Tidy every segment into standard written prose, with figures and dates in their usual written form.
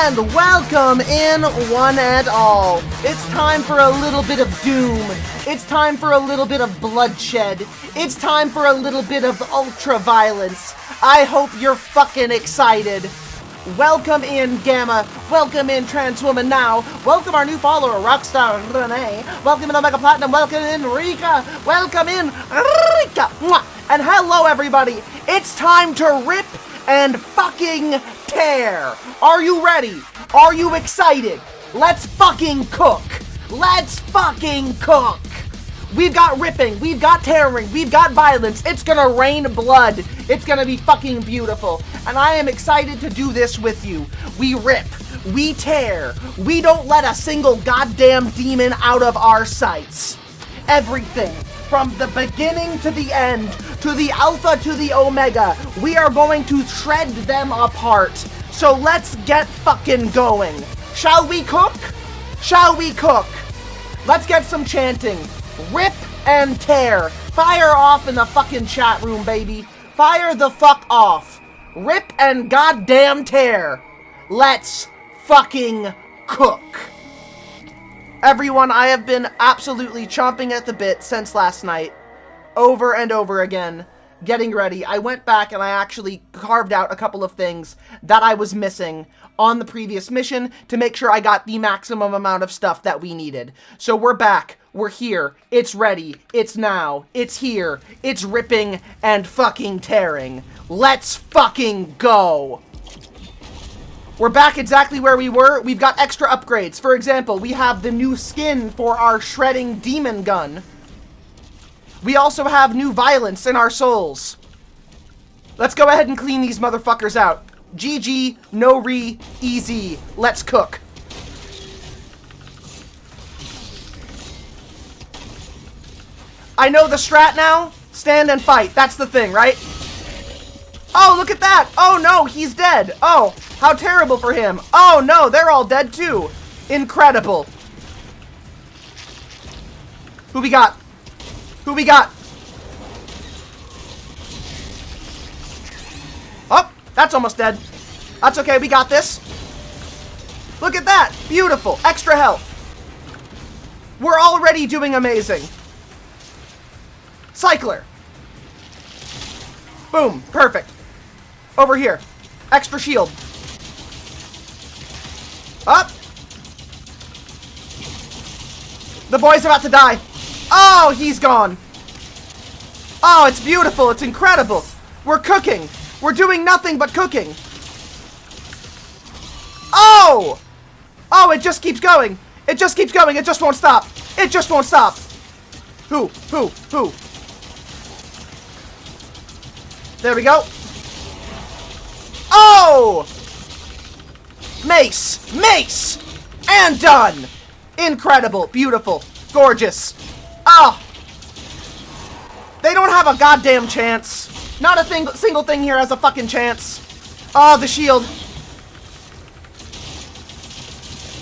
And welcome in, one and all. It's time for a little bit of doom. It's time for a little bit of bloodshed. It's time for a little bit of ultra-violence. I hope you're fucking excited. Welcome in, Gamma. Welcome in, Transwoman Now. Welcome our new follower, Rockstar Renee. Welcome in, Omega Platinum. Welcome in, Rika. Welcome in, Rika. Mwah. And hello, everybody. It's time to rip and fucking tear. Are you ready? Are you excited? Let's fucking cook. Let's fucking cook. We've got ripping, we've got tearing, we've got violence. It's gonna rain blood. It's gonna be fucking beautiful. And I am excited to do this with you. We rip, we tear. We don't let a single goddamn demon out of our sights. Everything, from the beginning to the end, to the alpha to the omega, we are going to shred them apart. So let's get fucking going. Shall we cook? Shall we cook? Let's get some chanting. Rip and tear. Fire off in the fucking chat room, baby. Fire the fuck off. Rip and goddamn tear. Let's fucking cook. Everyone, I have been absolutely chomping at the bit since last night. Over and over again. Getting ready. I went back and I actually carved out a couple of things that I was missing on the previous mission to make sure I got the maximum amount of stuff that we needed. So we're back. We're here. It's ready. It's now. It's here. It's ripping and fucking tearing. Let's fucking go. We're back exactly where we were. We've got extra upgrades. For example, we have the new skin for our shredding demon gun. We also have new violence in our souls. Let's go ahead and clean these motherfuckers out. GG, no re, easy. Let's cook. I know the strat now. Stand and fight. That's the thing, right? Oh, look at that. Oh, no, he's dead. Oh, how terrible for him. Oh, no, they're all dead, too. Incredible. Who we got? Who we got? Oh, that's almost dead. That's okay, we got this. Look at that. Beautiful. Extra health. We're already doing amazing. Cycler. Boom. Perfect. Over here. Extra shield. Up. The boy's about to die. Oh, he's gone. Oh, it's beautiful. It's incredible. We're cooking. We're doing nothing but cooking. Oh! Oh, it just keeps going. It just keeps going. It just won't stop. It just won't stop. Who? There we go. Oh! Mace! Mace! And done! Incredible. Beautiful. Gorgeous. Oh! They don't have a goddamn chance. Not a single thing here has a fucking chance. Oh, the shield.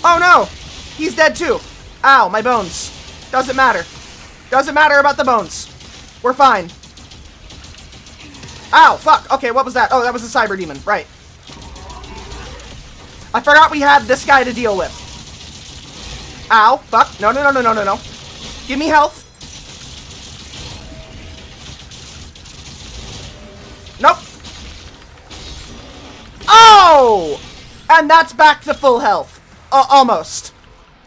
Oh no! He's dead too. Ow, my bones. Doesn't matter. Doesn't matter about the bones. We're fine. Ow, fuck. Okay, what was that? Oh, that was a cyber demon. Right. I forgot we had this guy to deal with. Ow, fuck. No. Give me health. Nope. Oh! And that's back to full health. Almost.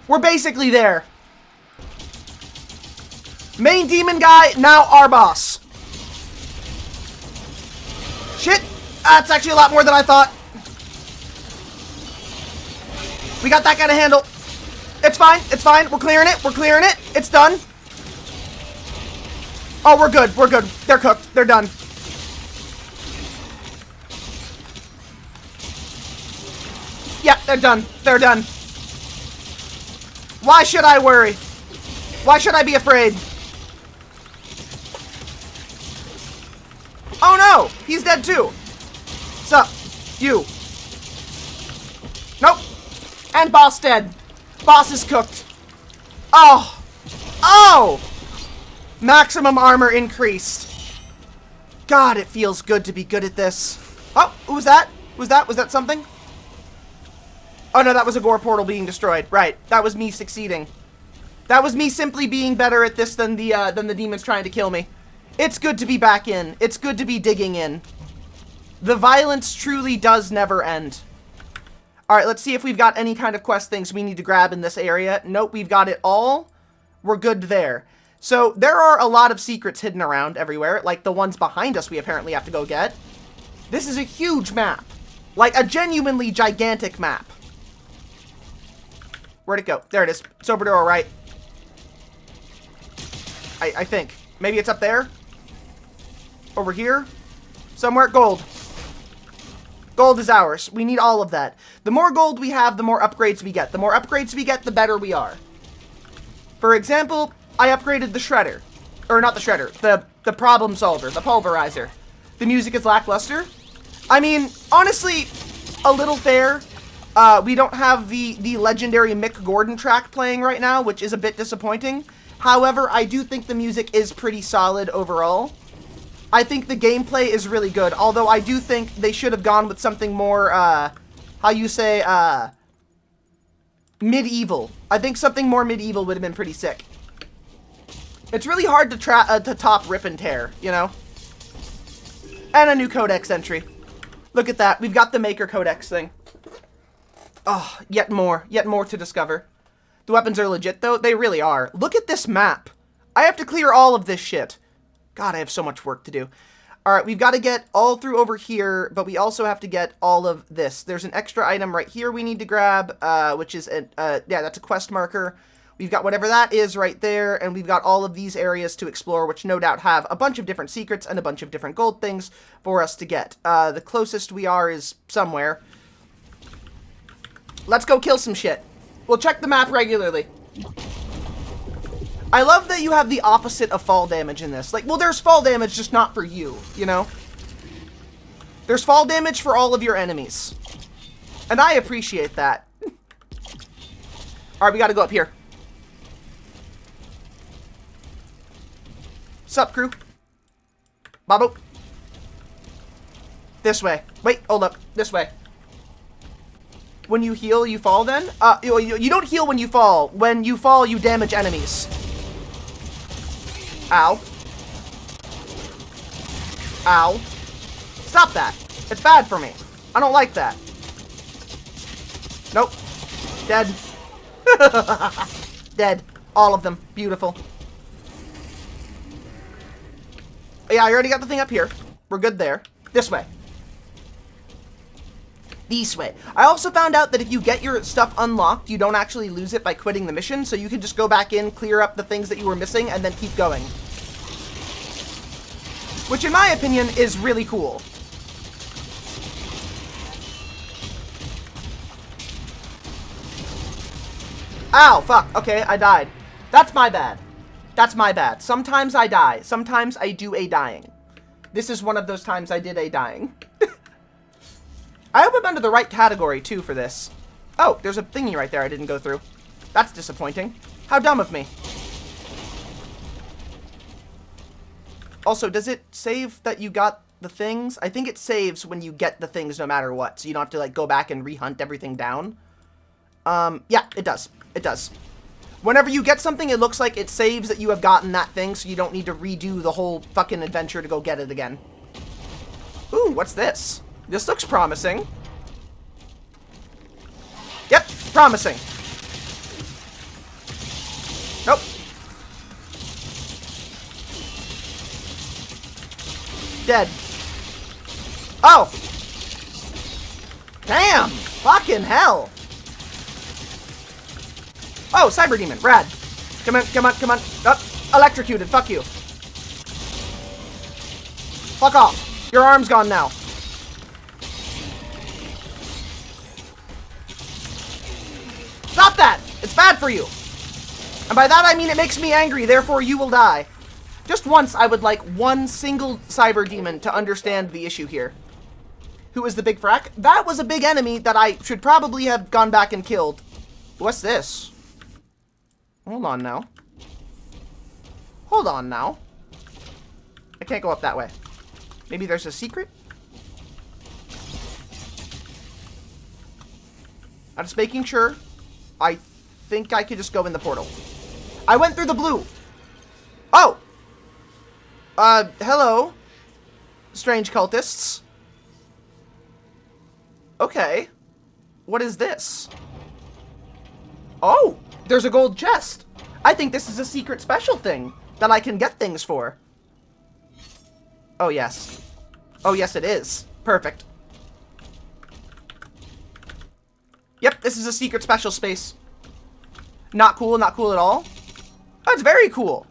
We're basically there. Main demon guy, now our boss. Shit. That's actually a lot more than I thought. We got that guy to handle. It's fine. It's fine. We're clearing it. We're clearing it. It's done. Oh, we're good. We're good. They're cooked. They're done. Yep, they're done. They're done. Why should I worry? Why should I be afraid? Oh no! He's dead too. Sup? You. Nope. And boss dead. Boss is cooked. Oh! Oh! Maximum armor increased. God, it feels good to be good at this. Oh, who was that? Was that something? Oh no, that was a gore portal being destroyed. Right, that was me succeeding. That was me simply being better at this than the demons trying to kill me. It's good to be back in. It's good to be digging in. The violence truly does never end. Alright, let's see if we've got any kind of quest things we need to grab in this area. Nope, we've got it all. We're good there. So, there are a lot of secrets hidden around everywhere, like the ones behind us we apparently have to go get. This is a huge map. Like, a genuinely gigantic map. Where'd it go? There it is. It's over to our right. I think. Maybe it's up there? Over here? Somewhere? Gold. Gold is ours. We need all of that. The more gold we have, the more upgrades we get. The more upgrades we get, the better we are. For example, I upgraded the shredder. Or not the shredder. The problem solver. The pulverizer. The music is lackluster. I mean, honestly, a little fair. We don't have the legendary Mick Gordon track playing right now, which is a bit disappointing. However, I do think the music is pretty solid overall. I think the gameplay is really good, although I do think they should have gone with something more, how you say, medieval. I think something more medieval would have been pretty sick. It's really hard to top Rip and Tear, you know? And a new codex entry. Look at that. We've got the Maker Codex thing. Oh, yet more to discover. The weapons are legit, though. They really are. Look at this map. I have to clear all of this shit. God, I have so much work to do. Alright, we've got to get all through over here, but we also have to get all of this. There's an extra item right here we need to grab, which is, yeah, that's a quest marker. We've got whatever that is right there, and we've got all of these areas to explore, which no doubt have a bunch of different secrets and a bunch of different gold things for us to get. The closest we are is somewhere. Let's go kill some shit. We'll check the map regularly. I love that you have the opposite of fall damage in this. Like, well, there's fall damage, just not for you, you know? There's fall damage for all of your enemies. And I appreciate that. Alright, we gotta go up here. Sup, crew? Babo. This way. Wait, hold up. This way. When you heal, you fall then? You don't heal when you fall. When you fall, you damage enemies. Ow. Ow. Stop that. It's bad for me. I don't like that. Nope. Dead. Dead. All of them. Beautiful. Yeah, I already got the thing up here. We're good there. This way. This way. I also found out that if you get your stuff unlocked, you don't actually lose it by quitting the mission, so you can just go back in, clear up the things that you were missing, and then keep going. Which, in my opinion, is really cool. Ow, fuck. Okay, I died. That's my bad. That's my bad. Sometimes I die. Sometimes I do a dying. This is one of those times I did a dying. I hope I'm under the right category, too, for this. Oh, there's a thingy right there I didn't go through. That's disappointing. How dumb of me. Also, does it save that you got the things? I think it saves when you get the things no matter what, so you don't have to, like, go back and rehunt everything down. Yeah, it does. It does. Whenever you get something, it looks like it saves that you have gotten that thing, so you don't need to redo the whole fucking adventure to go get it again. Ooh, what's this? This looks promising. Yep, promising. Nope. Dead. Oh! Damn! Fucking hell! Oh, Cyber Demon. Rad. Come on, come on, come on. Up. Electrocuted. Fuck you. Fuck off. Your arm's gone now. Stop that! It's bad for you! And by that I mean it makes me angry, therefore you will die. Just once I would like one single Cyber Demon to understand the issue here. Who is the big frack? That was a big enemy that I should probably have gone back and killed. What's this? Hold on now. Hold on now. I can't go up that way. Maybe there's a secret? I'm just making sure. I think I could just go in the portal. I went through the blue. Oh! Hello. Strange cultists. Okay. What is this? Oh! There's a gold chest. I think this is a secret special thing that I can get things for. Oh, yes. Oh, yes, it is. Perfect. Yep, this is a secret special space. Not cool, not cool at all. Oh, it's very cool.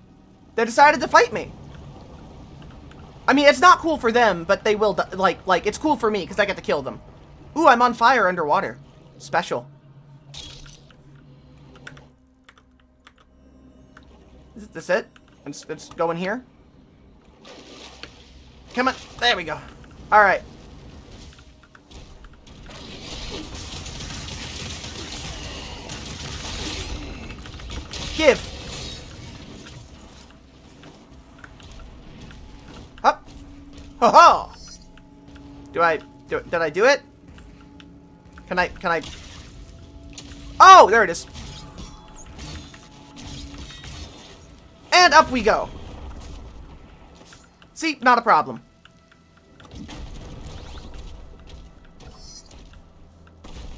They decided to fight me. I mean, it's not cool for them, but they will, like, it's cool for me, because I get to kill them. Ooh, I'm on fire underwater. Special. Is this it? Let's go in here. Come on. There we go. Alright. Give. Up. Ho ho. Did I do it? Can I? Oh, there it is. And up we go. See, not a problem.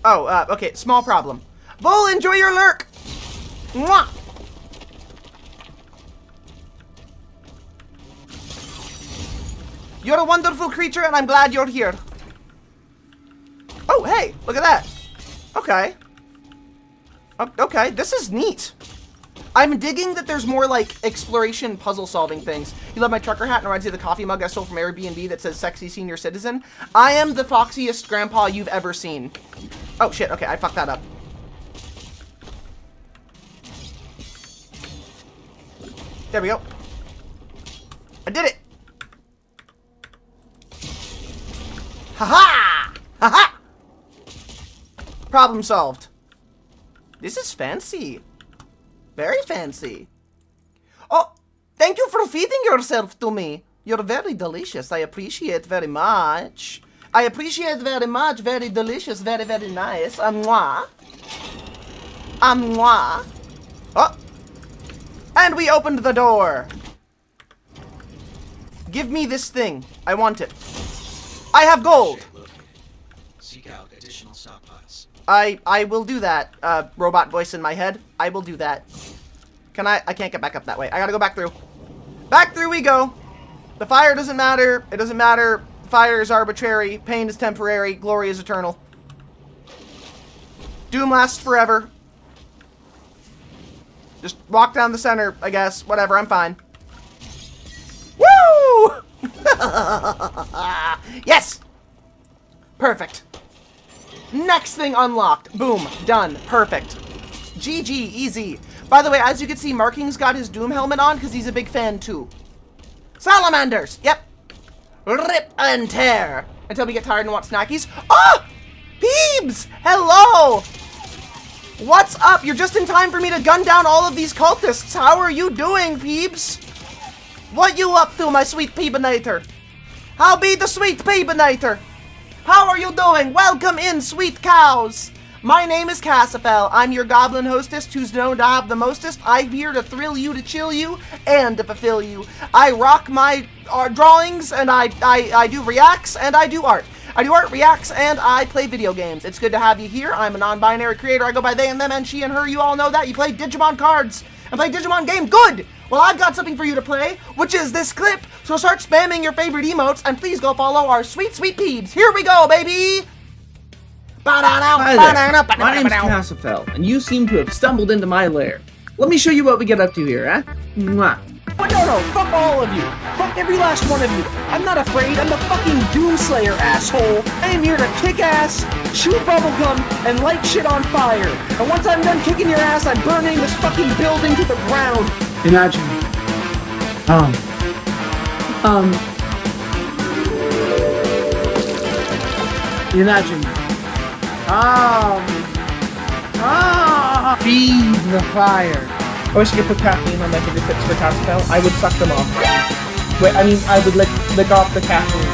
Oh, okay, small problem. Bull, enjoy your lurk. Mwah. You're a wonderful creature, and I'm glad you're here. Oh, hey, look at that. Okay. Okay, this is neat. I'm digging that there's more, like, exploration, puzzle-solving things. You love my trucker hat and reminds you of the coffee mug I stole from Airbnb that says sexy senior citizen. I am the foxiest grandpa you've ever seen. Oh, shit, okay, I fucked that up. There we go. I did it! Ha-ha! Ha-ha! Problem solved. This is fancy. Very fancy. Oh, thank you for feeding yourself to me. You're very delicious. I appreciate very much. I appreciate very much. Very delicious. Very, very nice. Mwah. Mwah. Oh. And we opened the door. Give me this thing. I want it. I have gold. Seek out additional stockpiles. I will do that. Robot voice in my head. I will do that. Can I can't get back up that way. I gotta go back through. Back through we go. The fire doesn't matter. It doesn't matter. Fire is arbitrary. Pain is temporary. Glory is eternal. Doom lasts forever. Just walk down the center, I guess. Whatever, I'm fine. Woo! Yes! Perfect. Next thing unlocked. Boom. Done. Perfect. GG. Easy. By the way, as you can see, Marking's got his Doom helmet on because he's a big fan too. Salamanders! Yep. Rip and tear. Until we get tired and want snackies. Ah! Peebs! Hello! What's up? You're just in time for me to gun down all of these cultists. How are you doing, Peebs? What you up to, my sweet Peebinator? How be the sweet Peebinator? How are you doing? Welcome in, sweet cows. My name is Cassifel. I'm your goblin hostess who's known to have the mostest. I'm here to thrill you, to chill you, and to fulfill you. I rock my drawings, and I do reacts, and I do art. I do art, reacts, and I play video games. It's good to have you here. I'm a non-binary creator. I go by they and them and she and her. You all know that. You play Digimon cards and play Digimon game. Good! Well, I've got something for you to play, which is this clip. So start spamming your favorite emotes, and please go follow our sweet, sweet peebs. Here we go, baby! Hi there. My name's Cassifel, and you seem to have stumbled into my lair. Let me show you what we get up to here, eh? Mwah. Oh, no, fuck all of you. Fuck every last one of you. I'm not afraid. I'm the fucking Doomslayer, asshole. I am here to kick ass, chew bubblegum, and light shit on fire. And once I'm done kicking your ass, I'm burning this fucking building to the ground. Imagine. Imagine. Feed the fire. I wish I could put caffeine on my fingertips for Cassifel. I would suck them off. Wait, I mean, I would lick off the caffeine.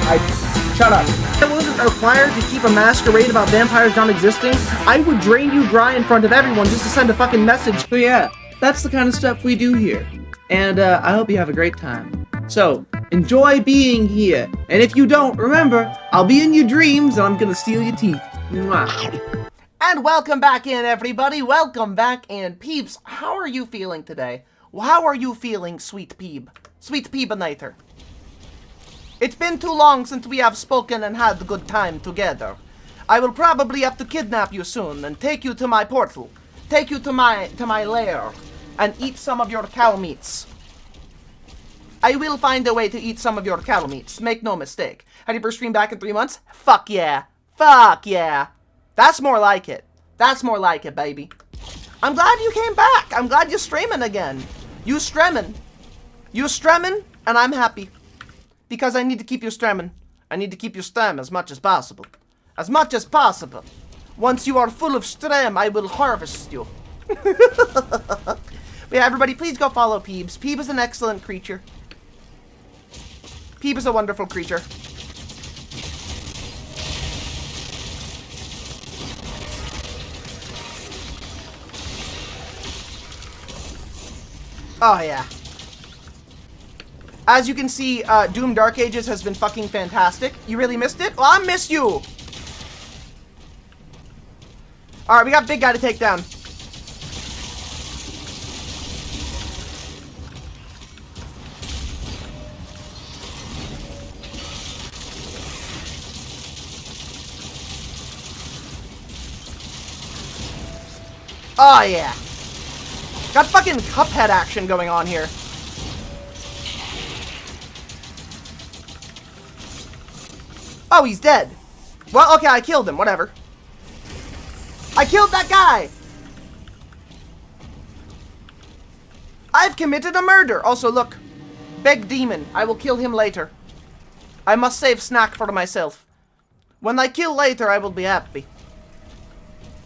Shut up. If I wasn't required to keep a masquerade about vampires not existing, I would drain you dry in front of everyone just to send a fucking message. So yeah, that's the kind of stuff we do here. And I hope you have a great time. So, enjoy being here. And if you don't, remember, I'll be in your dreams and I'm gonna steal your teeth. Mwah. And welcome back in, everybody. Welcome back in. Peeps, how are you feeling today? How are you feeling, sweet Peeb? Sweet Peebanator. It's been too long since we have spoken and had a good time together. I will probably have to kidnap you soon and take you to my portal. Take you to my lair and eat some of your cow meats. I will find a way to eat some of your cow meats. Make no mistake. Had you first stream back in 3 months? Fuck yeah. Fuck yeah. That's more like it. That's more like it, baby. I'm glad you came back. I'm glad you're streaming again. You streaming. You streaming, and I'm happy. Because I need to keep you streaming. I need to keep you stream as much as possible. As much as possible. Once you are full of stream, I will harvest you. But yeah, everybody, please go follow Peebs. Peeb is an excellent creature. Peeb is a wonderful creature. Oh, yeah. As you can see, Doom Dark Ages has been fucking fantastic. You really missed it? Well, I miss you! Alright, we got big guy to take down. Oh, yeah. Got fucking Cuphead action going on here. Oh, he's dead. Well, okay, I killed him. Whatever. I killed that guy! I've committed a murder! Also, look. Big demon. I will kill him later. I must save snack for myself. When I kill later, I will be happy.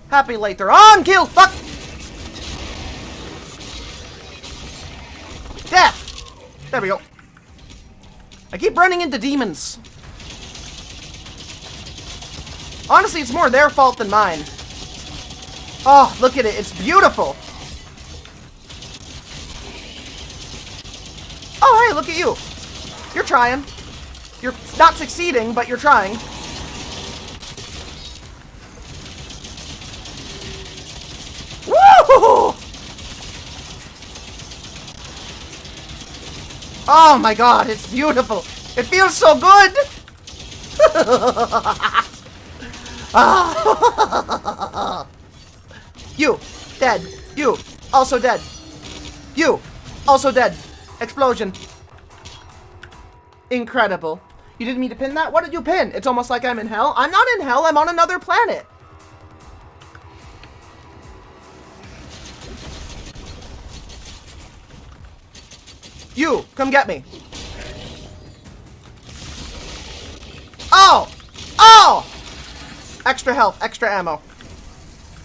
Happy later on! Kill! Fuck! Death! There we go. I keep running into demons. Honestly, it's more their fault than mine. Oh, look at it. It's beautiful. Oh, hey, look at you. You're trying. You're not succeeding, but you're trying. Woo! Oh my god, it's beautiful. It feels so good. You, dead. You, also dead. You, also dead. Explosion. Incredible. You didn't mean to pin that? What did you pin? It's almost like I'm in hell. I'm not in hell. I'm on another planet. You, come get me. Oh! Oh! Extra health, extra ammo.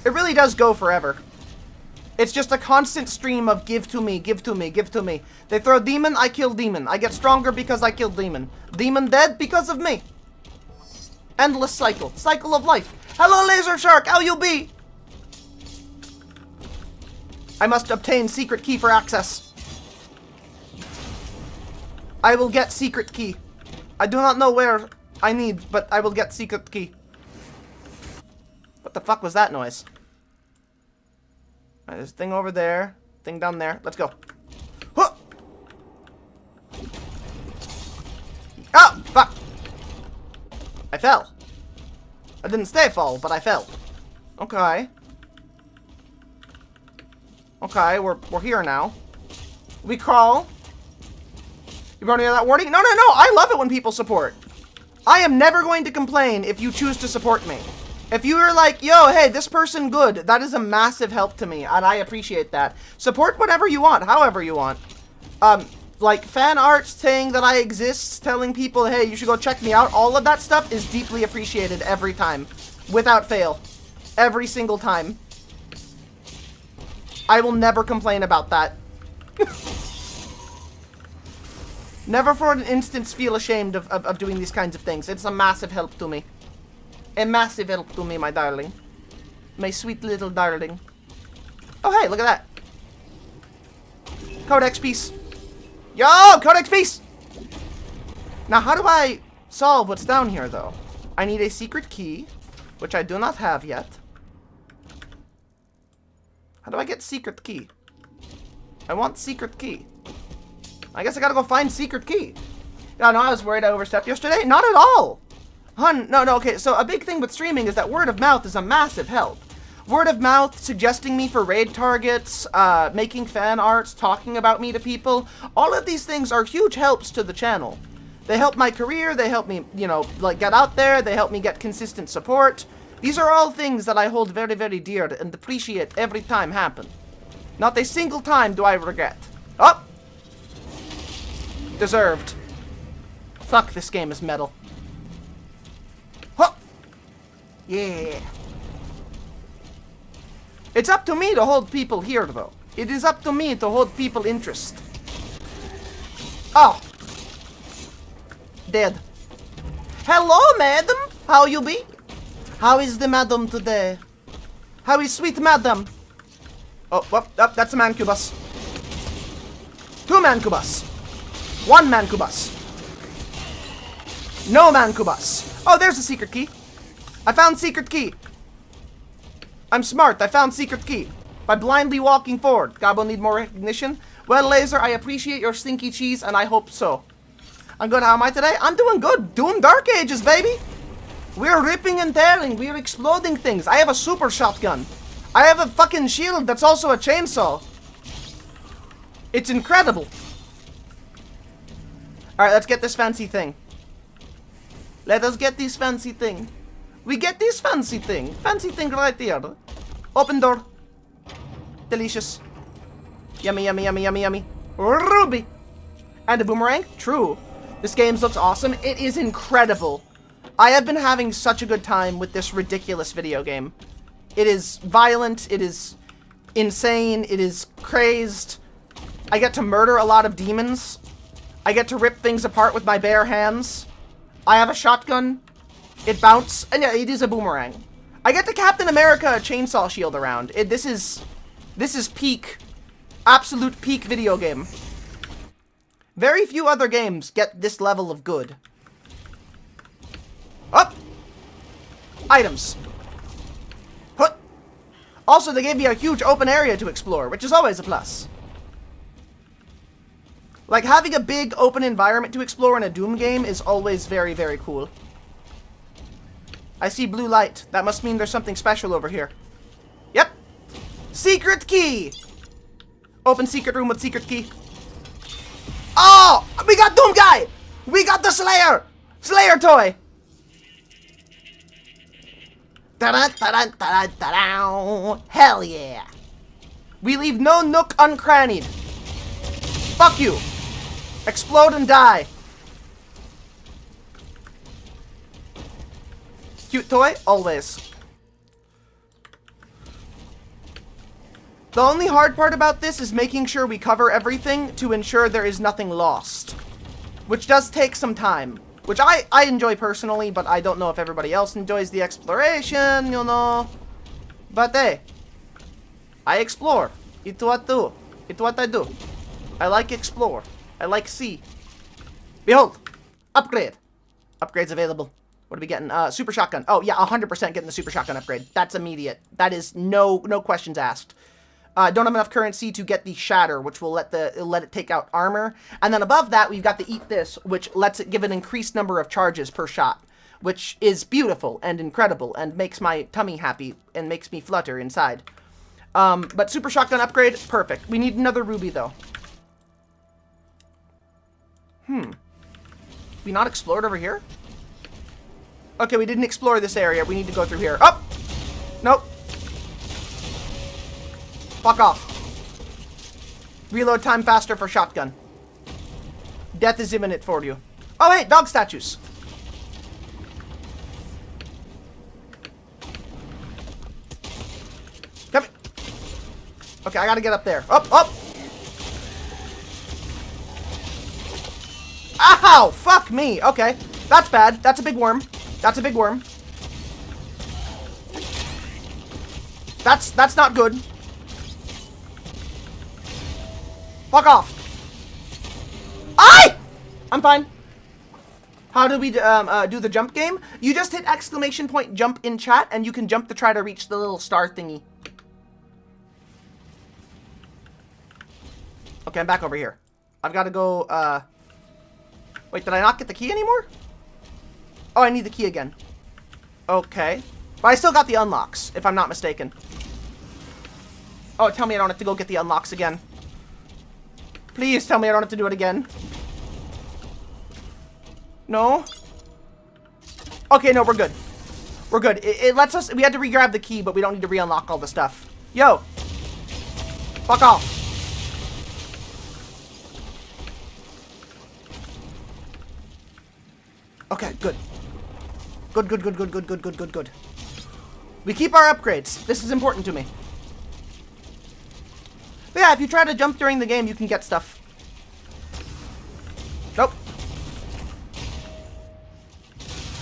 It really does go forever. It's just a constant stream of give to me, give to me, give to me. They throw demon, I kill demon. I get stronger because I kill demon. Demon dead because of me. Endless cycle. Cycle of life. Hello, Laser Shark, how you be? I must obtain secret key for access. I will get secret key. I do not know where I need, but I will get secret key. What the fuck was that noise? Alright, there's a thing over there. Thing down there. Let's go. Huh! Oh! Fuck! I fell. I didn't stay fall, but I fell. Okay. Okay, we're here now. We crawl. You brought me that warning? No, no, no! I love it when people support. I am never going to complain if you choose to support me. If you are like, yo, hey, this person good, that is a massive help to me, and I appreciate that. Support whatever you want, however you want. Like, fan art saying that I exist, telling people, hey, you should go check me out, all of that stuff is deeply appreciated every time. Without fail. Every single time. I will never complain about that. Never for an instant feel ashamed of doing these kinds of things. It's a massive help to me. A massive help to me, my darling. My sweet little darling. Oh, hey, look at that. Codex piece. Yo, codex piece! Now, how do I solve what's down here, though? I need a secret key, which I do not have yet. How do I get secret key? I want secret key. I guess I gotta go find secret key. No, I was worried I overstepped yesterday. Not at all. Hun, no, okay, so a big thing with streaming is that word of mouth is a massive help. Word of mouth, suggesting me for raid targets, making fan arts, talking about me to people. All of these things are huge helps to the channel. They help my career, they help me, you know, like, get out there, they help me get consistent support. These are all things that I hold very, very dear and appreciate every time happen. Not a single time do I regret. Oh! Deserved. Fuck, this game is metal. Huh! Yeah. It's up to me to hold people here, though. It is up to me to hold people interest. Oh! Dead. Hello, madam! How you be? How is the madam today? How is sweet madam? Oh, that's a mancubus. 2 mancubus. 1 mancubus. No mancubus. Oh, there's a secret key. I found secret key. I'm smart. I found secret key. By blindly walking forward. Gobblin need more recognition. Well, Laser, I appreciate your stinky cheese, and I hope so. I'm good. How am I today? I'm doing good. Doing Dark Ages, baby. We're ripping and tearing. We're exploding things. I have a super shotgun. I have a fucking shield that's also a chainsaw. It's incredible. Alright, let's get this fancy thing. Let us get this fancy thing. We get this fancy thing. Fancy thing right here. Open door. Delicious. Yummy, yummy, yummy, yummy, yummy. Ruby. And a boomerang? True. This game looks awesome. It is incredible. I have been having such a good time with this ridiculous video game. It is violent. It is insane. It is crazed. I get to murder a lot of demons. I get to rip things apart with my bare hands. I have a shotgun. It bounces. And yeah, it is a boomerang. I get to Captain America a chainsaw shield around. This is peak. Absolute peak video game. Very few other games get this level of good. Up! Items. Put. Also, they gave me a huge open area to explore, which is always a plus. Like, having a big open environment to explore in a Doom game is always very, very cool. I see blue light. That must mean there's something special over here. Yep. Secret key! Open secret room with secret key. Oh! We got Doom Guy! We got the Slayer! Slayer toy! Hell yeah! We leave no nook uncrannied. Fuck you! Explode and die. Cute toy? Always. The only hard part about this is making sure we cover everything to ensure there is nothing lost. Which does take some time. Which I enjoy personally, but I don't know if everybody else enjoys the exploration, you know. But hey, I explore. It's what I do. It's what I do. I like explore. I like see. Behold, upgrade. Upgrades available. What are we getting? Super shotgun. Oh yeah, 100% getting the super shotgun upgrade. That's immediate. That is no questions asked. Don't have enough currency to get the shatter, which will let it take out armor. And then above that, we've got the eat this, which lets it give an increased number of charges per shot, which is beautiful and incredible and makes my tummy happy and makes me flutter inside. But super shotgun upgrade, perfect. We need another ruby though. We not explored over here? Okay, we didn't explore this area. We need to go through here. Oh! Nope. Fuck off. Reload time faster for shotgun. Death is imminent for you. Oh, hey, dog statues. Come here. Okay, I gotta get up there. Up, up. Ow! Fuck me! Okay. That's bad. That's a big worm. That's a big worm. That's not good. Fuck off. I'm fine. How do we do the jump game? You just hit exclamation point jump in chat, and you can jump to try to reach the little star thingy. Okay, I'm back over here. I've got to go, Wait, did I not get the key anymore? Oh, I need the key again. Okay. But I still got the unlocks, if I'm not mistaken. Oh, tell me I don't have to go get the unlocks again. Please tell me I don't have to do it again. No? Okay, no, we're good. We're good. It lets us... We had to re-grab the key, but we don't need to re-unlock all the stuff. Yo! Fuck off. Okay, good. Good. We keep our upgrades. This is important to me. But yeah, if you try to jump during the game, you can get stuff. Nope.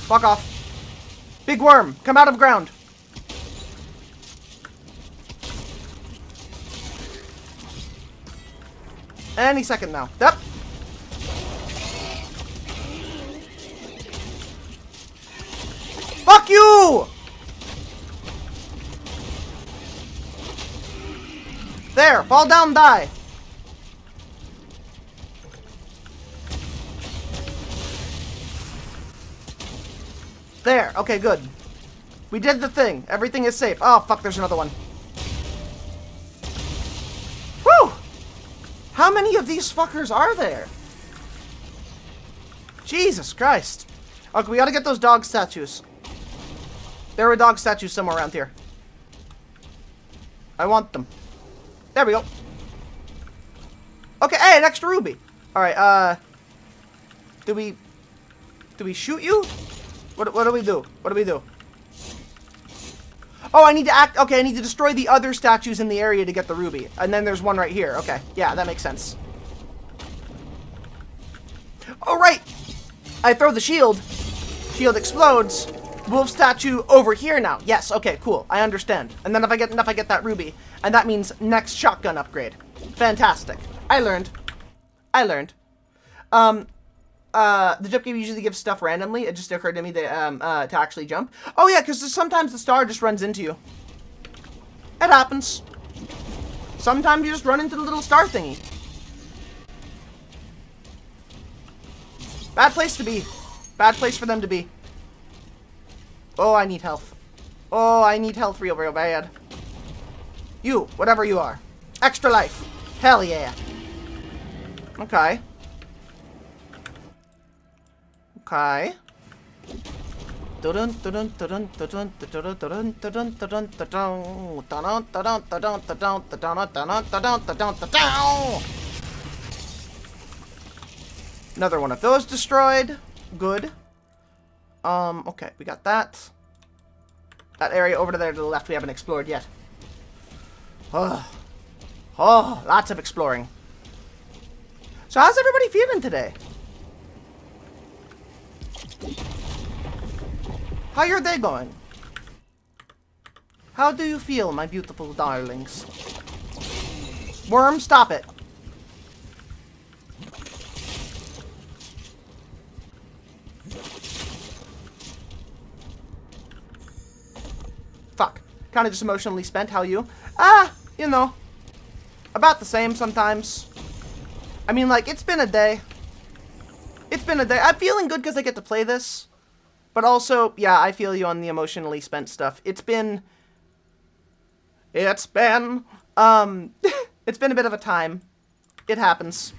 Fuck off. Big worm, come out of ground. Any second now. Yep. Fuck you! There, fall down, die. There, okay, good. We did the thing. Everything is safe. Oh, fuck, there's another one. Whew! How many of these fuckers are there? Jesus Christ. Okay, we gotta get those dog statues. There are dog statues somewhere around here. I want them. There we go. Okay, hey, an extra ruby. Alright, do we shoot you? What do we do? What do we do? Oh, I need to okay, I need to destroy the other statues in the area to get the ruby. And then there's one right here. Okay, yeah, that makes sense. Oh, right! I throw the shield. Shield explodes. Wolf statue over here now. Yes, okay, cool. I understand. And then if I get enough, I get that ruby. And that means next shotgun upgrade. Fantastic. I learned. The jump game usually gives stuff randomly. It just occurred to me that, to actually jump. Oh yeah, because sometimes the star just runs into you. It happens. Sometimes you just run into the little star thingy. Bad place to be. Bad place for them to be. Oh, I need health. Oh, I need health real bad. You, whatever you are. Extra life. Hell yeah. Okay. Okay. Another one of those destroyed. Good. Okay, we got that. That area over there to the left we haven't explored yet. Oh, lots of exploring. So how's everybody feeling today? How are they going? How do you feel, my beautiful darlings? Worm, stop it. Fuck. Kind of just emotionally spent. How you? You know. About the same sometimes. I mean, like, it's been a day. It's been a day. I'm feeling good because I get to play this. But also, yeah, I feel you on the emotionally spent stuff. It's been it's been a bit of a time. It happens.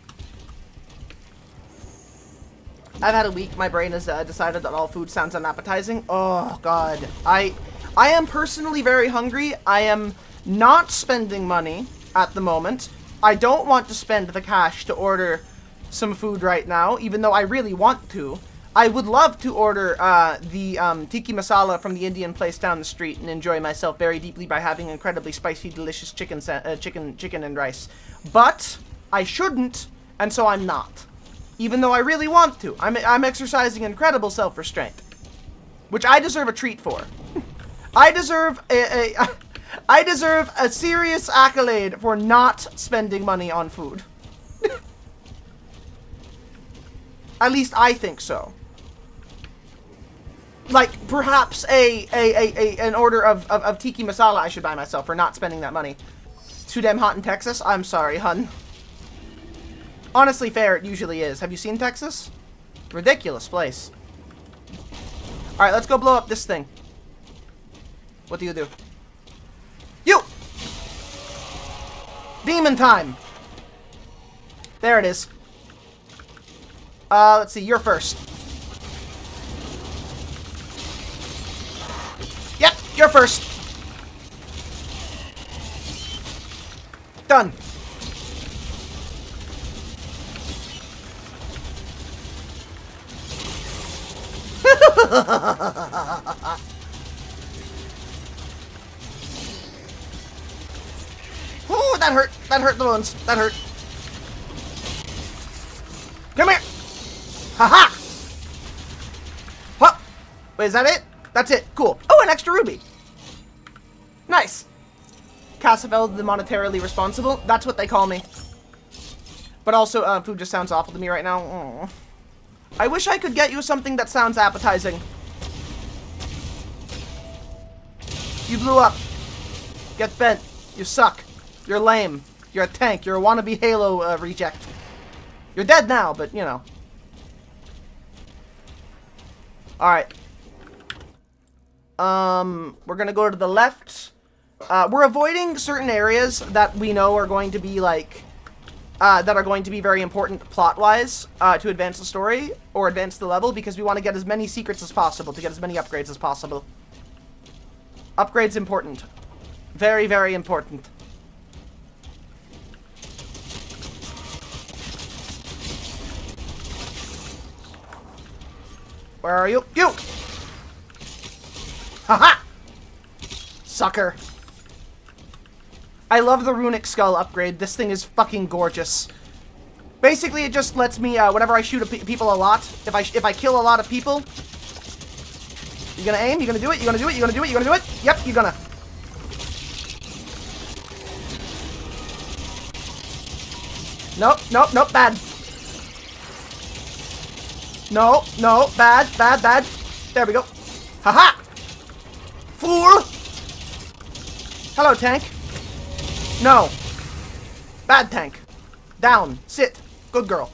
I've had a week. My brain has decided that all food sounds unappetizing. Oh, God. I am personally very hungry. I am not spending money at the moment. I don't want to spend the cash to order some food right now, even though I really want to. I would love to order the tiki masala from the Indian place down the street and enjoy myself very deeply by having incredibly spicy, delicious chicken and rice. But I shouldn't, and so I'm not. Even though I really want to. I'm exercising incredible self-restraint. Which I deserve a treat for. I deserve I deserve a serious accolade for not spending money on food. At least I think so. Like, perhaps an order of tiki masala I should buy myself for not spending that money. It's too damn hot in Texas? I'm sorry, hun. Honestly, fair, it usually is. Have you seen Texas? Ridiculous place. Alright, let's go blow up this thing. What do you do? You! Demon time! There it is. Let's see, you're first. Yep, you're first. Done. Oh, that hurt. That hurt the bones. That hurt. Come here. Haha. What? Wait, is that it? That's it. Cool. Oh, an extra ruby. Nice. Casafel, the monetarily responsible. That's what they call me. But also, food just sounds awful to me right now. Aww. I wish I could get you something that sounds appetizing. You blew up. Get bent. You suck. You're lame. You're a tank. You're a wannabe Halo reject. You're dead now, but, you know. Alright. We're gonna go to the left. We're avoiding certain areas that we know are going to be, like, that are going to be very important plot-wise to advance the story or advance the level, because we want to get as many secrets as possible, to get as many upgrades as possible. Upgrades important. Very, very important. Where are you? You! Haha! Sucker. I love the runic skull upgrade. This thing is fucking gorgeous. Basically, it just lets me, whenever I shoot people a lot, if I kill a lot of people, you gonna aim? You gonna do it? You gonna do it? You gonna do it? You gonna do it? Yep, you gonna. Nope, nope, nope, bad. No, no, bad, bad, bad. There we go. Haha! Fool! Hello, tank. No. Bad tank. Down. Sit. Good girl.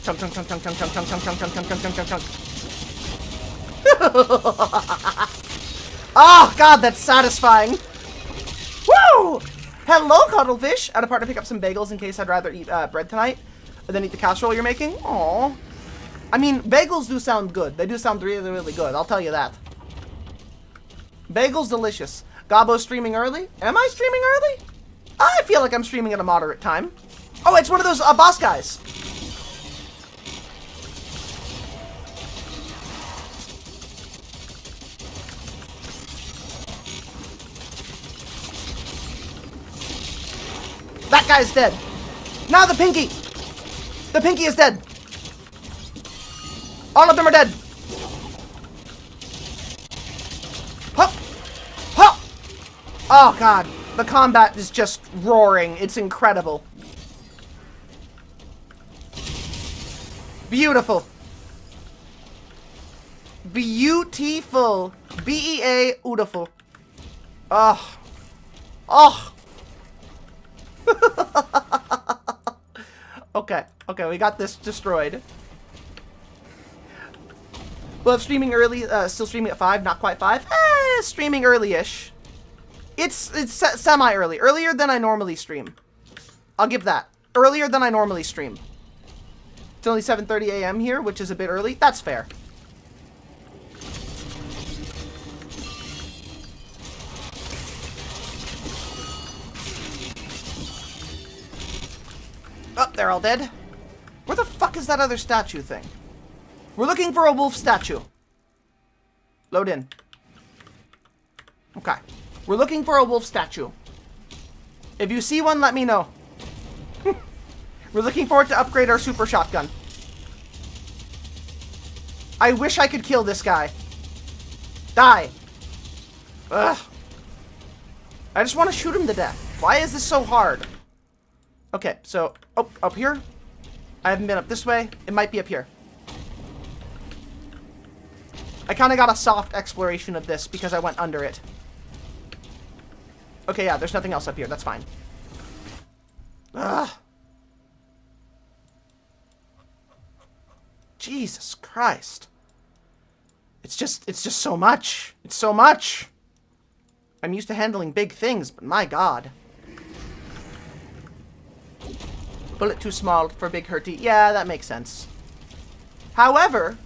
Chunk, chunk, chunk, chunk, chunk, chunk, chunk, chunk, chunk, chunk, chunk, chunk, chunk, chunk. Oh, God, that's satisfying. Woo! Hello, Cuddlefish. I had a partner pick up some bagels in case I'd rather eat bread tonight than eat the casserole you're making. Aww. I mean, bagels do sound good. They do sound really, really good. I'll tell you that. Bagels delicious. Gobbo streaming early? Am I streaming early? I feel like I'm streaming at a moderate time. Oh, it's one of those boss guys. That guy's dead. Now the pinky. The pinky is dead. All of them are dead. Hup. Hup. Oh, God. The combat is just roaring. It's incredible. Beautiful. Beautiful. B-E-A-utiful. Oh. Oh. Okay. Okay, we got this destroyed. Well, streaming early, still streaming at 5, not quite 5. Streaming early-ish. It's semi-early. Earlier than I normally stream. I'll give that. Earlier than I normally stream. It's only 7:30 a.m. here, which is a bit early. That's fair. Oh, they're all dead. Where the fuck is that other statue thing? We're looking for a wolf statue. Load in. Okay. We're looking for a wolf statue. If you see one, let me know. We're looking forward to upgrade our super shotgun. I wish I could kill this guy. Die. Ugh. I just want to shoot him to death. Why is this so hard? Okay, so... Oh, up here? I haven't been up this way. It might be up here. I kind of got a soft exploration of this because I went under it. Okay, yeah, there's nothing else up here. That's fine. Ugh. Jesus Christ. It's just so much. It's so much. I'm used to handling big things, but my God. Bullet too small for big hurty. Yeah, that makes sense. However,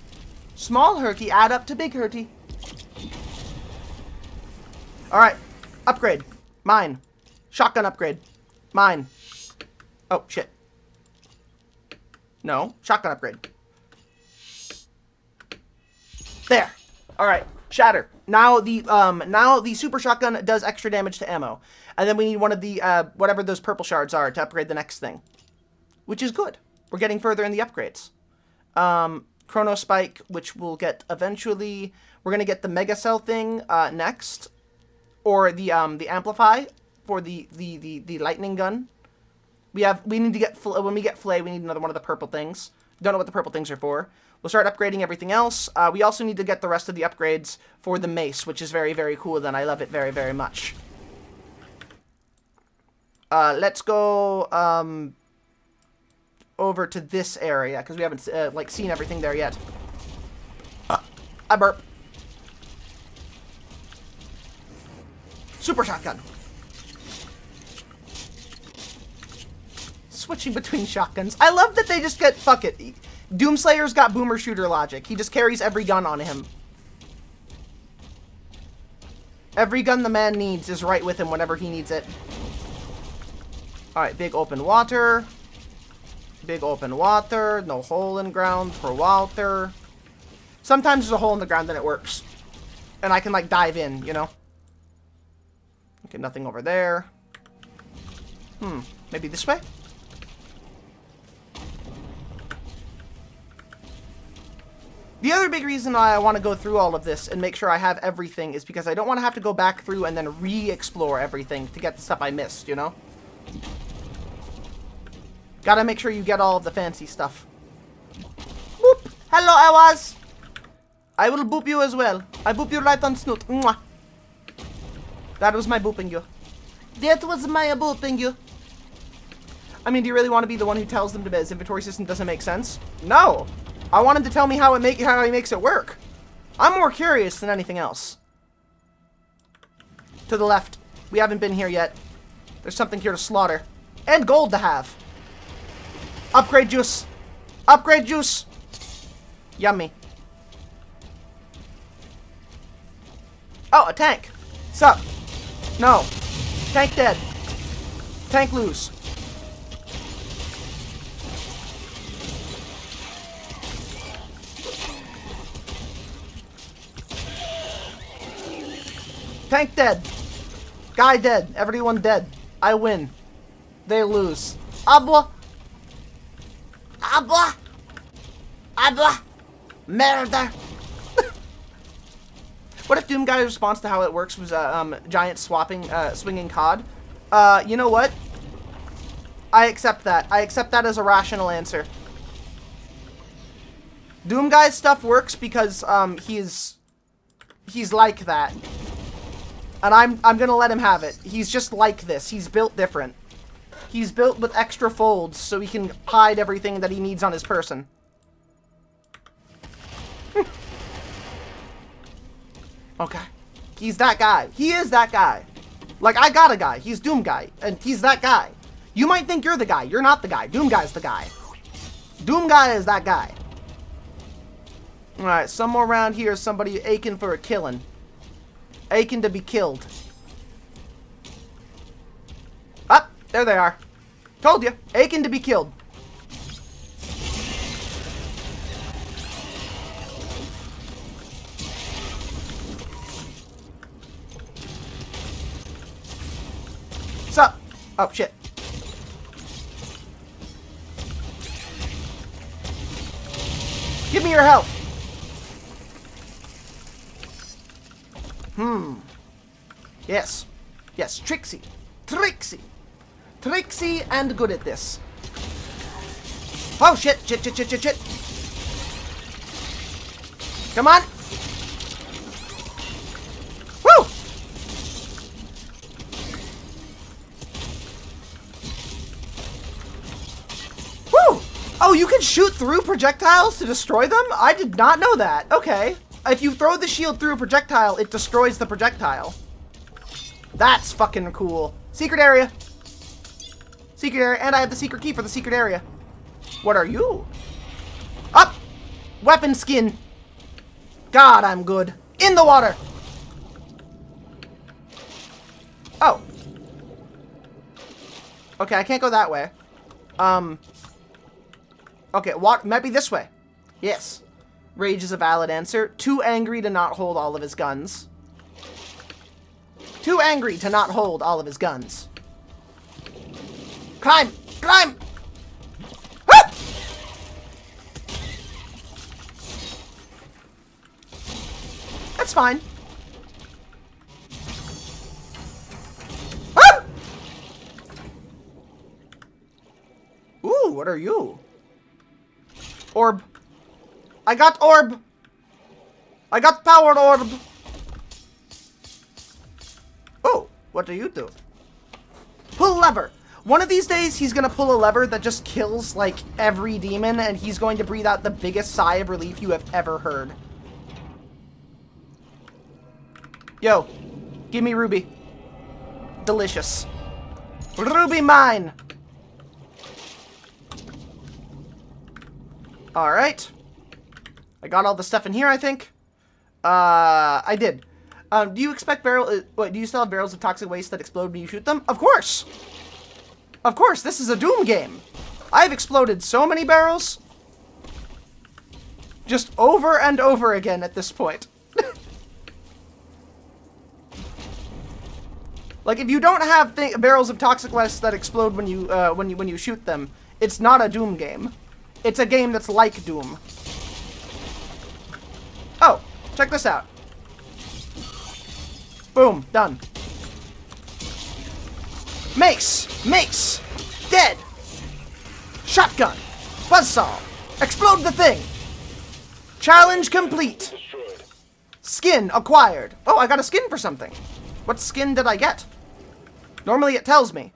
small hurty add up to big hurty. Alright. Upgrade. Mine. Shotgun upgrade. Mine. Oh, shit. No. Shotgun upgrade. There. Alright. Shatter. Now the super shotgun does extra damage to ammo. And then we need one of the, whatever those purple shards are to upgrade the next thing. Which is good. We're getting further in the upgrades. Chrono Spike, which we'll get eventually. We're going to get the Mega Cell thing next. Or the Amplify for the lightning gun. We need to get, when we get Flay, we need another one of the purple things. Don't know what the purple things are for. We'll start upgrading everything else. We also need to get the rest of the upgrades for the mace, which is very, very cool, and I love it very, very much. Let's go over to this area, because we haven't like seen everything there yet. I burp. Super shotgun. Switching between shotguns. I love that they just get, fuck it. Doomslayer's got boomer shooter logic. He just carries every gun on him. Every gun the man needs is right with him whenever he needs it. Alright, big open water. Big open water. No hole in ground for water. Sometimes there's a hole in the ground and it works. And I can, like, dive in, you know? Okay, nothing over there. Maybe this way? The other big reason I want to go through all of this and make sure I have everything is because I don't want to have to go back through and then re-explore everything to get the stuff I missed, you know? Gotta make sure you get all of the fancy stuff. Boop! Hello, Awaz! I will boop you as well. I boop you right on snoot. Mwah. That was my booping you. That was my booping you. I mean, do you really want to be the one who tells them his inventory system doesn't make sense? No! I want him to tell me how he makes it work. I'm more curious than anything else. To the left. We haven't been here yet. There's something here to slaughter. And gold to have. Upgrade juice. Upgrade juice. Yummy. Oh, a tank. Sup? No. Tank dead. Tank lose. Tank dead. Guy dead. Everyone dead. I win. They lose. Abla. Abla. Abla. Murder. What if Doom Guy's response to how it works was giant swinging COD? You know what? I accept that. I accept that as a rational answer. Doom Guy's stuff works because he's like that. And I'm gonna let him have it. He's just like this. He's built different. He's built with extra folds so he can hide everything that he needs on his person. Okay. He's that guy. He is that guy. Like, I got a guy. He's Doom Guy. And he's that guy. You might think you're the guy. You're not the guy. Doom Guy's the guy. Doom Guy is that guy. Alright, somewhere around here is somebody aching for a killing. Aching to be killed. Ah, there they are. Told you. Aching to be killed. What's up? Oh, shit. Give me your health. Yes. Yes, Trixie. Trixie. Trixie and good at this. Oh, shit. Shit. Come on. Woo! Woo! Oh, you can shoot through projectiles to destroy them? I did not know that. Okay. If you throw the shield through a projectile, it destroys the projectile. That's fucking cool. Secret area. Secret area, and I have the secret key for the secret area. What are you? Up! Weapon skin. God, I'm good. In the water. Oh. Okay, I can't go that way. Okay, what? Maybe this way. Yes. Rage is a valid answer. Too angry to not hold all of his guns. Too angry to not hold all of his guns. Climb! Climb! Ah! That's fine. Ah! Ooh, what are you? Orb. I got orb. I got powered orb. Oh, what do you do? Pull lever. One of these days, he's gonna pull a lever that just kills, like, every demon, and he's going to breathe out the biggest sigh of relief you have ever heard. Yo, give me Ruby. Delicious. Ruby mine. Alright. I got all the stuff in here, I think. I did. Do you expect do you still have barrels of toxic waste that explode when you shoot them? Of course! Of course, this is a Doom game. I've exploded so many barrels. Just over and over again at this point. Like, if you don't have barrels of toxic waste that explode when you shoot them, it's not a Doom game. It's a game that's like Doom. Oh, check this out. Boom, done. Mace! Mace! Dead! Shotgun! Buzzsaw! Explode the thing! Challenge complete! Skin acquired. Oh, I got a skin for something. What skin did I get? Normally it tells me.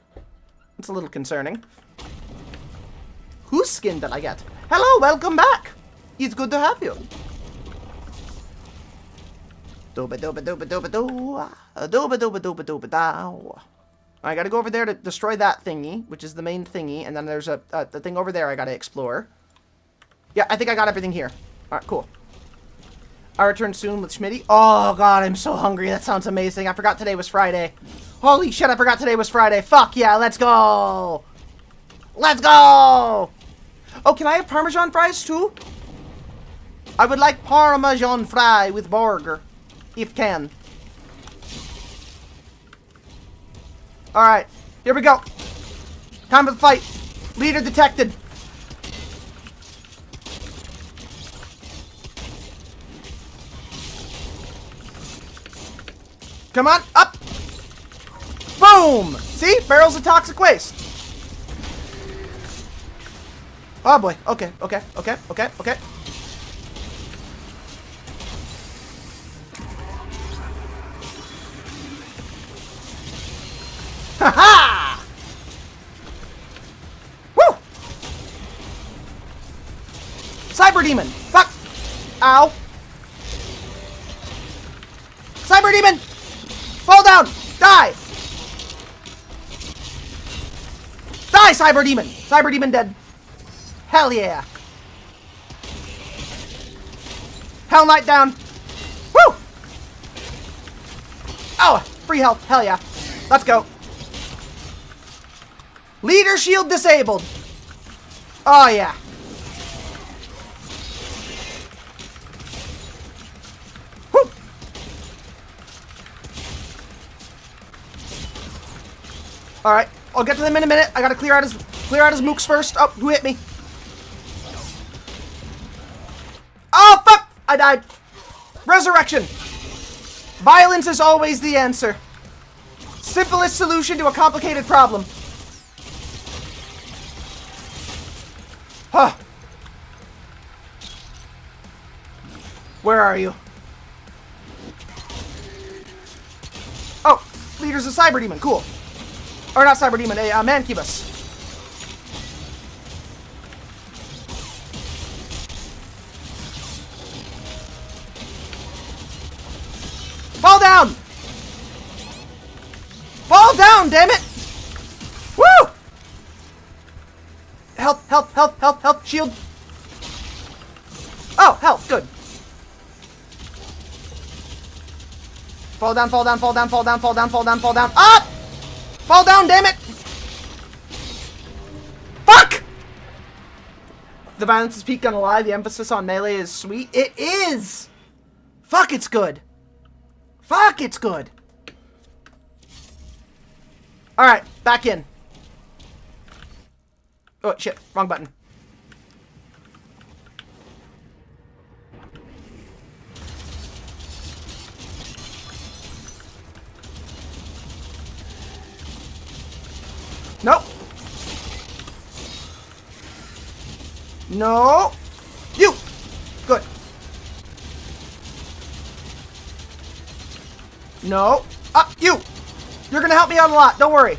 It's a little concerning. Whose skin did I get? Hello, welcome back! It's good to have you. I gotta go over there to destroy that thingy, which is the main thingy, and then there's the thing over there I gotta explore. Yeah, I think I got everything here. Alright, cool. I return soon with Schmitty. Oh god, I'm so hungry. That sounds amazing. I forgot today was Friday. Holy shit, I forgot today was Friday. Fuck yeah, let's go! Let's go! Oh, can I have Parmesan fries too? I would like Parmesan fry with burger. If can. Alright, here we go. Time for the fight. Leader detected. Come on, up! Boom! See? Barrels of toxic waste. Oh boy, okay. Ha-ha! Woo! Cyber Demon! Fuck! Ow! Cyber Demon! Fall down! Die! Die, Cyber Demon! Cyber Demon dead. Hell yeah! Hell Knight down! Woo! Oh! Free health. Hell yeah. Let's go. Leader shield disabled. Oh yeah. Woo! Alright. I'll get to them in a minute. I gotta clear out his mooks first. Oh, who hit me? I died. Resurrection. Violence is always the answer. Simplest solution to a complicated problem. Huh. Where are you? Oh, leader's a cyber demon. Cool. Or not cyber demon, a mancubus. Fall down! Fall down, damn it! Woo! Help, help, help, help, help, shield. Oh, help, good. Fall down, fall down, fall down, fall down, fall down, fall down, fall down. Up! Fall down, damn it! Fuck! The violence is peak, gonna lie. The emphasis on melee is sweet. It is! Fuck, it's good. Fuck, it's good. Alright, back in. Oh, shit. Wrong button. Nope. No. You. Good. No. You. You're gonna help me out a lot. Don't worry.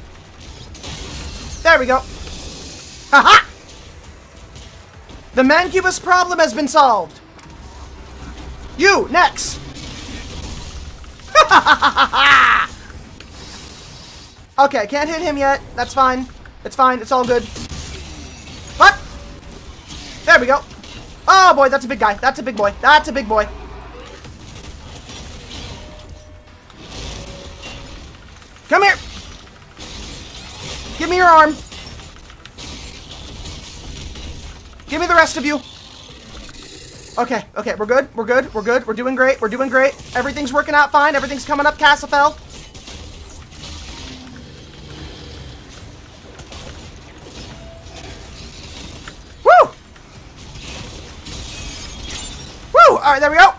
There we go. Haha! The mancubus problem has been solved. You, next. Okay, I can't hit him yet. That's fine. It's fine. It's all good. What? There we go. Oh, boy, that's a big guy. That's a big boy. That's a big boy. Come here. Give me your arm. Give me the rest of you. Okay, okay, we're good. We're good. We're good. We're doing great. We're doing great. Everything's working out fine. Everything's coming up, Castlefell. Woo! Woo! Alright, there we go.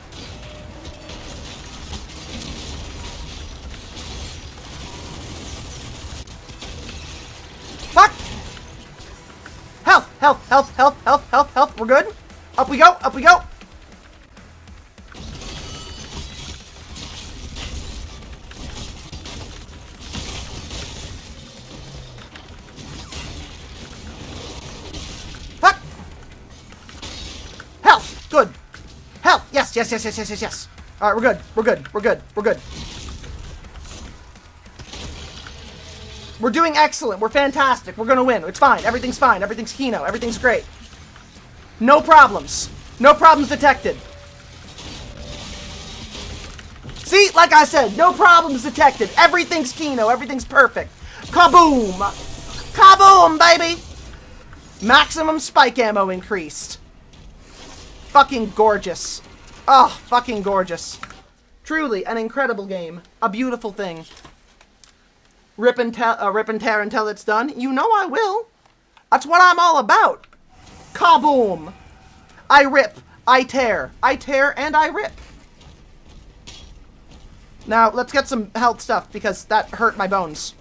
Fuck! Health, health, health, health, health, health, health. We're good. Up we go, up we go. Fuck! Health, good. Health, yes, yes, yes, yes, yes, yes, yes. All right, we're good, we're good, we're good, we're good. We're doing excellent. We're fantastic. We're gonna win. It's fine. Everything's fine. Everything's Kino. Everything's great. No problems. No problems detected. See, like I said, no problems detected. Everything's Kino. Everything's perfect. Kaboom! Kaboom, baby! Maximum spike ammo increased. Fucking gorgeous. Oh, fucking gorgeous. Truly an incredible game. A beautiful thing. Rip and tear until it's done. You know I will. That's what I'm all about. Kaboom! I rip. I tear. I tear and I rip. Now, let's get some health stuff, because that hurt my bones.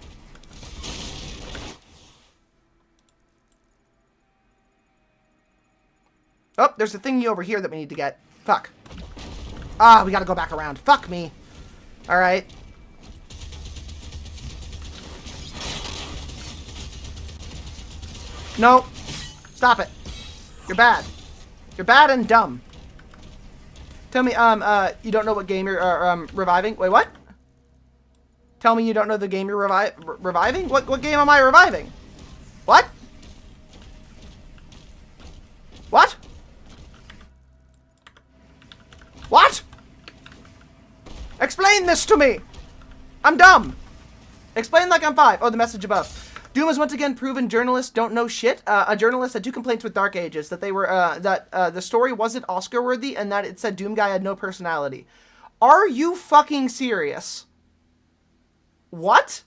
Oh, there's a thingy over here that we need to get. Fuck. Ah, we gotta go back around. Fuck me. Alright. No. Stop it. You're bad. You're bad and dumb. Tell me, you don't know what game you're, reviving? Wait, what? Tell me you don't know the game you're reviving? What game am I reviving? What? What? What? Explain this to me! I'm dumb! Explain like I'm 5. Oh, the message above. Doom has once again proven journalists don't know shit. A journalist had 2 complaints with Dark Ages, that they were, the story wasn't Oscar-worthy, and that it said Doom Guy had no personality. Are you fucking serious? What?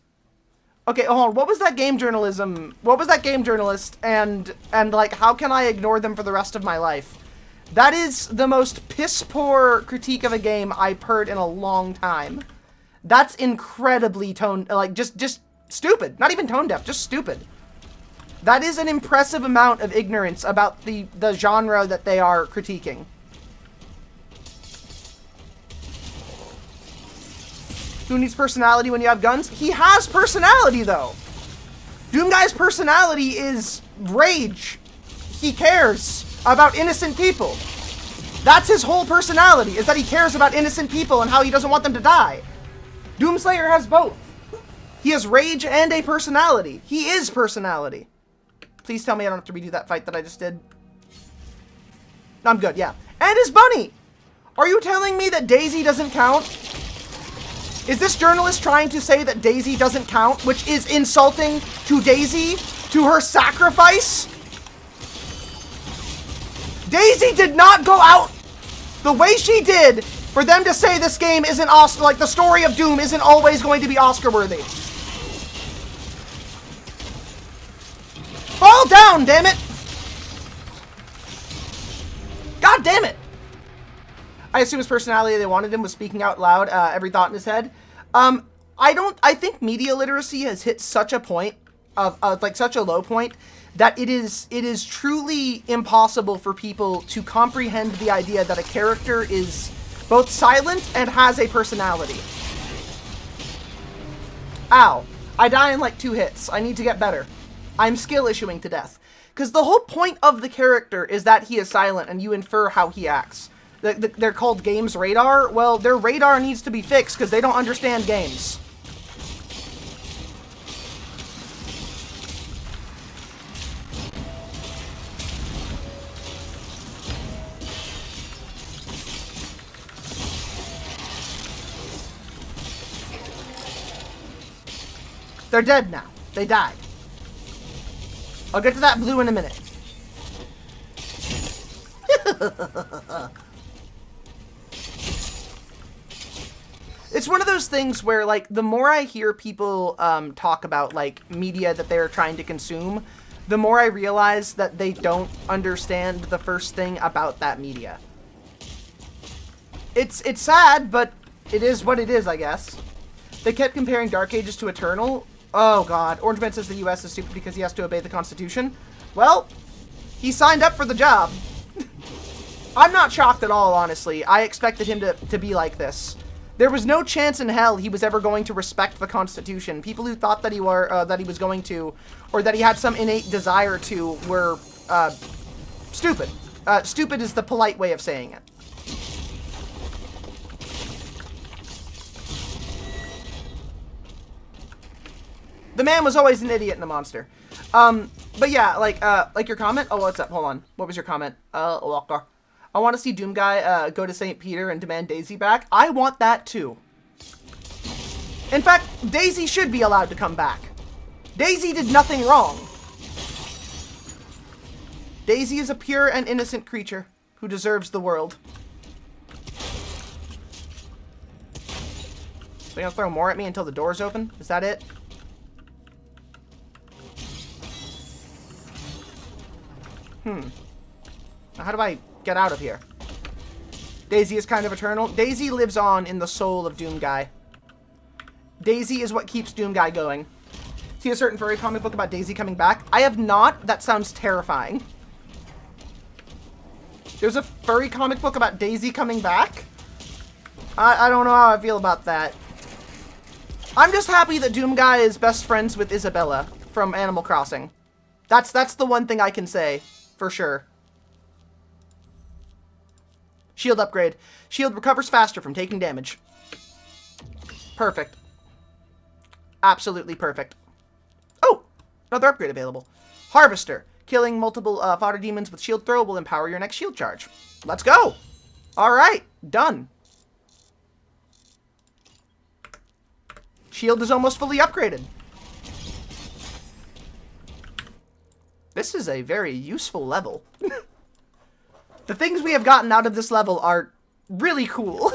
Okay, hold on. What was that game journalism? What was that game journalist? And like, how can I ignore them for the rest of my life? That is the most piss-poor critique of a game I've heard in a long time. That's incredibly just stupid. Not even tone-deaf, just stupid. That is an impressive amount of ignorance about the genre that they are critiquing. Who needs personality when you have guns? He has personality, though. Doomguy's personality is rage. He cares about innocent people. That's his whole personality, is that he cares about innocent people and how he doesn't want them to die. Doomslayer has both. He has rage and a personality. He is personality. Please tell me I don't have to redo that fight that I just did. I'm good, yeah. And his bunny! Are you telling me that Daisy doesn't count? Is this journalist trying to say that Daisy doesn't count, which is insulting to Daisy, to her sacrifice? Daisy did not go out the way she did for them to say this game isn't Oscar, like the story of Doom isn't always going to be Oscar worthy. Fall down, damn it! God damn it! I assume his personality they wanted him was speaking out loud, every thought in his head. I think media literacy has hit such a point of, like such a low point that it is truly impossible for people to comprehend the idea that a character is both silent and has a personality. Ow. I die in like 2 hits. I need to get better. I'm skill issuing to death. Because the whole point of the character is that he is silent and you infer how he acts. They're called games radar. Well, their radar needs to be fixed because they don't understand games. They're dead now. They died. I'll get to that blue in a minute. It's one of those things where, like, the more I hear people talk about, like, media that they're trying to consume, the more I realize that they don't understand the first thing about that media. It's sad, but it is what it is, I guess. They kept comparing Dark Ages to Eternal. Oh, God. Orange Man says the U.S. is stupid because he has to obey the Constitution. Well, he signed up for the job. I'm not shocked at all, honestly. I expected him to be like this. There was no chance in hell he was ever going to respect the Constitution. People who thought that he was going to, or that he had some innate desire to, were stupid. Stupid is the polite way of saying it. The man was always an idiot and a monster. But yeah, like your comment. Oh, what's up? Hold on. What was your comment? Walker. I want to see Doom Guy go to St. Peter and demand Daisy back. I want that too. In fact, Daisy should be allowed to come back. Daisy did nothing wrong. Daisy is a pure and innocent creature who deserves the world. So you're gonna throw more at me until the door's open? Is that it? Now how do I get out of here? Daisy is kind of eternal. Daisy lives on in the soul of Doom Guy. Daisy is what keeps Doom Guy going. See a certain furry comic book about Daisy coming back? I have not. That sounds terrifying. There's a furry comic book about Daisy coming back? I don't know how I feel about that. I'm just happy that Doom Guy is best friends with Isabella from Animal Crossing. That's the one thing I can say, for sure. Shield upgrade. Shield recovers faster from taking damage. Perfect. Absolutely perfect. Oh! Another upgrade available. Harvester. Killing multiple fodder demons with shield throw will empower your next shield charge. Let's go! Alright. Done. Shield is almost fully upgraded. This is a very useful level. The things we have gotten out of this level are really cool.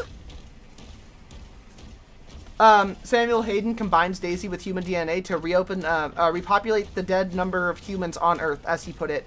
Samuel Hayden combines Daisy with human DNA to repopulate the dead number of humans on Earth, as he put it.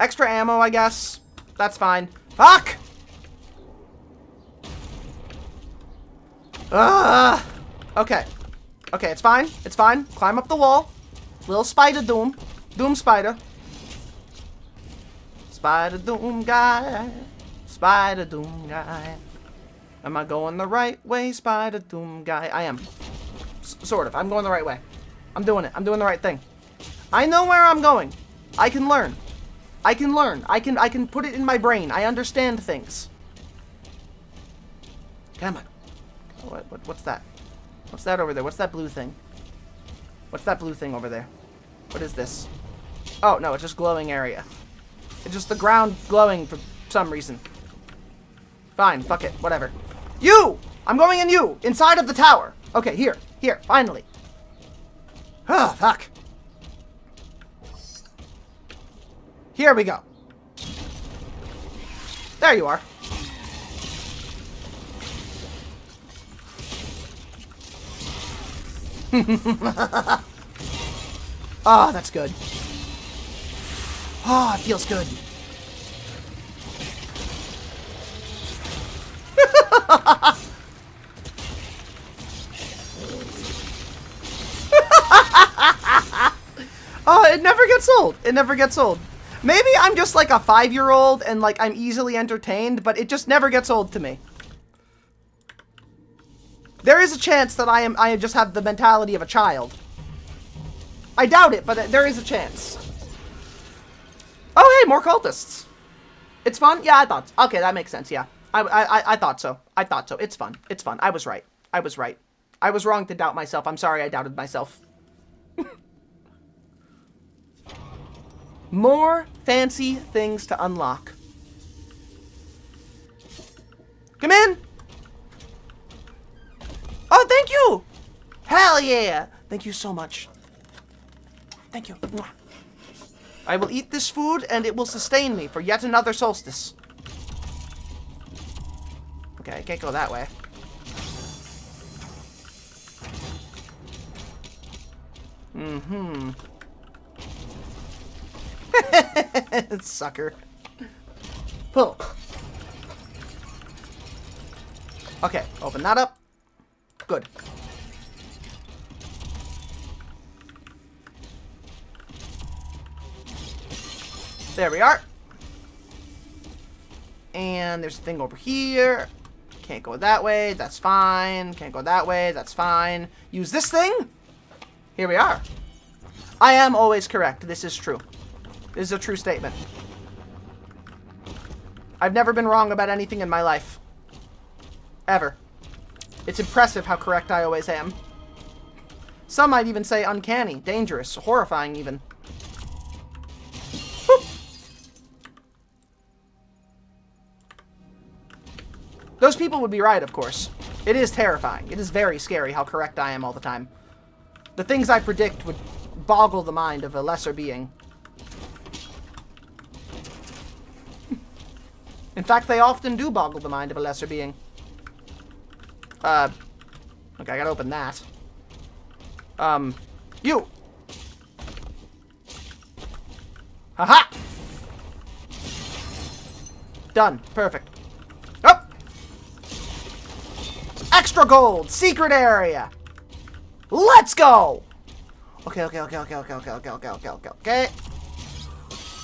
Extra ammo, I guess. That's fine. Fuck! Okay. Okay, it's fine. It's fine. Climb up the wall. Little spider doom. Doom spider. Spider doom guy. Spider doom guy. Am I going the right way, spider doom guy? I am. Sort of. I'm going the right way. I'm doing it. I'm doing the right thing. I know where I'm going. I can learn. I can learn. I can put it in my brain. I understand things. Come on. What's that? What's that over there? What's that blue thing? What's that blue thing over there? What is this? Oh, no, it's just glowing area. It's just the ground glowing for some reason. Fine, fuck it, whatever. You! I'm going in you! Inside of the tower! Okay, here, finally. Oh, fuck. Here we go. There you are. Oh, that's good. Oh, it feels good. Oh, it never gets old. It never gets old. Maybe I'm just like a 5-year-old and like I'm easily entertained, but it just never gets old to me. There is a chance that I just have the mentality of a child. I doubt it, but there is a chance. Oh, hey, more cultists. It's fun? Yeah, I thought so. Okay, that makes sense, yeah. I thought so. I thought so. It's fun. It's fun. I was right. I was right. I was wrong to doubt myself. I'm sorry I doubted myself. More fancy things to unlock. Come in! Oh, thank you! Hell yeah! Thank you so much. Thank you. Mwah. I will eat this food, and it will sustain me for yet another solstice. Okay, I can't go that way. Mm-hmm. Sucker. Pull. Okay, open that up. Good. There we are. And there's a thing over here. Can't go that way. That's fine. Can't go that way. That's fine. Use this thing. Here we are. I am always correct. This is true. This is a true statement. I've never been wrong about anything in my life. Ever. It's impressive how correct I always am. Some might even say uncanny, dangerous, horrifying even. Boop. Those people would be right, of course. It is terrifying. It is very scary how correct I am all the time. The things I predict would boggle the mind of a lesser being. In fact, they often do boggle the mind of a lesser being. Okay, I gotta open that. You! Haha! Done. Perfect. Oh! Extra gold! Secret area! Let's go! Okay.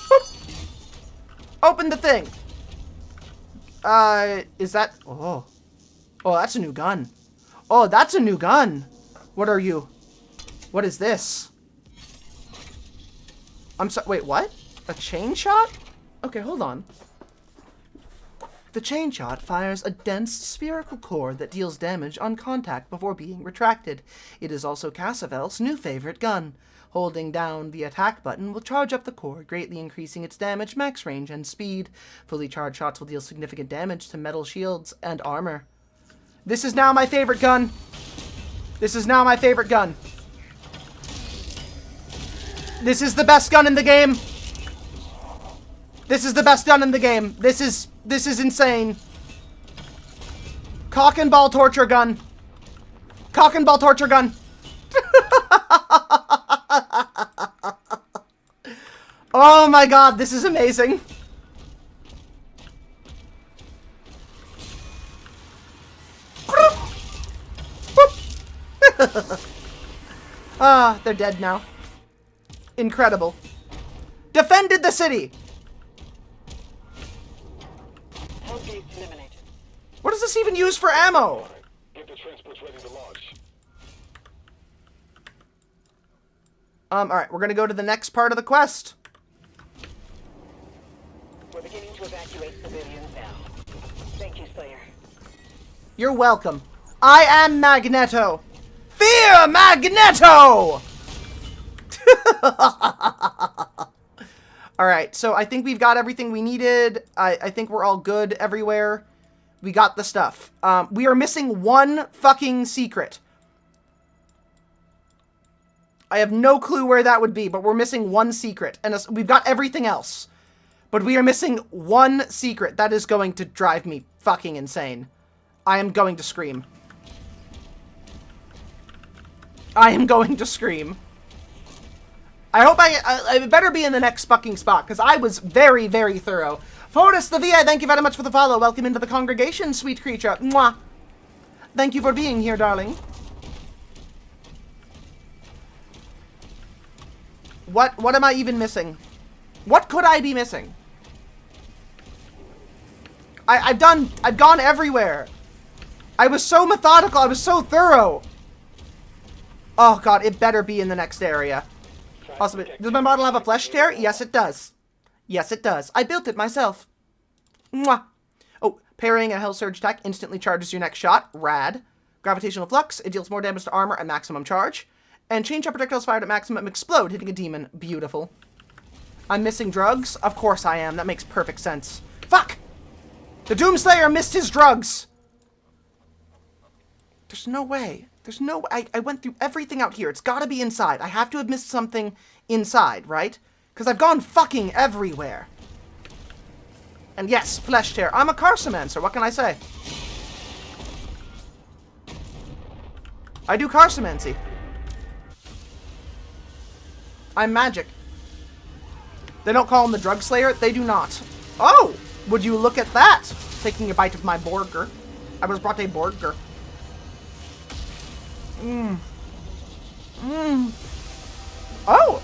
Boop. Open the thing. Is that... Oh. Oh, that's a new gun. Oh, that's a new gun. What are you? What is this? I'm sorry. Wait, what? A chain shot? Okay, hold on. The chain shot fires a dense spherical core that deals damage on contact before being retracted. It is also Cassavel's new favorite gun. Holding down the attack button will charge up the core, greatly increasing its damage, max range, and speed. Fully charged shots will deal significant damage to metal shields and armor. This is now my favorite gun. This is now my favorite gun. This is the best gun in the game. This is the best gun in the game. This is insane. Cock and ball torture gun. Cock and ball torture gun. Oh my god, this is amazing. Ah, they're dead now. Incredible. Defended the city! What does this even use for ammo? Get the transports ready to launch. Alright, we're gonna go to the next part of the quest. We're beginning to evacuate civilians now. Thank you, Slayer. You're welcome. I am Magneto. Fear Magneto! Alright, so I think we've got everything we needed. I think we're all good everywhere. We got the stuff. We are missing one fucking secret. I have no clue where that would be, but we're missing one secret. And we've got everything else. But we are missing one secret. That is going to drive me fucking insane. I am going to scream. I am going to scream. I hope I better be in the next fucking spot, because I was very, very thorough. Forrest the VA, thank you very much for the follow. Welcome into the congregation, sweet creature. Mwah. Thank you for being here, darling. What am I even missing? What could I be missing? I've gone everywhere. I was so methodical, I was so thorough. Oh god, it better be in the next area. Also, does my model have a flesh tear? Yes, it does. Yes, it does. I built it myself. Mwah. Oh, parrying a Hell Surge attack instantly charges your next shot. Rad. Gravitational Flux. It deals more damage to armor at maximum charge. And chain shot projectiles fired at maximum explode, hitting a demon. Beautiful. I'm missing drugs? Of course I am. That makes perfect sense. Fuck! The Doomslayer missed his drugs! There's no way. There's no... I went through everything out here. It's gotta be inside. I have to have missed something inside, right? Because I've gone fucking everywhere. And yes, flesh tear. I'm a carsomancer. What can I say? I do carsomancy. I'm magic. They don't call him the drug slayer. They do not. Oh! Would you look at that? Taking a bite of my burger. I was brought a burger. Mmm. Mmm. Oh!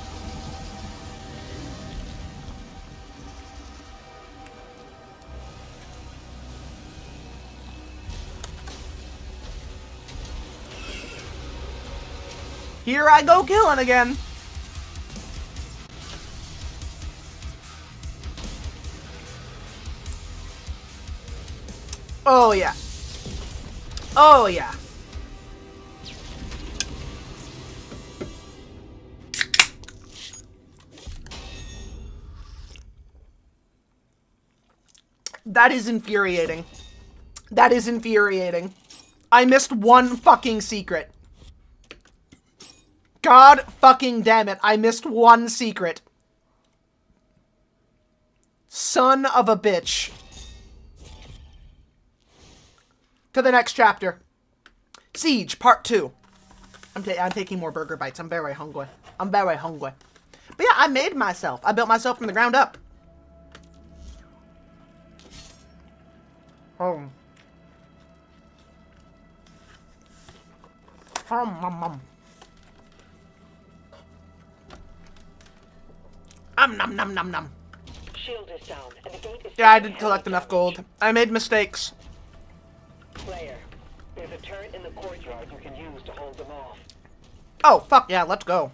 Here I go killing again. Oh yeah. Oh yeah. That is infuriating. That is infuriating. I missed one fucking secret. God fucking damn it. I missed one secret. Son of a bitch. To the next chapter. Siege, part 2. I'm taking more burger bites. I'm very hungry. I'm very hungry. But yeah, I made myself. I built myself from the ground up. Oh. Nom. Shield is down, and the gate is... Yeah, I didn't collect enough gold. I made mistakes. Slayer, there's a turret in the courtyard you can use to hold them off. Oh, fuck yeah, let's go.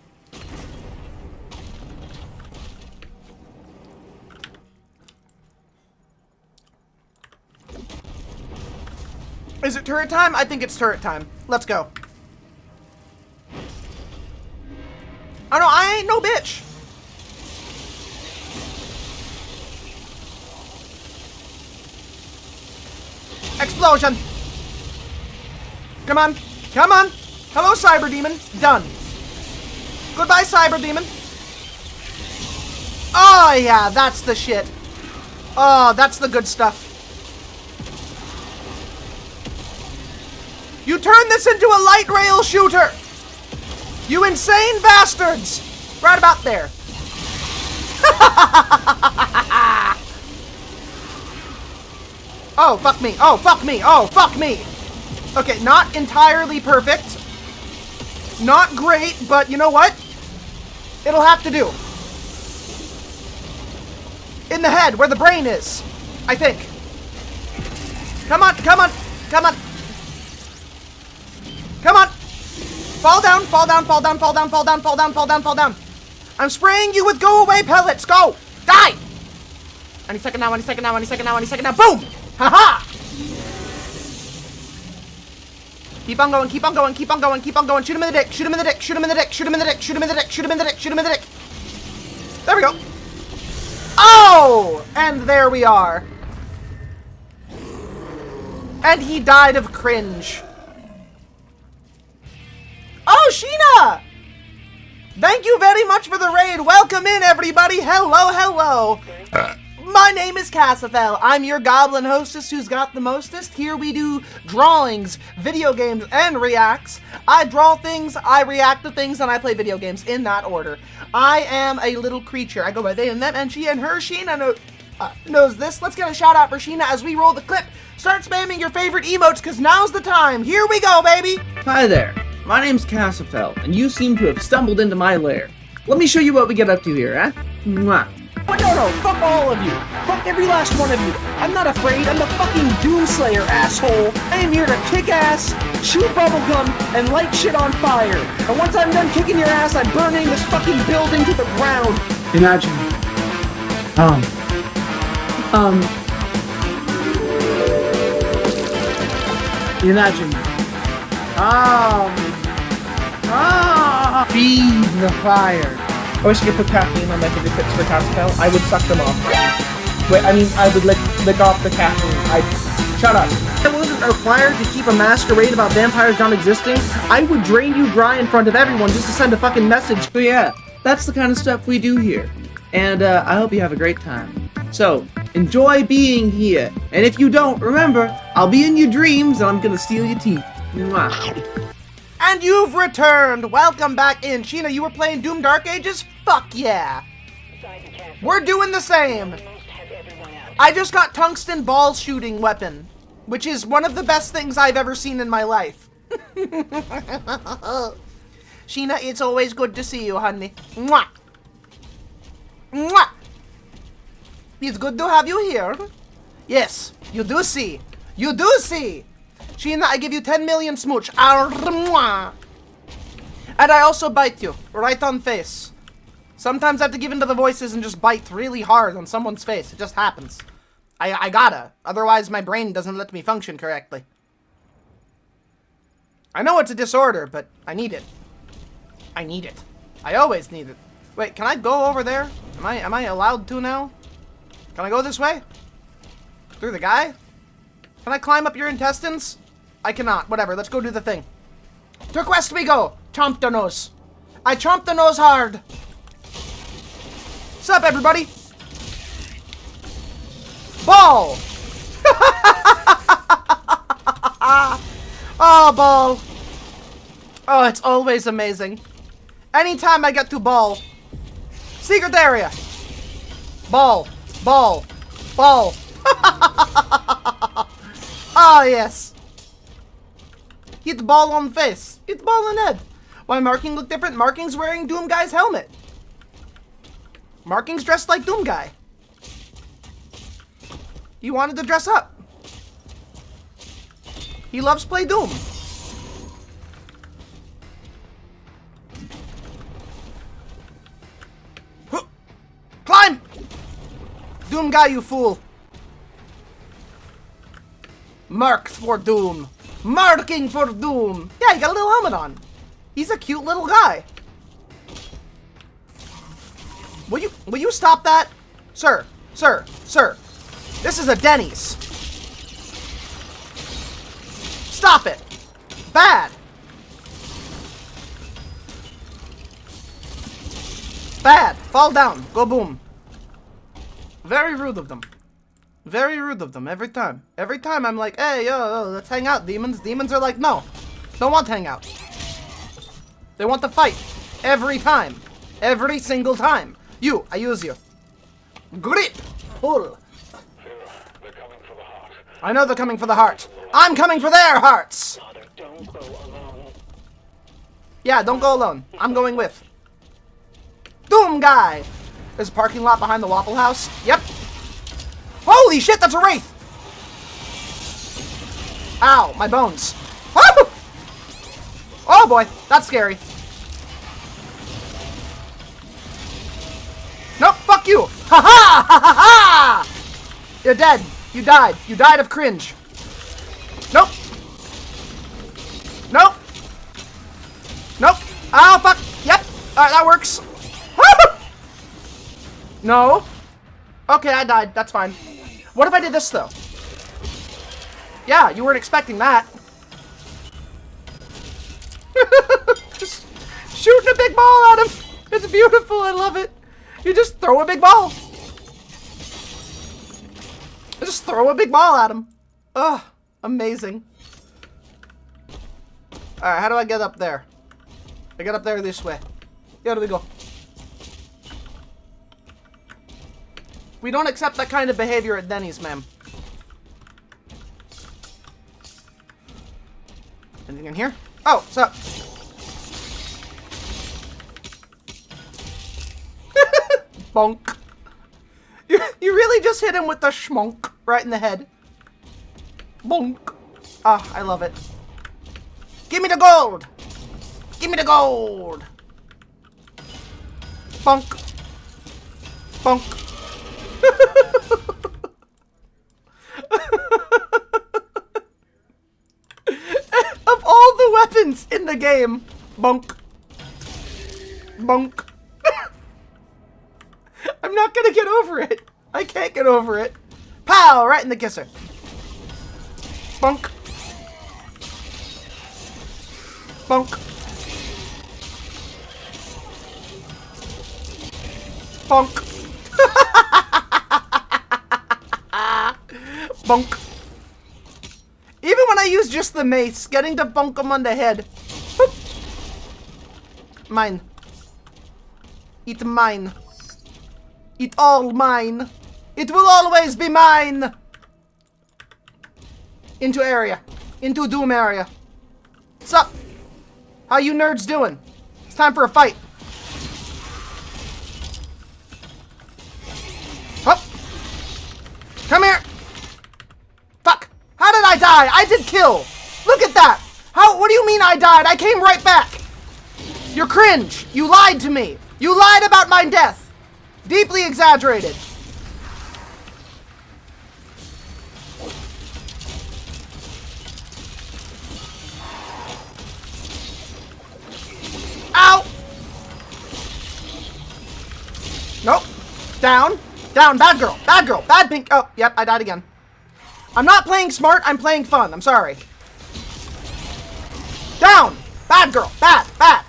Is it turret time? I think it's turret time. Let's go. Oh no, I ain't no bitch. Explosion. Come on. Come on. Hello, Cyber Demon. Done. Goodbye, Cyber Demon. Oh, yeah, that's the shit. Oh, that's the good stuff. You turned this into a light rail shooter! You insane bastards! Right about there. Oh, fuck me. Oh, fuck me. Oh, fuck me. Okay, not entirely perfect. Not great, but you know what? It'll have to do. In the head, where the brain is. I think. Come on, come on, come on. Come on. Fall down, fall down, fall down, fall down, fall down, fall down, fall down, fall down. I'm spraying you with go away pellets. Go. Die. Any second now, any second now, any second now, any second now. Boom. Haha. Keep on going, keep on going, keep on going, keep on going. Shoot him in the dick, shoot him in the dick, shoot him in the dick, shoot him in the dick, shoot him in the dick, shoot him in the dick, shoot him in the dick. There we go. Oh! And there we are. And he died of cringe. Oh, Sheena! Thank you very much for the raid. Welcome in, everybody. Hello, hello. My name is Cassifel. I'm your goblin hostess who's got the mostest. Here we do drawings, video games, and reacts. I draw things, I react to things, and I play video games in that order. I am a little creature. I go by they and them, and she and her. Sheena knows this. Let's get a shout out for Sheena as we roll the clip. Start spamming your favorite emotes, because now's the time. Here we go, baby. Hi there. My name's Cassifel, and you seem to have stumbled into my lair. Let me show you what we get up to here, eh? Mwah. But no, fuck all of you. Fuck every last one of you. I'm not afraid. I'm the fucking Doomslayer, asshole. I am here to kick ass, chew bubblegum, and light shit on fire. And once I'm done kicking your ass, I'm burning this fucking building to the ground. Imagine. Imagine. Feed the fire. I wish I could put caffeine on my fingertips for Cassifel. I would suck them off. Wait, I mean, I would lick off the caffeine. Shut up. If I wasn't required to keep a masquerade about vampires not existing, I would drain you dry in front of everyone just to send a fucking message. So yeah, that's the kind of stuff we do here. And I hope you have a great time. So, enjoy being here. And if you don't, remember, I'll be in your dreams and I'm gonna steal your teeth. Mwah. And you've returned. Welcome back in. Sheena, you were playing Doom Dark Ages? Fuck yeah. We're doing the same. I just got tungsten ball shooting weapon, which is one of the best things I've ever seen in my life. Sheena, it's always good to see you, honey. Mwah. Mwah. It's good to have you here. Yes, you do see. You do see. Sheena, I give you 10 million smooch. And I also bite you. Right on face. Sometimes I have to give into the voices and just bite really hard on someone's face. It just happens. I gotta. Otherwise, my brain doesn't let me function correctly. I know it's a disorder, but I need it. I need it. I always need it. Wait, can I go over there? Am I allowed to now? Can I go this way? Through the guy? Can I climb up your intestines? I cannot. Whatever. Let's go do the thing. To quest we go. Chomp the nose. I chomp the nose hard. Sup, everybody? Ball. Oh, ball. Oh, it's always amazing. Anytime I get to ball. Secret area. Ball. Ball. Ball. Oh, yes. Hit ball on face. Hit ball on head. Why Marking look different? Marking's wearing Doom Guy's helmet. Marking's dressed like Doom Guy. He wanted to dress up. He loves play Doom. Climb! Doom Guy, you fool. Marked for Doom. Marking for Doom. Yeah, he got a little helmet on. He's a cute little guy. Will you stop that? Sir. This is a Denny's. Stop it. Bad. Bad. Fall down. Go boom. Very rude of them. Very rude of them every time. Every time I'm like, hey, yo, let's hang out, demons. Demons are like, no. Don't want to hang out. They want to fight. Every time. Every single time. You, I use you. Grip! Pull! They're coming for the heart. I know they're coming for the heart. I'm coming for their hearts! Father, don't go alone. Yeah, don't go alone. I'm going with. Doom guy! There's a parking lot behind the Waffle House. Yep. Holy shit, that's a wraith! Ow, my bones. Ah! Oh boy, that's scary. Nope, fuck you! Ha ha! Ha ha ha! You're dead. You died. You died of cringe. Nope. Nope. Nope. Oh, fuck. Yep. Alright, that works. No. Okay, I died. That's fine. What if I did this, though? Yeah, you weren't expecting that. Just shooting a big ball at him. It's beautiful. I love it. You just throw a big ball. Just throw a big ball at him. Ugh. Amazing. Alright, how do I get up there? I get up there this way. Here we go. We don't accept that kind of behavior at Denny's, ma'am. Anything in here? Oh, what's up? Bonk. You really just hit him with the schmonk right in the head. Bonk. Ah, I love it. Give me the gold! Give me the gold! Bonk. Bonk. Of all the weapons in the game, bonk. Bonk. I'm not gonna get over it. I can't get over it. Pow! Right in the kisser. Bonk. Bonk. Bonk. Bonk. Even when I use just the mace, getting to bonk him on the head. Boop. Mine. Eat mine. Eat all mine. It will always be mine. Into area. Into Doom area. What's up? How you nerds doing? It's time for a fight. Up. Come here. Fuck. How did I die? I did kill. Look at that. How? What do you mean I died? I came right back. You're cringe. You lied to me. You lied about my death. Deeply exaggerated. Ow! Nope. Down. Down. Bad girl. Bad girl. Bad pink. Oh, yep. I died again. I'm not playing smart. I'm playing fun. I'm sorry. Down. Bad girl. Bad. Bad.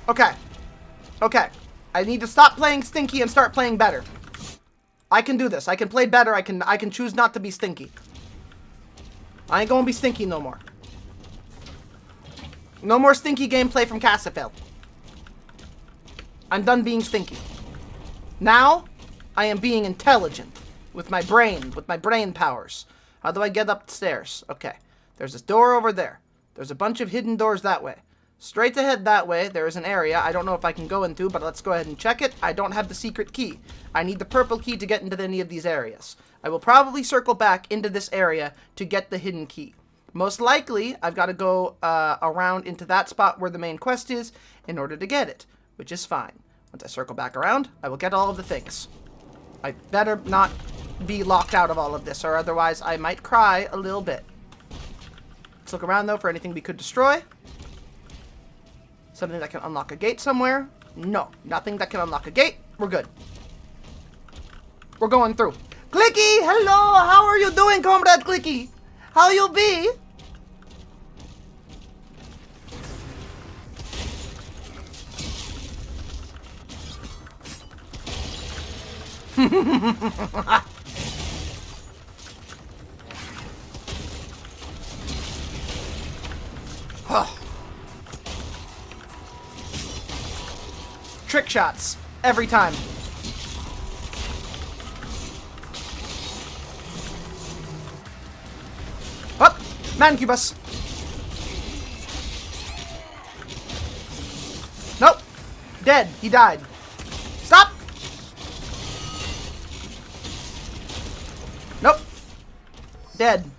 Okay. Okay. I need to stop playing stinky and start playing better. I can do this. I can play better. I can choose not to be stinky. I ain't gonna be stinky no more. No more stinky gameplay from Cassifel. I'm done being stinky. Now, I am being intelligent. With my brain powers. How do I get upstairs? Okay. There's this door over there. There's a bunch of hidden doors that way. Straight ahead that way, there is an area I don't know if I can go into, but let's go ahead and check it. I don't have the secret key. I need the purple key to get into any of these areas. I will probably circle back into this area to get the hidden key. Most likely, I've got to go around into that spot where the main quest is in order to get it, which is fine. Once I circle back around, I will get all of the things. I better not be locked out of all of this, or otherwise I might cry a little bit. Let's look around, though, for anything we could destroy. Something that can unlock a gate somewhere. No, nothing that can unlock a gate. We're good. We're going through. Clicky, hello, how are you doing, Comrade Clicky? How you be? trick shots every time. Up, Mancubus. Nope, dead. He died. Stop. Nope, dead.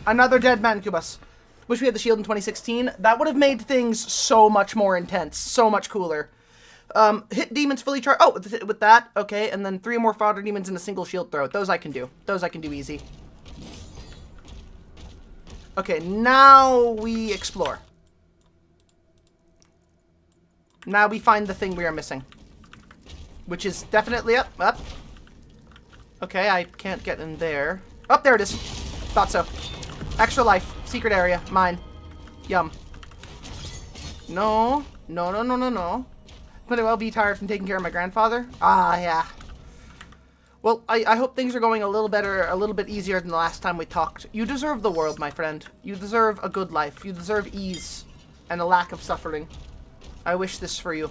Another dead Mancubus. Wish we had the shield in 2016. That would have made things so much more intense. So much cooler. Hit demons fully charged. Oh, with that. Okay, and then 3 or more fodder demons in a single shield throw. Those I can do. Those I can do easy. Okay, now we explore. Now we find the thing we are missing. Which is definitely up. Okay, I can't get in there. Oh, there it is. Thought so. Extra life. Secret area. Mine. Yum. No. No, no, no, no, no. Could I well be tired from taking care of my grandfather? Ah, yeah. Well, I hope things are going a little better, a little bit easier than the last time we talked. You deserve the world, my friend. You deserve a good life. You deserve ease and a lack of suffering. I wish this for you.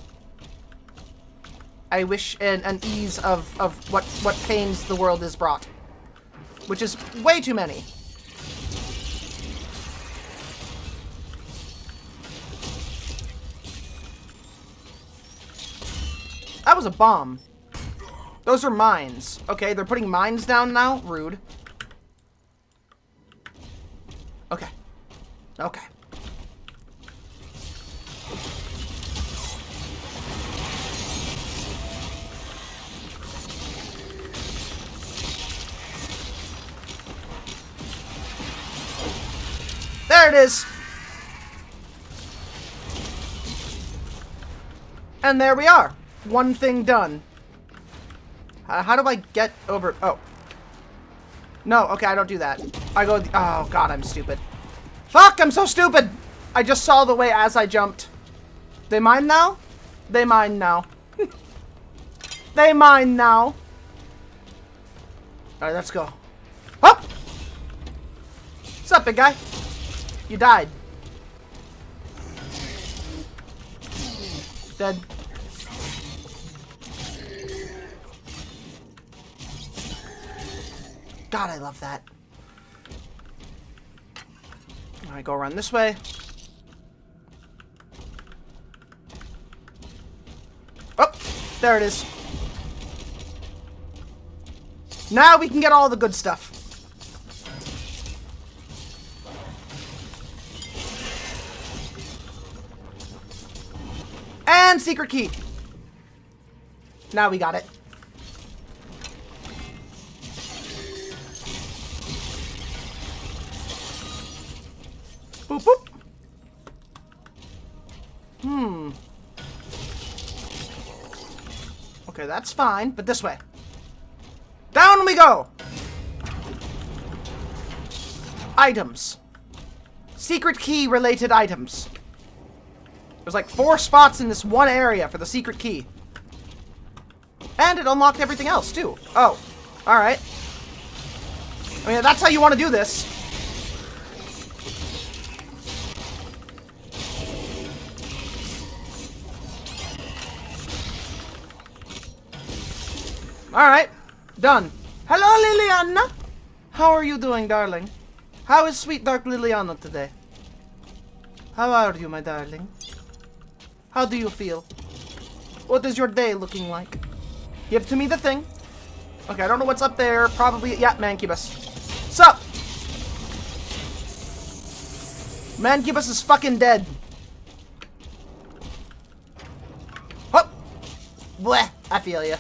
I wish an ease of what pains the world has brought. Which is way too many. That was a bomb. Those are mines. Okay, they're putting mines down now? Rude. Okay. Okay. There it is. And there we are. One thing done. How do I get over? Oh. No, okay, I don't do that. I go... Oh, God, I'm stupid. Fuck, I'm so stupid! I just saw the way as I jumped. They mine now? They mine now. They mine now. Alright, let's go. Up! What's up, big guy? You died. Dead. God, I love that. Alright, go around this way. Oh, there it is. Now we can get all the good stuff. And secret key. Now we got it. Boop, boop. Okay, that's fine, but this way. Down we go! Items. Secret key related items. There's like 4 spots in this one area for the secret key. And it unlocked everything else, too. Oh, alright. I mean, that's how you want to do this. Alright, done. Hello, Liliana. How are you doing, darling? How is sweet dark Liliana today? How are you, my darling? How do you feel? What is your day looking like? Give to me the thing. Okay, I don't know what's up there. Probably, yeah, Mancubus. Sup? Mancubus is fucking dead. Oh! Bleh, I feel ya.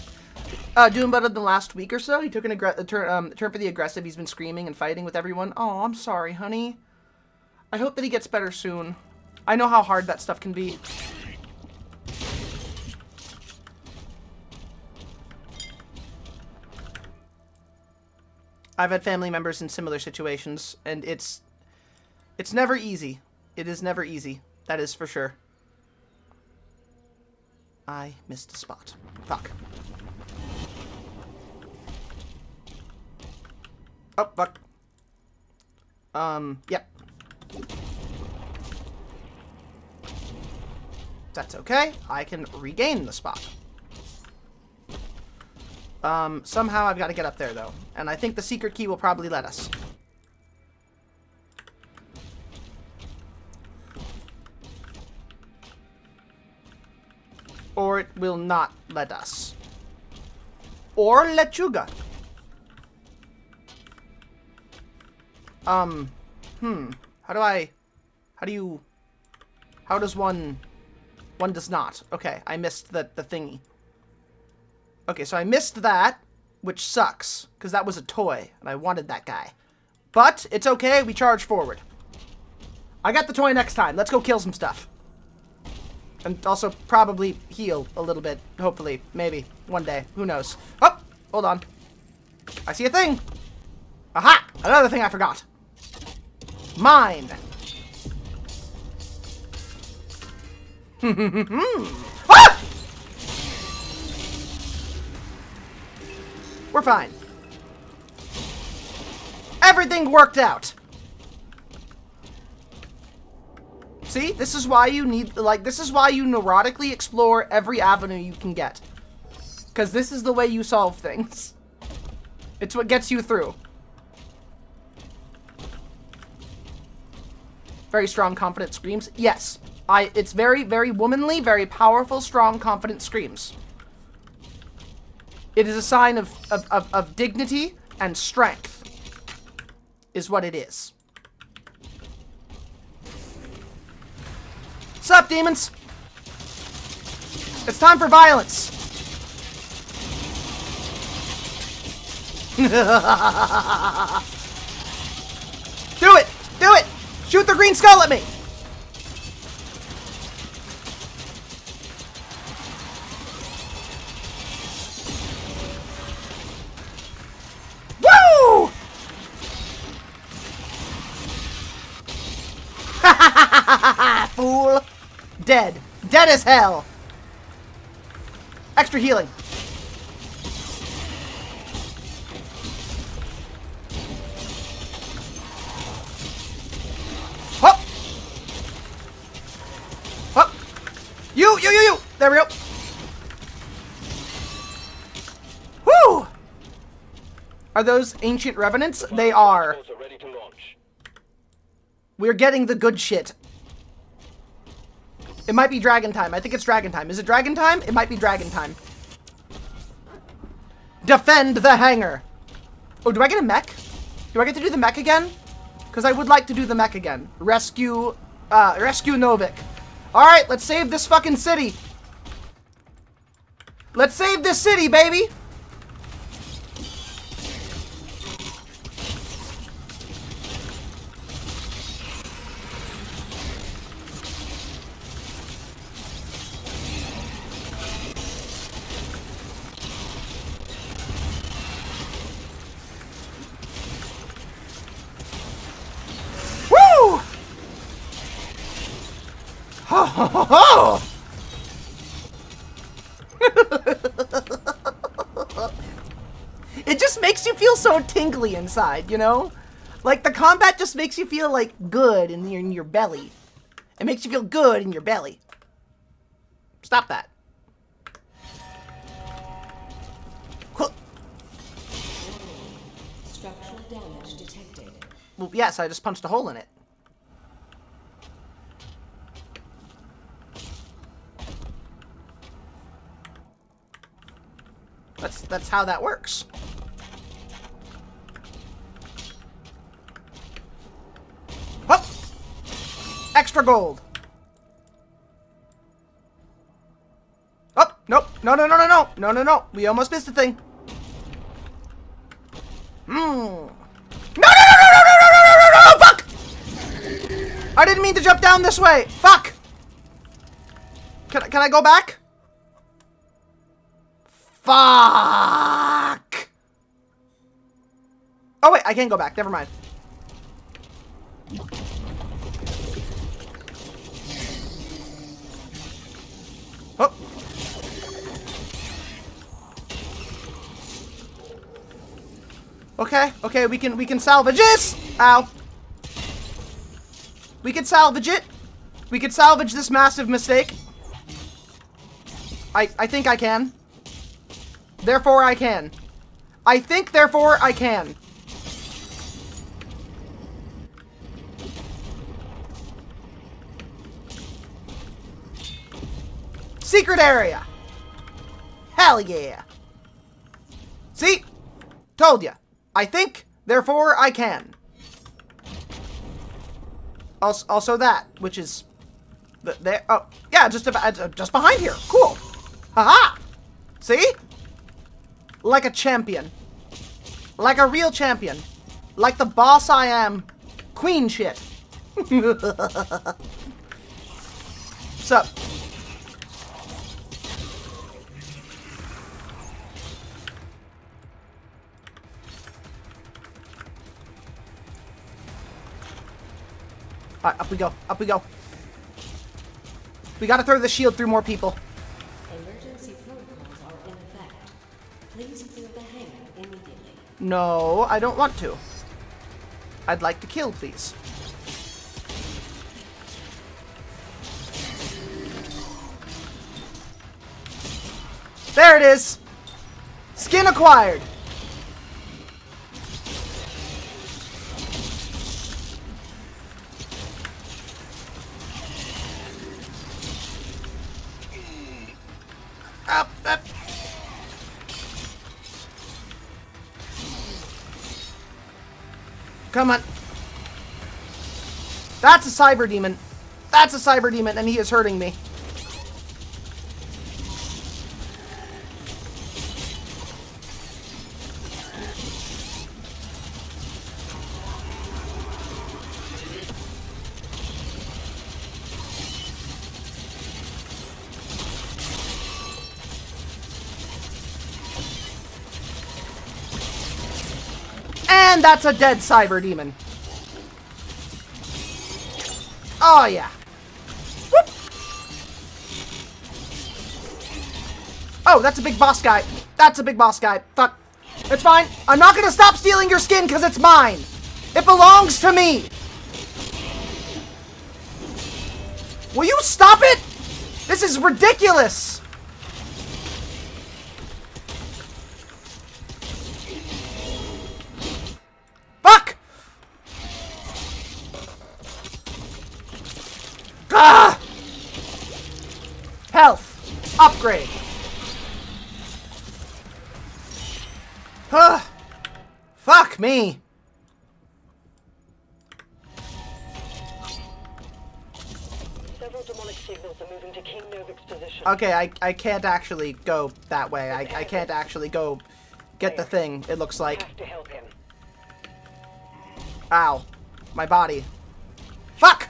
Doing better than last week or so. He took a turn for the aggressive. He's been screaming and fighting with everyone. Oh, I'm sorry, honey. I hope that he gets better soon. I know how hard that stuff can be. I've had family members in similar situations, and it's never easy. It is never easy. That is for sure. I missed a spot. Fuck. Oh, fuck. Yep. That's okay. I can regain the spot. Somehow I've got to get up there, though. And I think the secret key will probably let us. Or it will not let us. Or lechuga. How does one does not. Okay, I missed the thingy. Okay, so I missed that, which sucks, because that was a toy, and I wanted that guy. But, it's okay, we charge forward. I got the toy next time. Let's go kill some stuff. And also probably heal a little bit, hopefully, maybe, one day. Who knows? Oh, hold on. I see a thing. Aha! Another thing I forgot. Mine. Ah! We're fine. Everything worked out. See? This is why you need, like, this is why you neurotically explore every avenue you can get. Because this is the way you solve things. It's what gets you through. Very strong, confident screams. Yes. It's very, very womanly, very powerful, strong, confident screams. It is a sign of dignity and strength. Is what it is. Sup, demons? It's time for violence. Do it! Do it! Shoot the green skull at me! Woo! Fool! Dead. Dead as hell. Extra healing. Hop! Hop! You! There we go. Woo! Are those ancient revenants? They are. Missiles are ready to launch. We're getting the good shit. It might be dragon time. I think it's dragon time. Is it dragon time? It might be dragon time. Defend the hangar. Oh, do I get a mech? Do I get to do the mech again? Because I would like to do the mech again. Rescue Novik. Alright, let's save this fucking city. Let's save this city, baby. Woo! Ho ho ho ho! It just makes you feel so tingly inside, you know? Like, the combat just makes you feel, like, good in your belly. It makes you feel good in your belly. Stop that. Structural damage detected. Well, yes, I just punched a hole in it. That's how that works. Hop! Extra gold. Oh, nope. No. We almost missed a thing. No! Fuck! I didn't mean to jump down this way. Fuck! Can I go back? Fuck! Oh wait, I can't go back. Never mind. Oh. Okay, we can salvage this. Ow. We can salvage it. We can salvage this massive mistake. I think I can. Therefore I can. I think, therefore I can. Secret area! Hell yeah! See? Told ya. I think, therefore I can. Also that, which is... there. Oh, yeah, just behind here. Cool. Haha! See? Like a champion. Like a real champion. Like the boss I am. Queen shit. Sup? Alright, up we go. Up we go. We gotta throw the shield through more people. Emergency protocols are in effect. Please clear the hangar immediately. No, I don't want to. I'd like to kill, please. There it is! Skin acquired! Up, up. Come on. That's a cyber demon. That's a cyber demon, and he is hurting me. And that's a dead cyber demon. Oh, yeah. Whoop. Oh, that's a big boss guy. That's a big boss guy. Fuck. It's fine. I'm not gonna stop stealing your skin because it's mine. It belongs to me. Will you stop it? This is ridiculous. Fuck! Ah! Health. Upgrade. Fuck me. Several demonic signals are moving to King Novik's position. Okay, I can't actually go that way. I can't actually go get the thing, it looks like. Have to help him. Ow. My body. Fuck!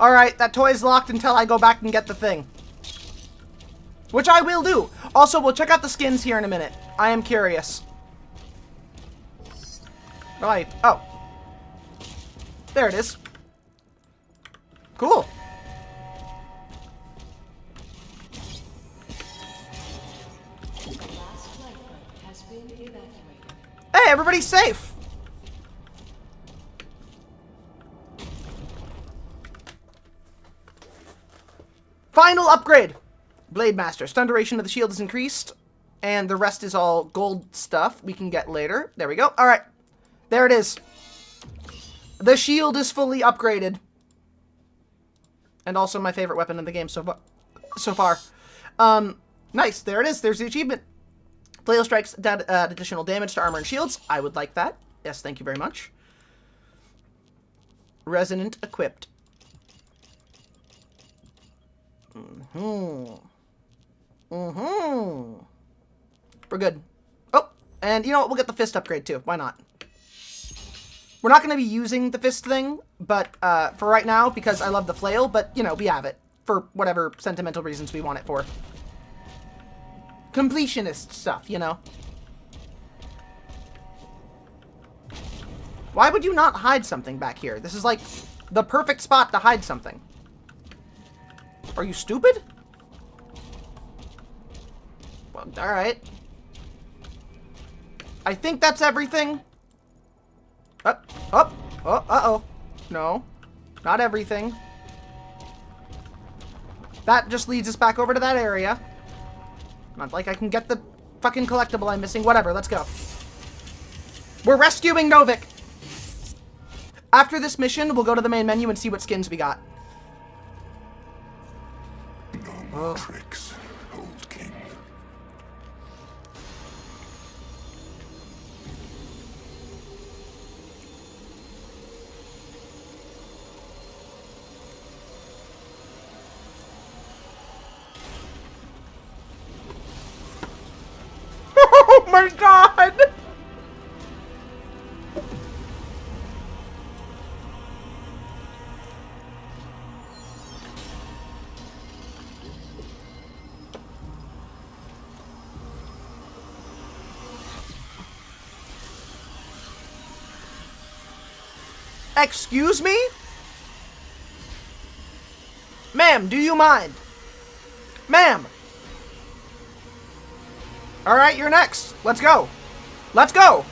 Alright, that toy's locked until I go back and get the thing. Which I will do. Also, we'll check out the skins here in a minute. I am curious. Oh. There it is. Cool. The last flight break has been evacuated. Hey, everybody's safe. Final upgrade. Blade Master. Stun duration of the shield is increased. And the rest is all gold stuff we can get later. There we go. Alright. There it is. The shield is fully upgraded. And also my favorite weapon in the game so far. Nice. There it is. There's the achievement. Flail strikes additional damage to armor and shields. I would like that. Yes, thank you very much. Resonant equipped. We're good. Oh, and you know what? We'll get the fist upgrade too. Why not? We're not going to be using the fist thing, but for right now, because I love the flail, but, you know, we have it. For whatever sentimental reasons we want it for. Completionist stuff, you know? Why would you not hide something back here? This is like the perfect spot to hide something. Are you stupid? Well, alright. I think that's everything. Uh-oh. No. Not everything. That just leads us back over to that area. Not like I can get the fucking collectible I'm missing. Whatever, let's go. We're rescuing Novik. After this mission, we'll go to the main menu and see what skins we got. No tricks, old king. Oh my god! Excuse me? Ma'am, do you mind? Ma'am! Alright, you're next. Let's go. Let's go!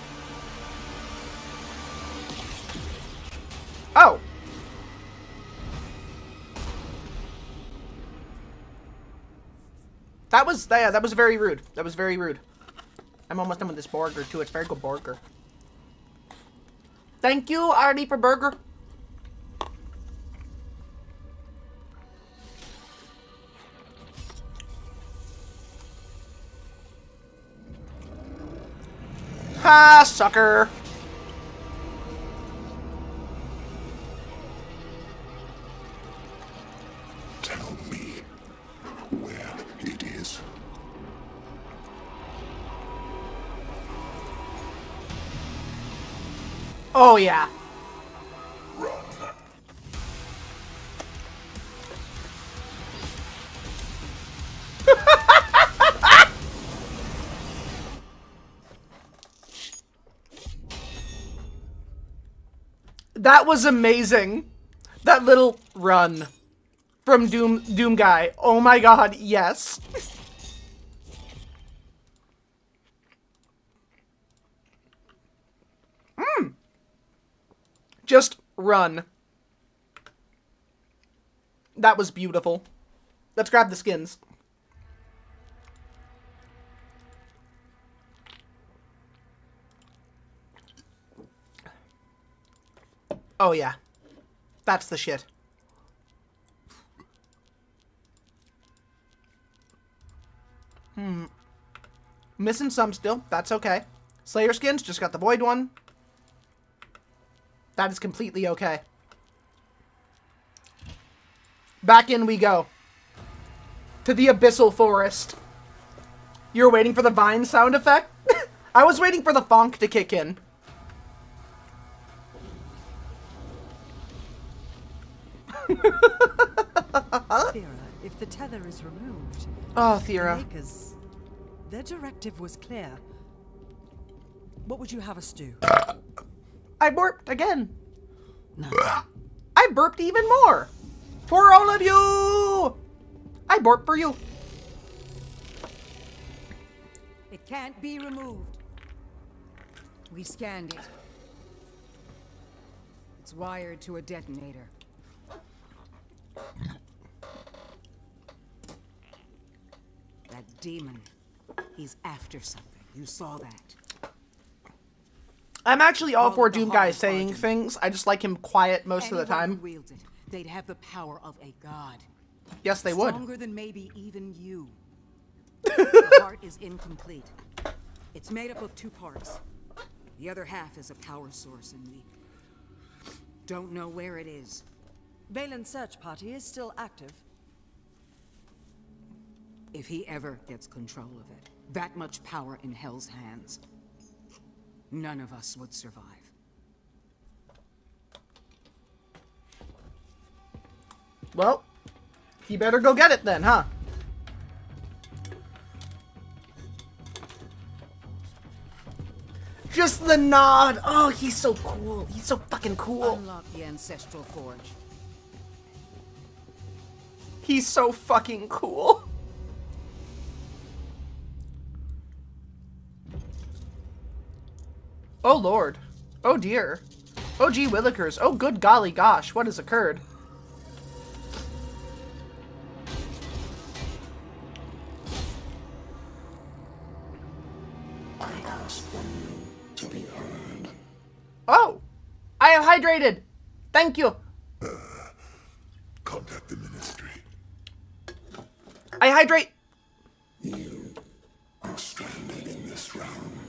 Oh. That was very rude. That was very rude. I'm almost done with this burger, too. It's very good burger. Thank you, Artie, for burger. Ha, sucker. Tell me where it is. Oh, yeah. Run. That was amazing. That little run from Doom Guy. Oh my god, yes. Just run. That was beautiful. Let's grab the skins. Oh yeah. That's the shit. Missing some still. That's okay. Slayer skins, just got the void one. That is completely okay. Back in we go. To the Abyssal Forest. You're waiting for the vine sound effect? I was waiting for the fonk to kick in. Thera, if the tether is removed, Oh, the Thera. Makers, their directive was clear. What would you have us do? I burped again. No. I burped even more. For all of you. I burped for you. It can't be removed. We scanned it. It's wired to a detonator. That demon, he's after something. You saw that. I'm actually all Call for it the Doom Hall Guy of saying Origin. things. I just like him quiet most of the Anyone who time. wields it, they'd have the power of a god. Yes, they would. Stronger than maybe even you. The heart is incomplete. It's made up of 2 parts. The other half is a power source, and we don't know where it is. Valen's search party is still active. If he ever gets control of it, that much power in Hell's hands, none of us would survive. Well, he better go get it then, huh? Just the nod. Oh, he's so cool. He's so fucking cool. Unlock the Ancestral Forge. He's so fucking cool. Oh lord. Oh dear. Oh gee willikers. Oh good golly gosh. What has occurred? just want you to be heard. Oh! I am hydrated! Thank you! Contact the ministry. I hydrate! You are stranded in this realm.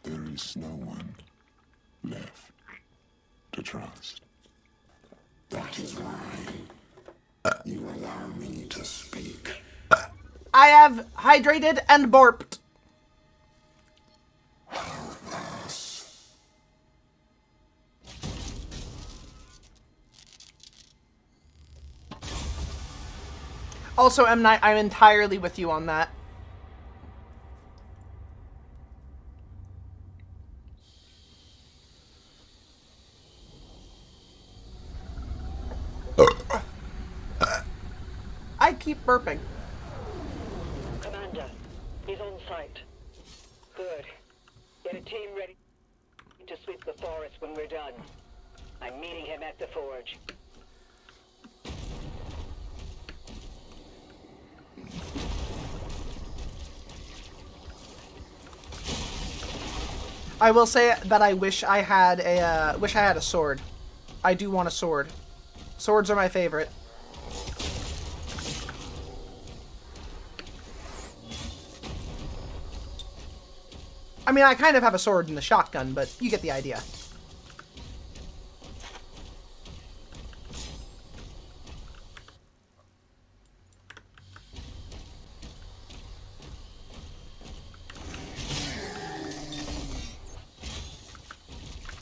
There is no one left to trust. That is why you allow me to speak. I have hydrated and borped. Also, M. Night, I'm entirely with you on that. I keep burping. Commander, he's on site. Good. Get a team ready to sweep the forest when we're done. I'm meeting him at the forge. I will say that I wish I had a sword. I do want a sword. Swords are my favorite. I mean, I kind of have a sword and a shotgun, but you get the idea.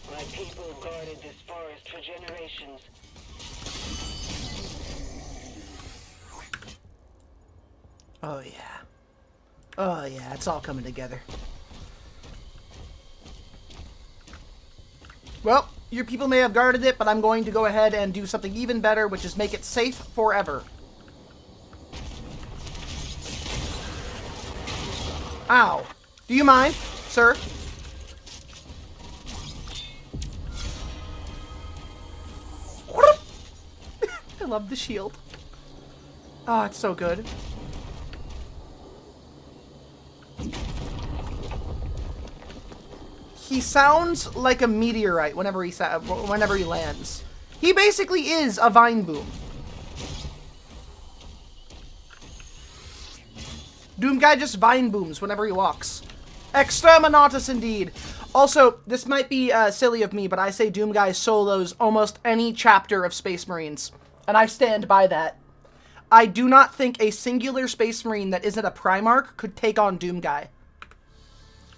My people guarded this forest for generations. Oh yeah. Oh yeah, it's all coming together. Well, your people may have guarded it, but I'm going to go ahead and do something even better, which is make it safe forever. Ow. Do you mind, sir? I love the shield. Oh, it's so good. He sounds like a meteorite whenever he lands. He basically is a vine boom. Doom Guy just vine booms whenever he walks. Exterminatus indeed. Also, this might be silly of me, but I say Doom Guy solos almost any chapter of Space Marines. And I stand by that. I do not think a singular Space Marine that isn't a Primarch could take on Doom Guy.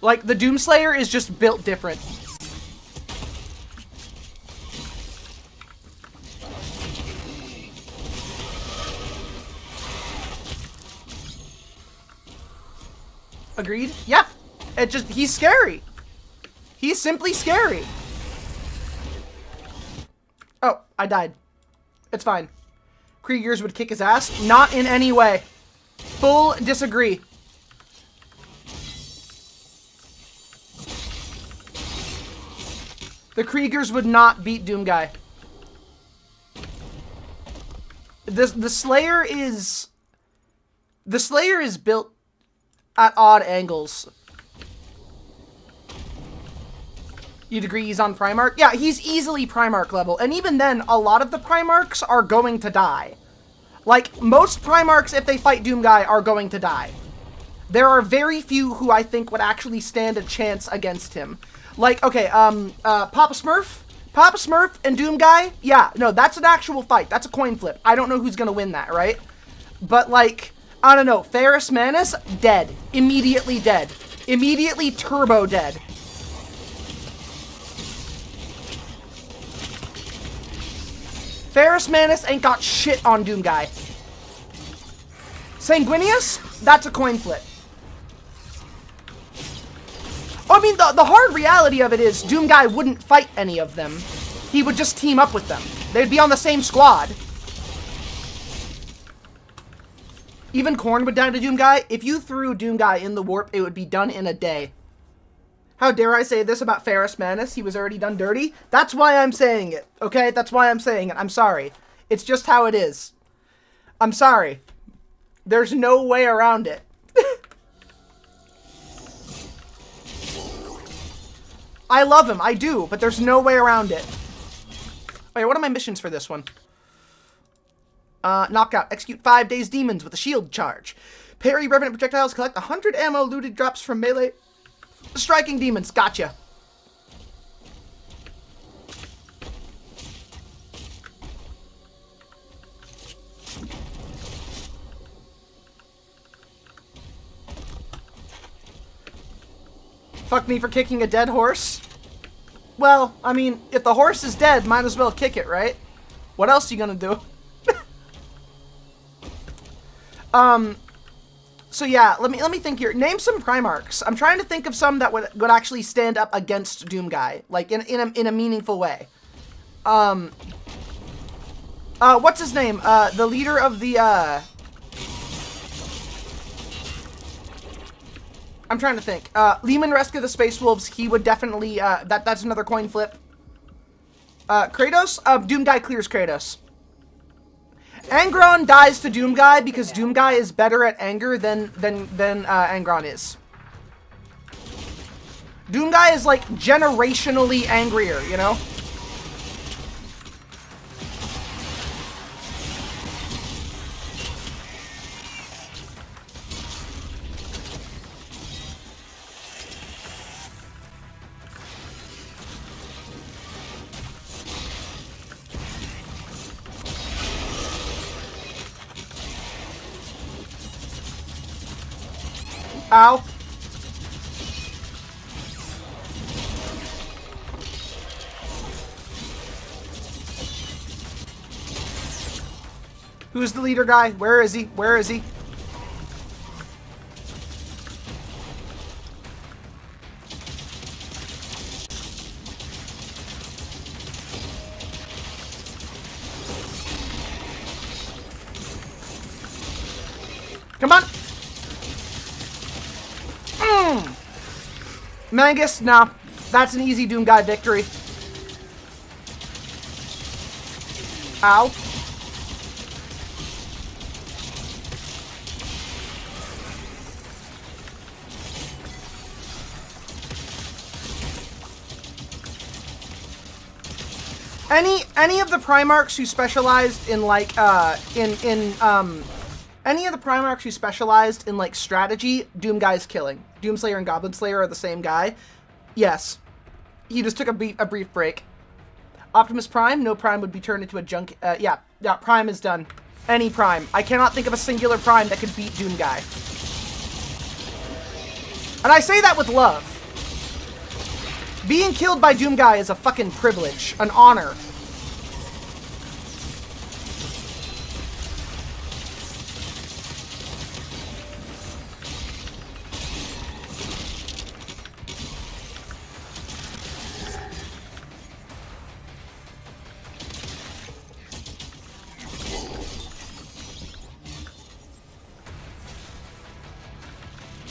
Like, the Doomslayer is just built different. Agreed? Yeah. He's scary. He's simply scary. Oh, I died. It's fine. Kriegers would kick his ass. Not in any way. Full disagree. The Kriegers would not beat Doom Guy. The Slayer is built at odd angles. You'd agree he's on Primarch? Yeah, he's easily Primarch level. And even then, a lot of the Primarchs are going to die. Like, most Primarchs, if they fight Doom Guy, are going to die. There are very few who I think would actually stand a chance against him. Like, okay, Papa Smurf and Doom Guy? Yeah, no, that's an actual fight. That's a coin flip. I don't know who's gonna win that, right? But, like, I don't know. Ferrus Manus, dead. Immediately dead. Immediately turbo dead. Ferrus Manus ain't got shit on Doom Guy. Sanguinius? That's a coin flip. I mean, the hard reality of it is Doom Guy wouldn't fight any of them. He would just team up with them. They'd be on the same squad. Even Korn would die to Doom Guy. If you threw Doom Guy in the warp, it would be done in a day. How dare I say this about Ferrus Manus? He was already done dirty. That's why I'm saying it, okay? That's why I'm saying it. I'm sorry. It's just how it is. I'm sorry. There's no way around it. I love him. I do, but there's no way around it. Wait, what are my missions for this one? Knockout. Execute 5 dazed demons with a shield charge. Parry revenant projectiles. Collect 100 ammo looted drops from melee striking demons. Gotcha. Fuck me for kicking a dead horse. Well, I mean, if the horse is dead, might as well kick it, right? What else are you gonna do? So yeah, let me think here. Name some Primarchs. I'm trying to think of some that would actually stand up against Doomguy, like in a meaningful way. What's his name? The leader of the I'm trying to think. Lehman Rescue the Space Wolves, he would definitely that's another coin flip. Kratos? Doomguy clears Kratos. Angron dies to Doomguy because Doomguy is better at anger than Angron is. Doomguy is like generationally angrier, you know? Ow. Who's the leader guy? Where is he? Where is he? Come on. Mangus, nah. That's an easy Doomguy victory. Ow. Any of the Primarchs who specialized in like any of the Primarchs who specialized in, like, strategy, Doomguy's killing. Doomslayer and Goblin Slayer are the same guy. Yes. He just took a brief break. Optimus Prime? No Prime would be turned into a junk... yeah, Prime is done. Any Prime. I cannot think of a singular Prime that could beat Doomguy. And I say that with love. Being killed by Doomguy is a fucking privilege. An honor.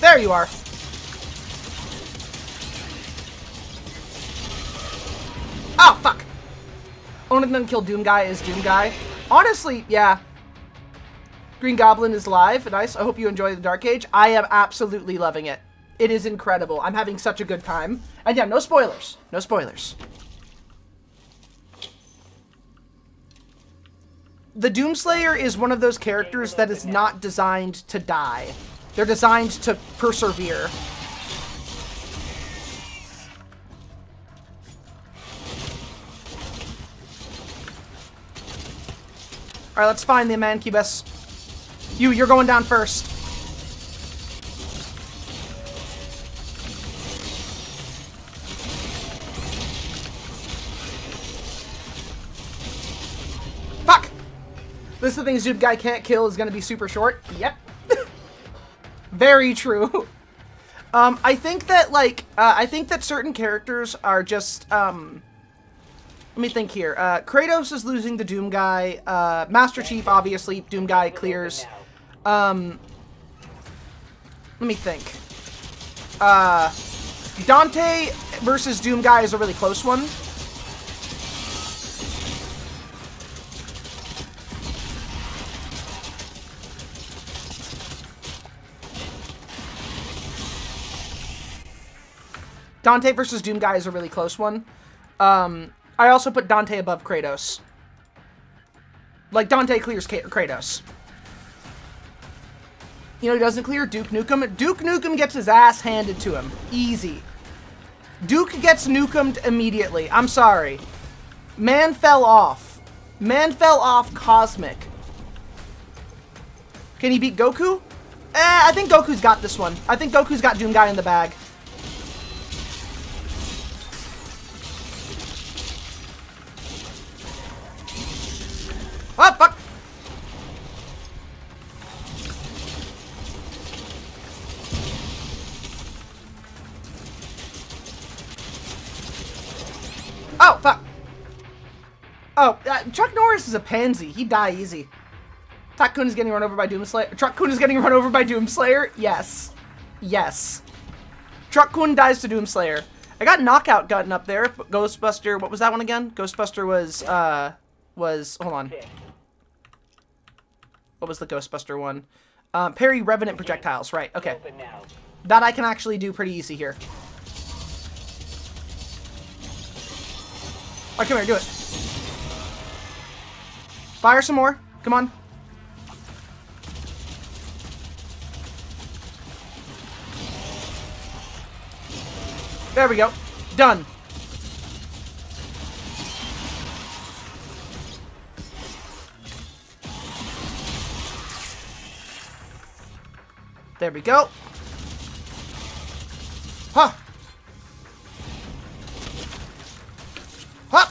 There you are. Oh, fuck. Only then kill Doomguy is Doomguy. Honestly, yeah. Green Goblin is live. Nice. I hope you enjoy the Dark Age. I am absolutely loving it. It is incredible. I'm having such a good time. And yeah, no spoilers. No spoilers. The Doomslayer is one of those characters that is not designed to die. They're designed to persevere. Alright, let's find the Mancubus. You're going down first. Fuck! This is the thing Doomguy can't kill is gonna be super short. Yep. Very true. I think that, like, I think that certain characters are just, let me think here. Kratos is losing to Doomguy. Master Chief, obviously, Doomguy clears. Let me think. Dante versus Doomguy is a really close one. Dante versus Doom Guy is a really close one. I also put Dante above Kratos. Like, Dante clears Kratos. You know, he doesn't clear Duke Nukem. Duke Nukem gets his ass handed to him. Easy. Duke gets nukemed immediately. I'm sorry. Man fell off. Man fell off cosmic. Can he beat Goku? I think Goku's got this one. I think Goku's got Doom Guy in the bag. Oh, fuck! Oh, fuck! Oh, Chuck Norris is a pansy. He'd die easy. Truck-kun is getting run over by Doomslayer. Truck-kun is getting run over by Doomslayer? Yes. Yes. Truck-kun dies to Doomslayer. I got Knockout Gun up there. Ghostbuster, what was that one again? Ghostbuster was, hold on. What was the Ghostbuster one? Parry Revenant Projectiles, right, okay. That I can actually do pretty easy here. Alright, come here, do it. Fire some more. Come on. There we go. Done. There we go. Huh. Huh.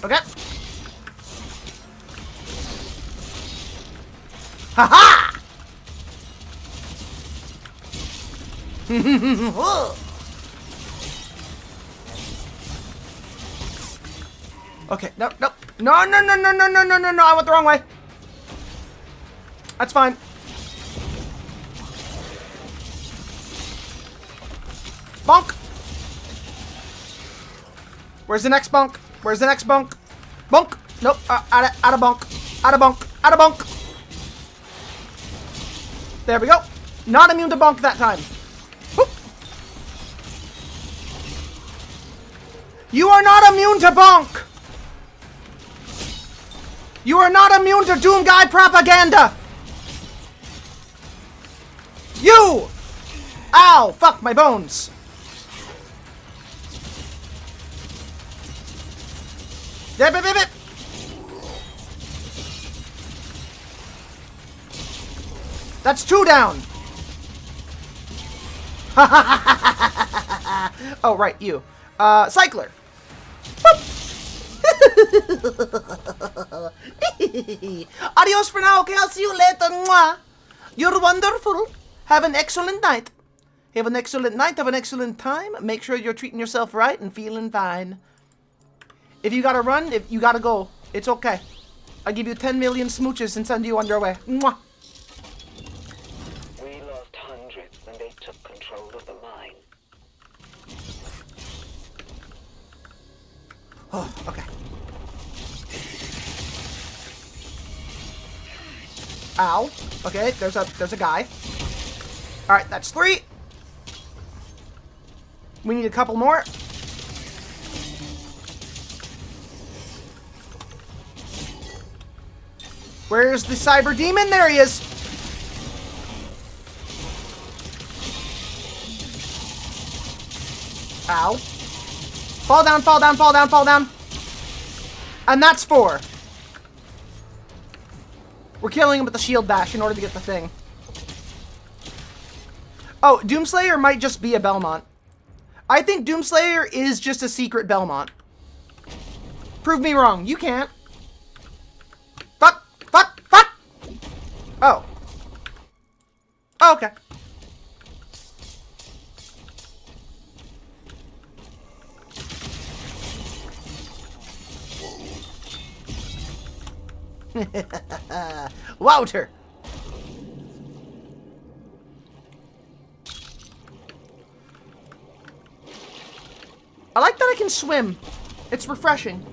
Okay. Ha-ha! Okay, no, I went the wrong way. That's fine. Bonk! Where's the next bunk? Where's the next bunk? Bunk! Nope, out of bunk. Out of bunk. Out of bunk! There we go. Not immune to bunk that time. Whoop. You are not immune to bunk! You are not immune to Doom Guy propaganda! You! Ow! Fuck, my bones! Yep. That's 2 down! Oh, right, you. Cycler. Adios for now, okay? I'll see you later. Mwah. You're wonderful. Have an excellent night. Have an excellent night. Have an excellent time. Make sure you're treating yourself right and feeling fine. If you gotta run, if you gotta go, it's okay. I'll give you 10 million smooches and send you on your way. Mwah. We lost hundreds when they took control of the mine. Oh, okay. Ow. Okay, there's a guy. Alright, that's 3. We need a couple more. Where's the cyber demon? There he is! Ow. Fall down, fall down, fall down, fall down. And that's 4. We're killing him with the shield bash in order to get the thing. Oh, Doomslayer might just be a Belmont. I think Doomslayer is just a secret Belmont. Prove me wrong. You can't. Fuck! Fuck! Fuck! Oh. Oh, okay. Wouter! I like that I can swim. It's refreshing.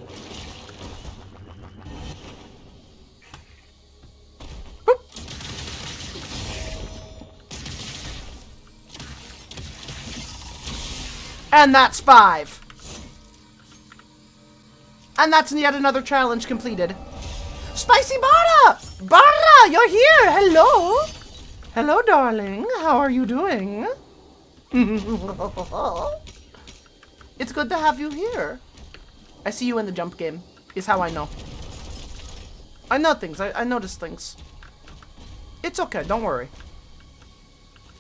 Boop. And that's 5. And that's yet another challenge completed. Spicy Bara! Bara, you're here! Hello! Hello, darling. How are you doing? It's good to have you here. I see you in the jump game, is how I know. I know things. I notice things. It's okay, don't worry.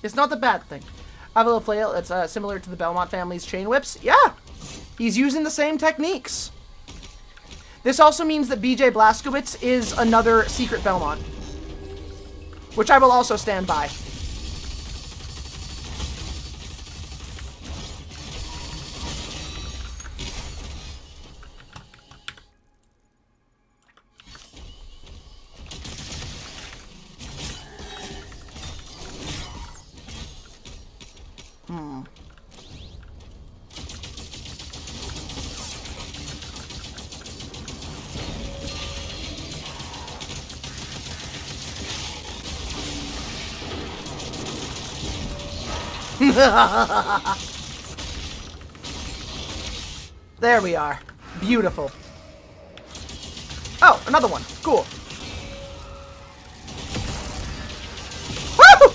It's not a bad thing. I have a little flail. It's similar to the Belmont family's chain whips. Yeah! He's using the same techniques. This also means that BJ Blazkowicz is another secret Belmont. Which I will also stand by. There we are. Beautiful. Oh, another one. Cool. Woo!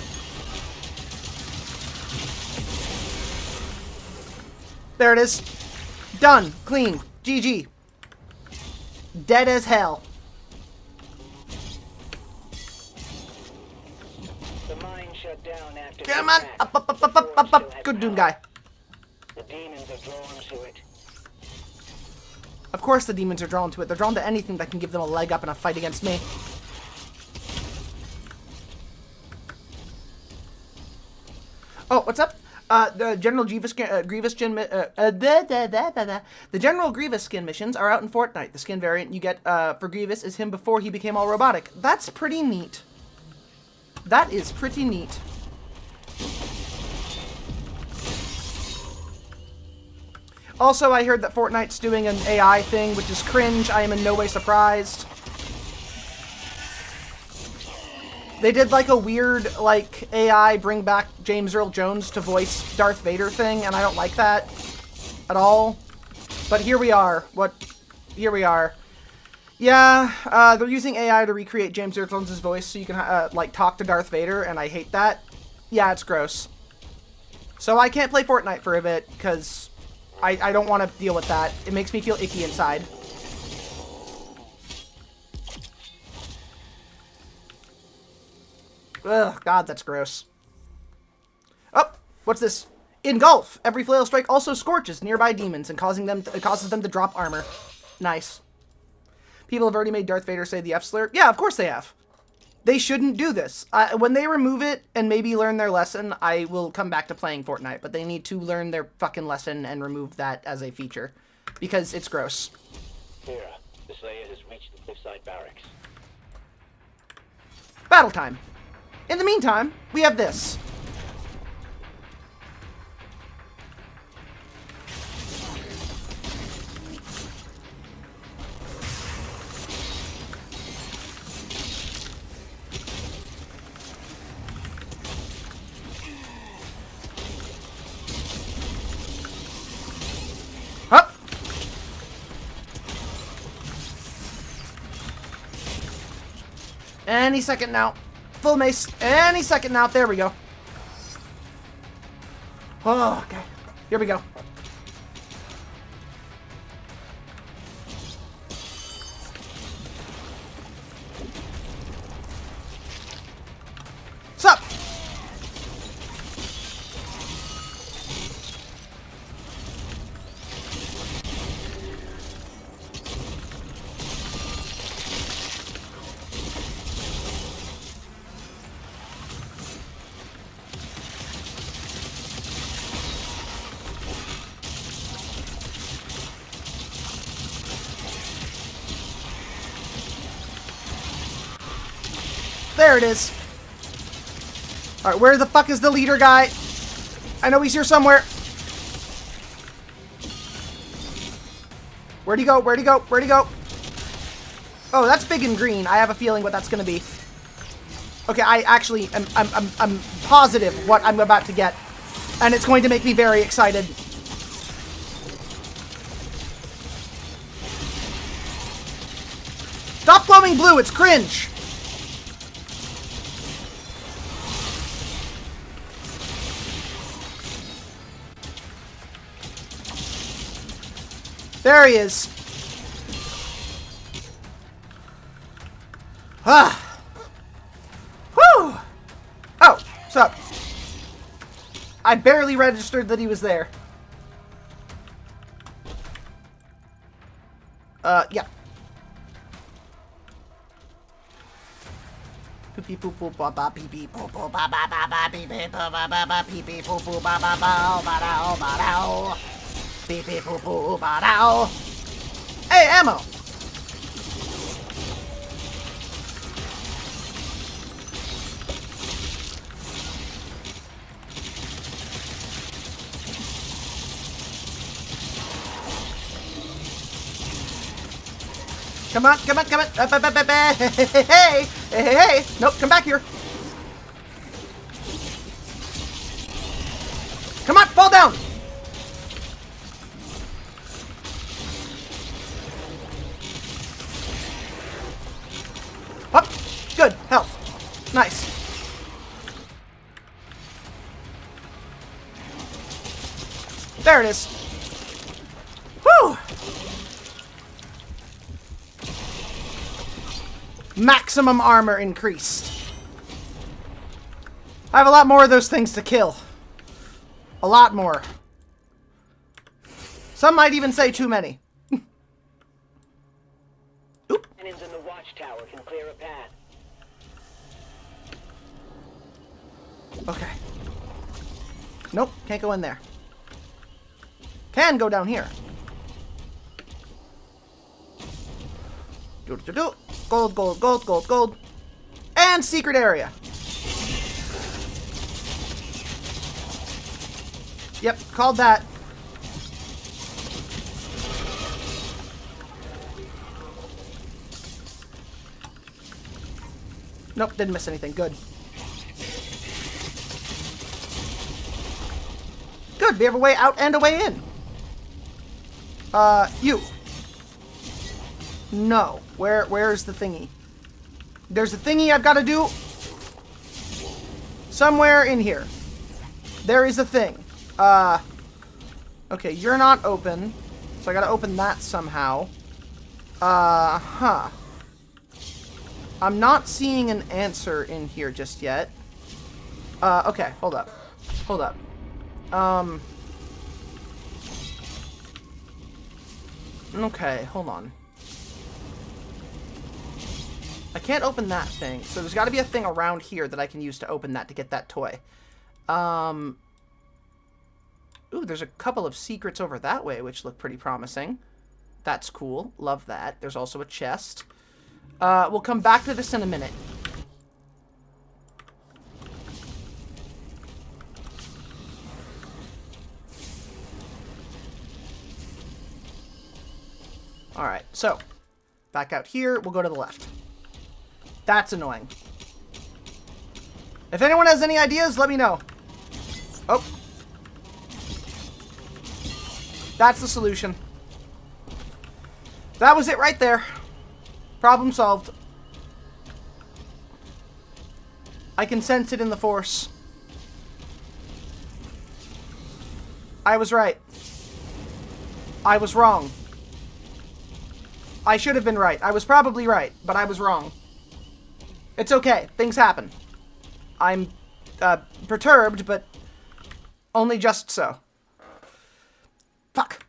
There it is. Done. Clean. GG. Dead as hell. The mine shut down after Come the on. attack. Up, up, up, The up, up, forge up, still up. has Good Doom power. guy. The demons are drawn to it. Of course the demons are drawn to it. They're drawn to anything that can give them a leg up in a fight against me. Oh, what's up? The General Grievous skin, the General Grievous skin missions are out in Fortnite. The skin variant you get for Grievous is him before he became all robotic. That's pretty neat. That is pretty neat. Also, I heard that Fortnite's doing an AI thing, which is cringe. I am in no way surprised. They did like a weird, like, AI bring back James Earl Jones to voice Darth Vader thing, and I don't like that at all. But here we are. Here we are. Yeah, they're using AI to recreate James Earl Jones' voice so you can, like, talk to Darth Vader, and I hate that. Yeah, it's gross. So I can't play Fortnite for a bit, because I don't want to deal with that. It makes me feel icky inside. Ugh, God, that's gross. Oh, what's this? Engulf. Every flail strike also scorches nearby demons and causes them to drop armor. Nice. People have already made Darth Vader say the F-slur. Yeah, of course they have. They shouldn't do this. When they remove it and maybe learn their lesson, I will come back to playing Fortnite. But they need to learn their fucking lesson and remove that as a feature. Because it's gross. Here, the Slayer has reached the cliffside barracks. Battle time. In the meantime, we have this. Up. Any second now. Full mace. Any second now. There we go. Oh, okay. Here we go. Sup? There it is. Alright, where the fuck is the leader guy? I know he's here somewhere. Where'd he go? Where'd he go? Where'd he go? Oh, that's big and green. I have a feeling what that's gonna be. Okay, I actually I'm positive what I'm about to get. And it's going to make me very excited. Stop glowing blue, it's cringe! There he is. Ah. Whew. Oh, what's up? I barely registered that he was there. Yeah. Pee poo poo ba ba pee pee poo poo ba ba ba ba pee pee poo ba ba ba pee pee poo poo ba ba ba ba dow ba dow. Pee pee poo poo ba dow. Hey, ammo! Come on, come on, come on. Hey, hey, hey. Nope, come back here. Come on, fall down. Up. Good. Health. Nice. There it is. Whew. Maximum armor increased. I have a lot more of those things to kill. A lot more. Some might even say too many. Oop. Cannons in the watchtower can clear a path. Okay. Nope, can't go in there. Can go down here. Do-do-do-do. Gold, gold, gold, gold, gold. And secret area. Yep, called that. Nope, didn't miss anything. Good. Good, we have a way out and a way in. You. No. Where's the thingy? There's a thingy I've got to do. Somewhere in here. There is a thing. Okay, you're not open. So I gotta open that somehow. Huh. I'm not seeing an answer in here just yet. Okay, hold up. Hold up. Okay, hold on. I can't open that thing, so there's got to be a thing around here that I can use to open that to get that toy. Ooh, there's a couple of secrets over that way, which look pretty promising. That's cool. Love that. There's also a chest. We'll come back to this in a minute. Alright, so, back out here, we'll go to the left. That's annoying. If anyone has any ideas, let me know. Oh. That's the solution. That was it right there. Problem solved. I can sense it in the Force. I was right. I was wrong. I should have been right. I was probably right, but I was wrong. It's okay. Things happen. I'm perturbed, but only just so. Fuck.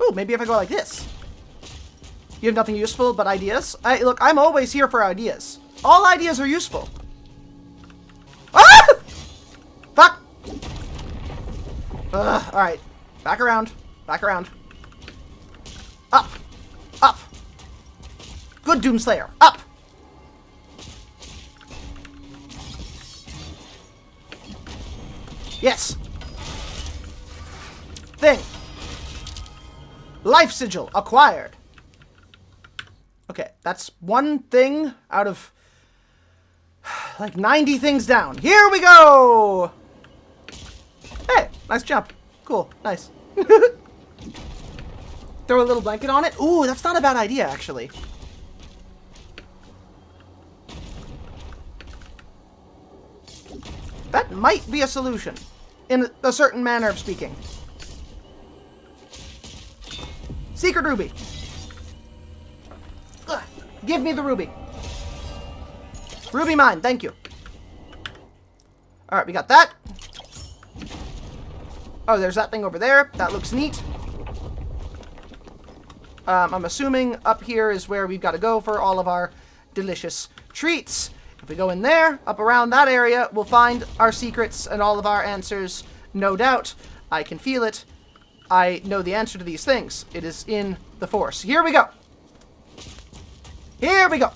Ooh, maybe if I go like this. You have nothing useful but ideas? Look, I'm always here for ideas. All ideas are useful. Ah! Fuck! Alright. Back around. Back around. Up. Up. Good Good, Doomslayer. Up! Yes. Thing. Life sigil acquired. Okay, that's one thing out of like 90 things down. Here we go! Hey, nice jump. Cool, nice. Throw a little blanket on it. Ooh, that's not a bad idea, actually. That might be a solution, in a certain manner of speaking. Secret ruby. Ugh. Give me the ruby. Ruby mine, thank you. Alright, we got that. Oh, there's that thing over there. That looks neat. I'm assuming up here is where we've got to go for all of our delicious treats. If we go in there, up around that area, we'll find our secrets and all of our answers, no doubt. I can feel it. I know the answer to these things. It is in the Force. Here we go. Here we go.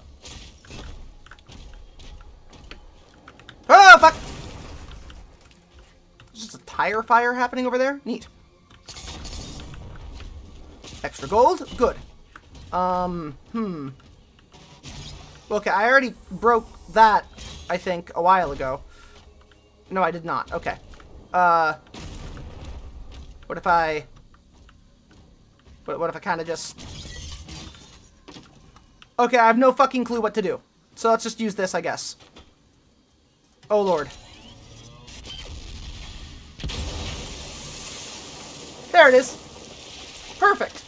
Oh, fuck. There's just a tire fire happening over there. Neat. Extra gold. Good. Okay, I already broke that, I think, a while ago. No, I did not. Okay. What if I... What if I kind of just... Okay, I have no fucking clue what to do. So let's just use this, I guess. Oh, Lord. There it is. Perfect.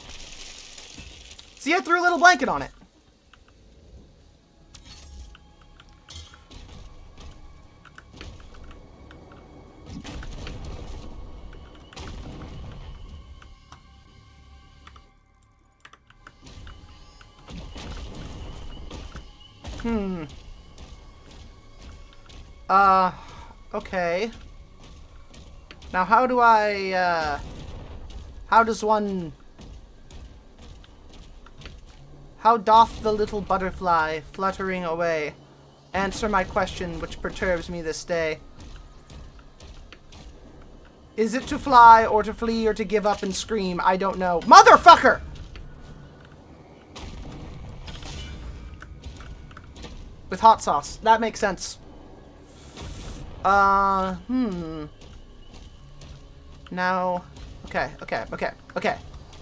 See, I threw a little blanket on it. Okay. Now, how do I, how does one... How doth the little butterfly, fluttering away, answer my question which perturbs me this day? Is it to fly, or to flee, or to give up and scream? I don't know. Motherfucker! With hot sauce. That makes sense. Now... Okay.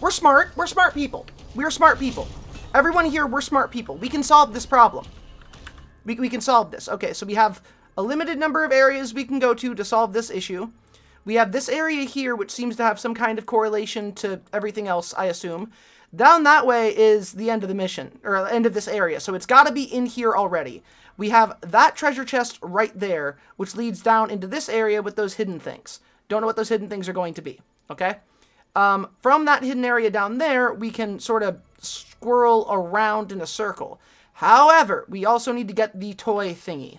We're smart. We're smart people. We're smart people. Everyone here, we're smart people. We can solve this problem. We can solve this. Okay, so we have a limited number of areas we can go to solve this issue. We have this area here, which seems to have some kind of correlation to everything else, I assume. Down that way is the end of the mission, or end of this area, so it's got to be in here already. We have that treasure chest right there, which leads down into this area with those hidden things. Don't know what those hidden things are going to be, okay? From that hidden area down there, we can sort of squirrel around in a circle. However, we also need to get the toy thingy.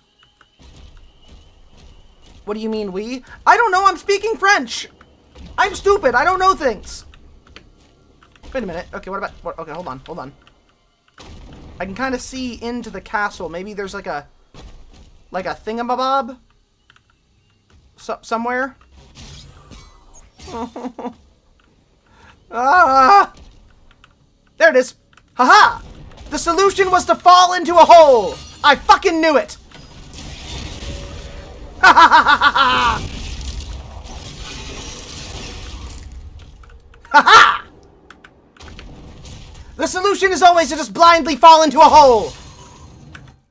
What do you mean, we? I don't know, I'm speaking French! I'm stupid, I don't know things! Wait a minute, okay, what about... Okay, hold on. I can kind of see into the castle. Maybe there's like a thingamabob? Somewhere? Ah! There it is! Haha! The solution was to fall into a hole! I fucking knew it! Ha ha ha ha ha! Ha ha! The solution is always to just blindly fall into a hole!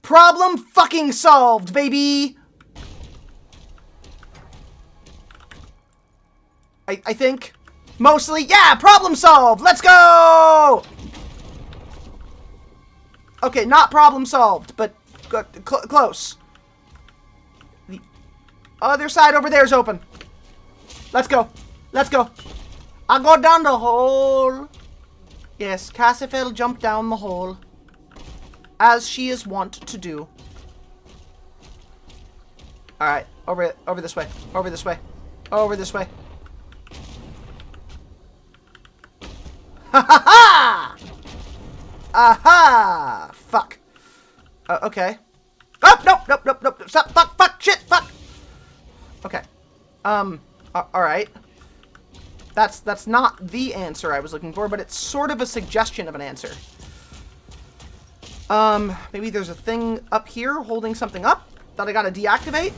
Problem fucking solved, baby! I think. Mostly. Yeah, problem solved! Let's go! Okay, not problem solved, but close. The other side over there is open. Let's go. Let's go. I'll go down the hole. Yes, Cassifel jumped down the hole. As she is wont to do. Alright, over this way. Over this way. Over this way. Ha ha ha! Aha! Fuck. Okay. Oh, nope, nope, nope, nope. Stop, fuck, shit, fuck. Okay. Alright. That's not the answer I was looking for, but it's sort of a suggestion of an answer. Maybe there's a thing up here holding something up that I gotta deactivate?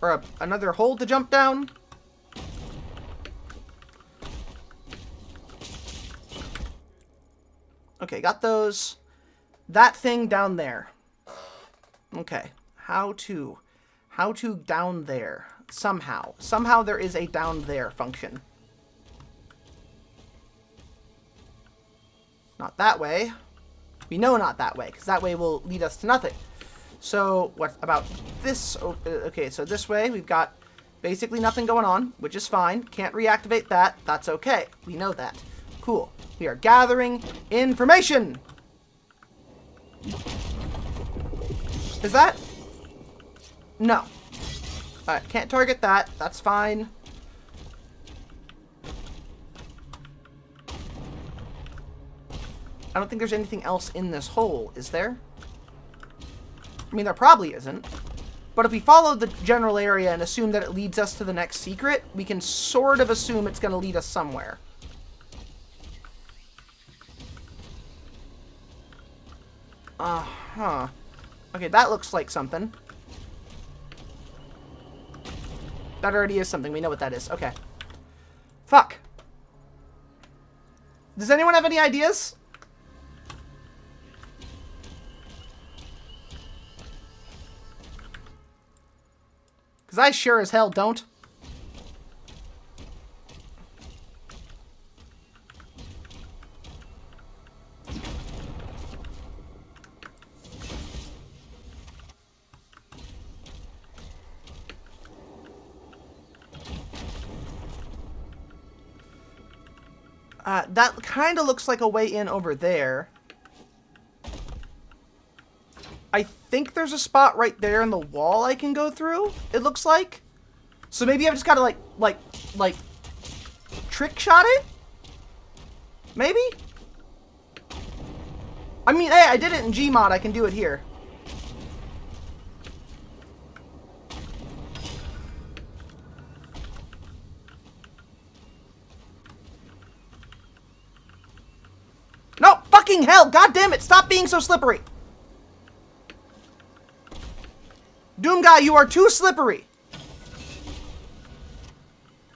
Or another hole to jump down? Okay, got those. That thing down there. Okay. How to down there. Somehow. Somehow there is a down there function. Not that way. We know not that way, because that way will lead us to nothing. So, what about this? Okay, so this way we've got basically nothing going on, which is fine. Can't reactivate that. That's okay. We know that. Cool. We are gathering information! Is that? No. Alright, can't target that. That's fine. I don't think there's anything else in this hole, is there? I mean, there probably isn't. But if we follow the general area and assume that it leads us to the next secret, we can sort of assume it's going to lead us somewhere. Uh-huh. Okay, that looks like something. That already is something. We know what that is. Okay. Fuck. Does anyone have any ideas? Because I sure as hell don't. That kind of looks like a way in over there. I think there's a spot right there in the wall I can go through, it looks like. So maybe I've just got to, like, trick shot it? Maybe? I mean, hey, I did it in Gmod, I can do it here. No, fucking hell, god damn it, stop being so slippery. Doom guy, you are too slippery.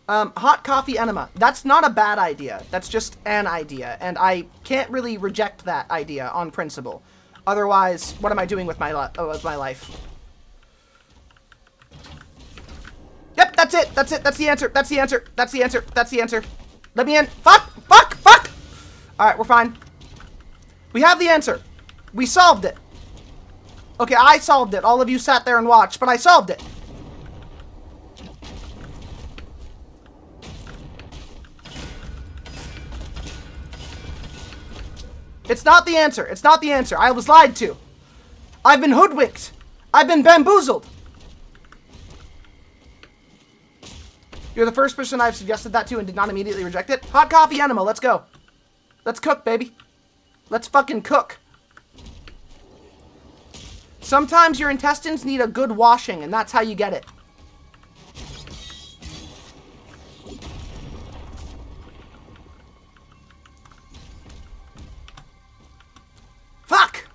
Hot coffee enema. That's not a bad idea. That's just an idea. And I can't really reject that idea on principle. Otherwise, what am I doing with my life? Yep, that's it. That's it. That's the answer. That's the answer. That's the answer. That's the answer. Let me in. Fuck! Fuck! Fuck! Alright, we're fine. We have the answer. We solved it. Okay, I solved it. All of you sat there and watched, but I solved it. It's not the answer. It's not the answer. I was lied to. I've been hoodwinked. I've been bamboozled. You're the first person I've suggested that to and did not immediately reject it. Hot coffee enema. Let's go. Let's cook, baby. Let's fucking cook. Sometimes your intestines need a good washing, and that's how you get it. Fuck!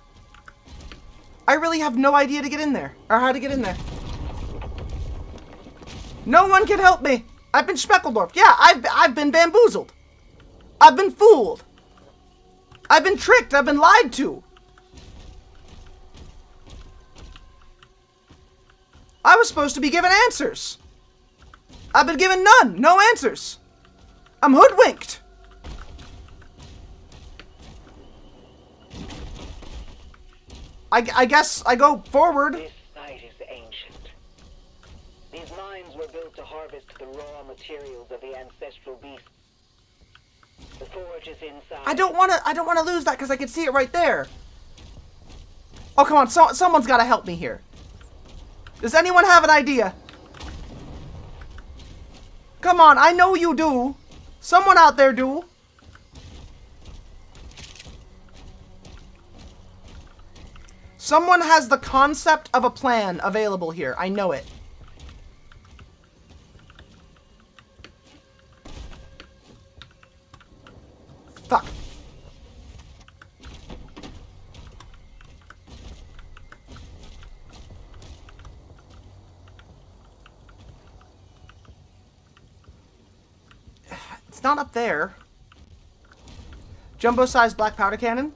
I really have no idea to get in there, or how to get in there. No one can help me. I've been Speckledorf. Yeah, I've been bamboozled. I've been fooled. I've been tricked. I've been lied to. I was supposed to be given answers. I've been given none. No answers. I'm hoodwinked. I guess I go forward. This site is ancient. These mines were built to harvest the raw materials of the ancestral beasts. The forge is inside. I don't want to lose that because I can see it right there. Oh, come on. Someone's got to help me here. Does anyone have an idea? Come on, I know you do. Someone out there do. Someone has the concept of a plan available here. I know it. Fuck. It's not up there. Jumbo-sized black powder cannon.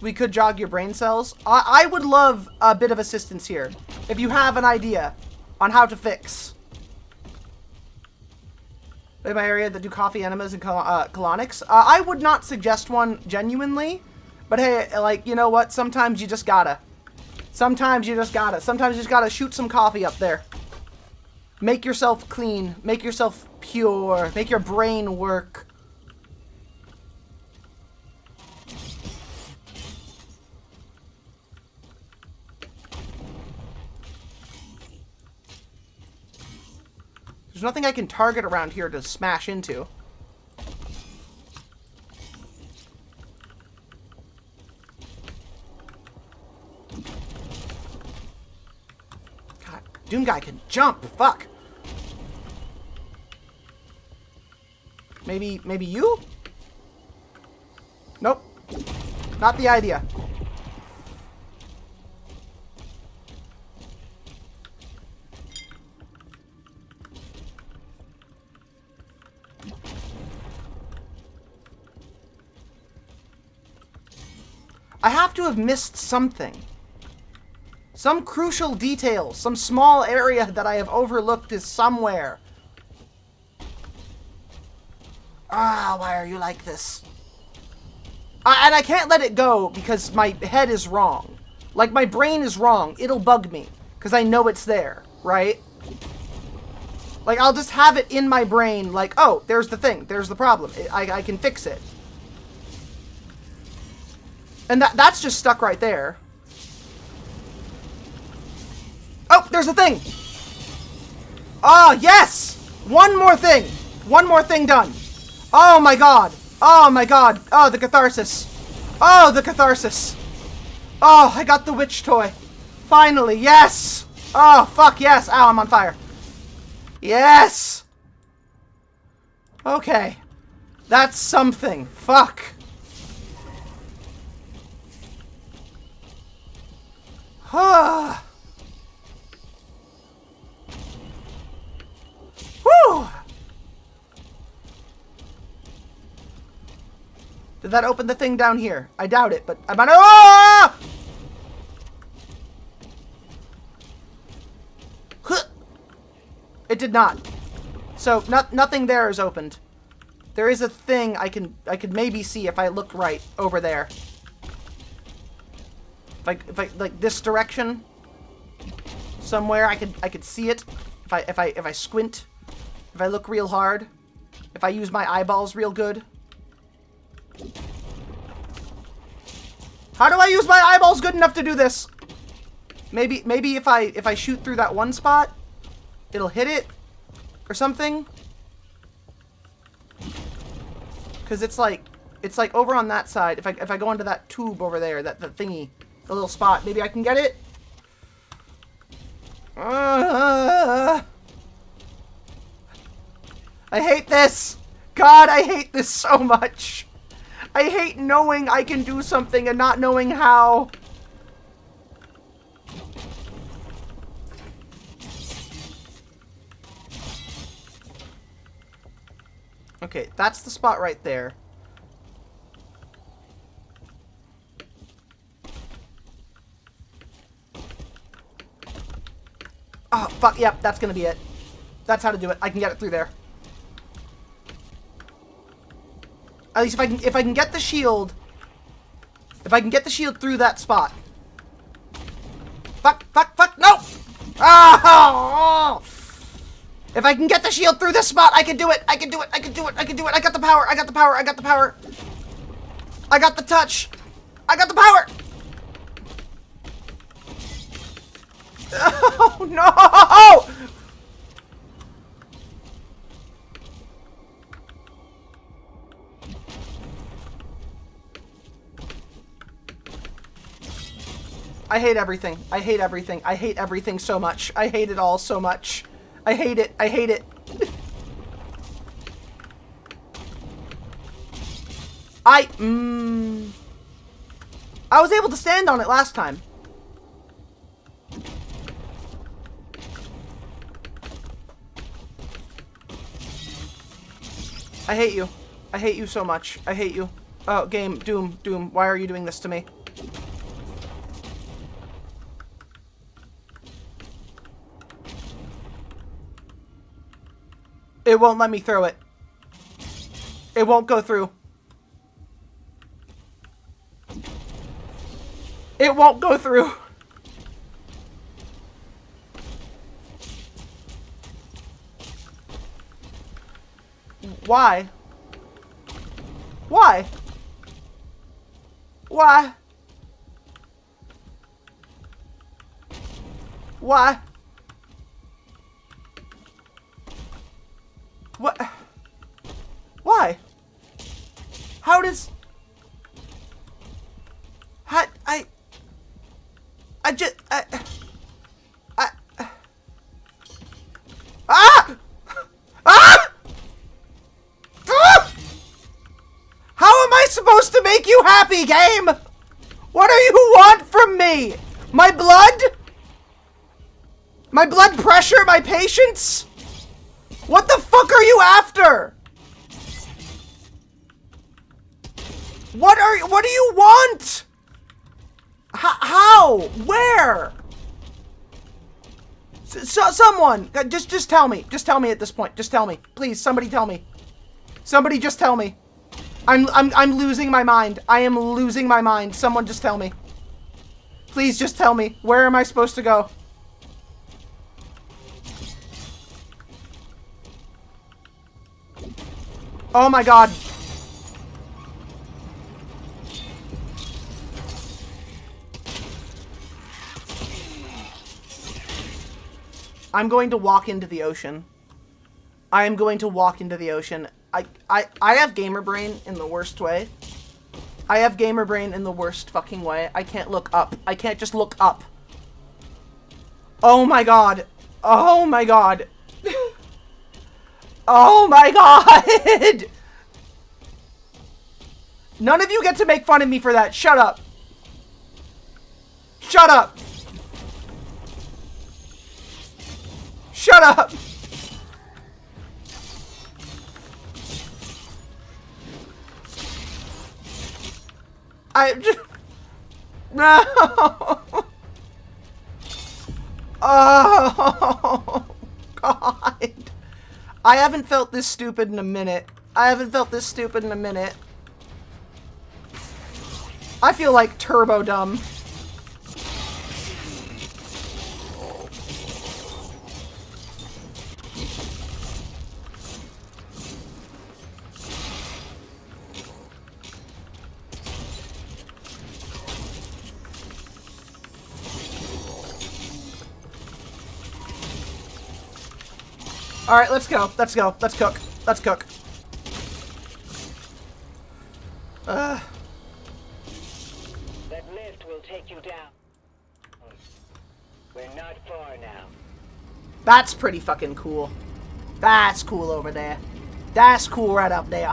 We could jog your brain cells. I would love a bit of assistance here. If you have an idea on how to fix. In my area that do coffee enemas and colonics. I would not suggest one genuinely. But hey, like, you know what? Sometimes you just gotta. Sometimes you just gotta shoot some coffee up there. Make yourself clean. Make yourself pure. Make your brain work. There's nothing I can target around here to smash into. God, Doom Guy can jump. Fuck. Maybe you? Nope. Not the idea. I have to have missed something. Some crucial detail, some small area that I have overlooked is somewhere. Ah, why are you like this? And I can't let it go because my head is wrong. Like, my brain is wrong. It'll bug me because I know it's there, right? Like, I'll just have it in my brain like, oh, there's the thing. There's the problem. I can fix it. And that's just stuck right there. Oh, there's a thing! Oh, yes! One more thing! One more thing done. Oh my god! Oh my god! Oh, the catharsis! Oh, the catharsis! Oh, I got the witch toy. Finally, yes! Oh, fuck, yes! Ow, I'm on fire. Yes! Okay. That's something. Fuck. Whew. Did that open the thing down here? I doubt it, but I'm on. Ah! It did not. So nothing there is opened. There is a thing I could maybe see if I look right over there. If I like this direction somewhere, I could see it if I squint, if I look real hard, if I use my eyeballs real good. How do I use my eyeballs good enough to do this? Maybe if I shoot through that one spot, it'll hit it or something. Cuz it's like over on that side. If I go into that tube over there, that thingy, the little spot, maybe I can get it. I hate this. God, I hate this so much. I hate knowing I can do something and not knowing how. Okay, that's the spot right there. Oh, fuck, yep, that's gonna be it. That's how to do it. I can get it through there. At least if I can get the shield. If I can get the shield through that spot. Fuck, no! Oh! If I can get the shield through this spot, I can do it. I can do it. I got the power. I got the power. I got the touch. I got the power. Oh, no! I hate everything. I hate everything. I hate everything so much. I hate it all so much. I hate it. I hate it. I was able to stand on it last time. I hate you. I hate you so much. I hate you. Oh, game. Doom. Doom. Why are you doing this to me? It won't let me throw it. It won't go through. It won't go through. Why? Why? Why? Why? What? Why? How does... How... I just... Ah! Ah! Ah! How am I supposed to make you happy, game? What do you want from me? My blood? My blood pressure? My patience? What the fuck are you after? What do you want? How? Where? Someone, just tell me. Just tell me at this point. Just tell me. Please, somebody tell me. Somebody just tell me. I'm losing my mind. I am losing my mind. Someone just tell me. Please just tell me. Where am I supposed to go? Oh my god. I'm going to walk into the ocean. I am going to walk into the ocean. I have gamer brain in the worst way. I have gamer brain in the worst fucking way. I can't look up. I can't just look up. Oh my god. Oh my god. Oh my god! None of you get to make fun of me for that. Shut up. Shut up. Shut up. I just... No. Oh, God. I haven't felt this stupid in a minute. I haven't felt this stupid in a minute. I feel like turbo dumb. Alright, let's go. Let's go. Let's cook. Let's cook. That lift will take you down. We're not far now. That's pretty fucking cool. That's cool over there. That's cool right up there.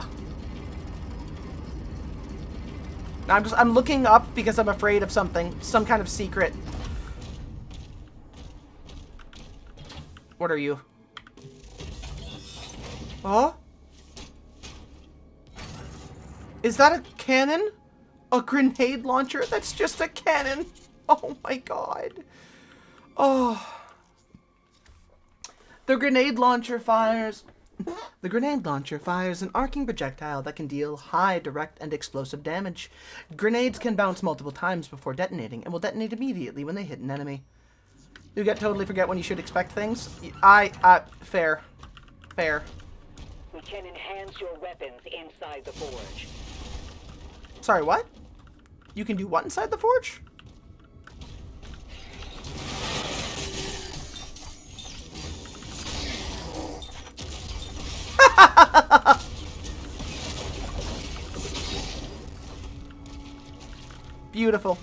I'm looking up because I'm afraid of something. Some kind of secret. What are you? Huh? Is that a cannon? A grenade launcher? That's just a cannon. Oh my god. Oh. The grenade launcher fires... The grenade launcher fires an arcing projectile that can deal high direct and explosive damage. Grenades can bounce multiple times before detonating and will detonate immediately when they hit an enemy. You totally forget when you should expect things? Fair. Fair. We can enhance your weapons inside the forge. Sorry, what? You can do what inside the forge? Beautiful.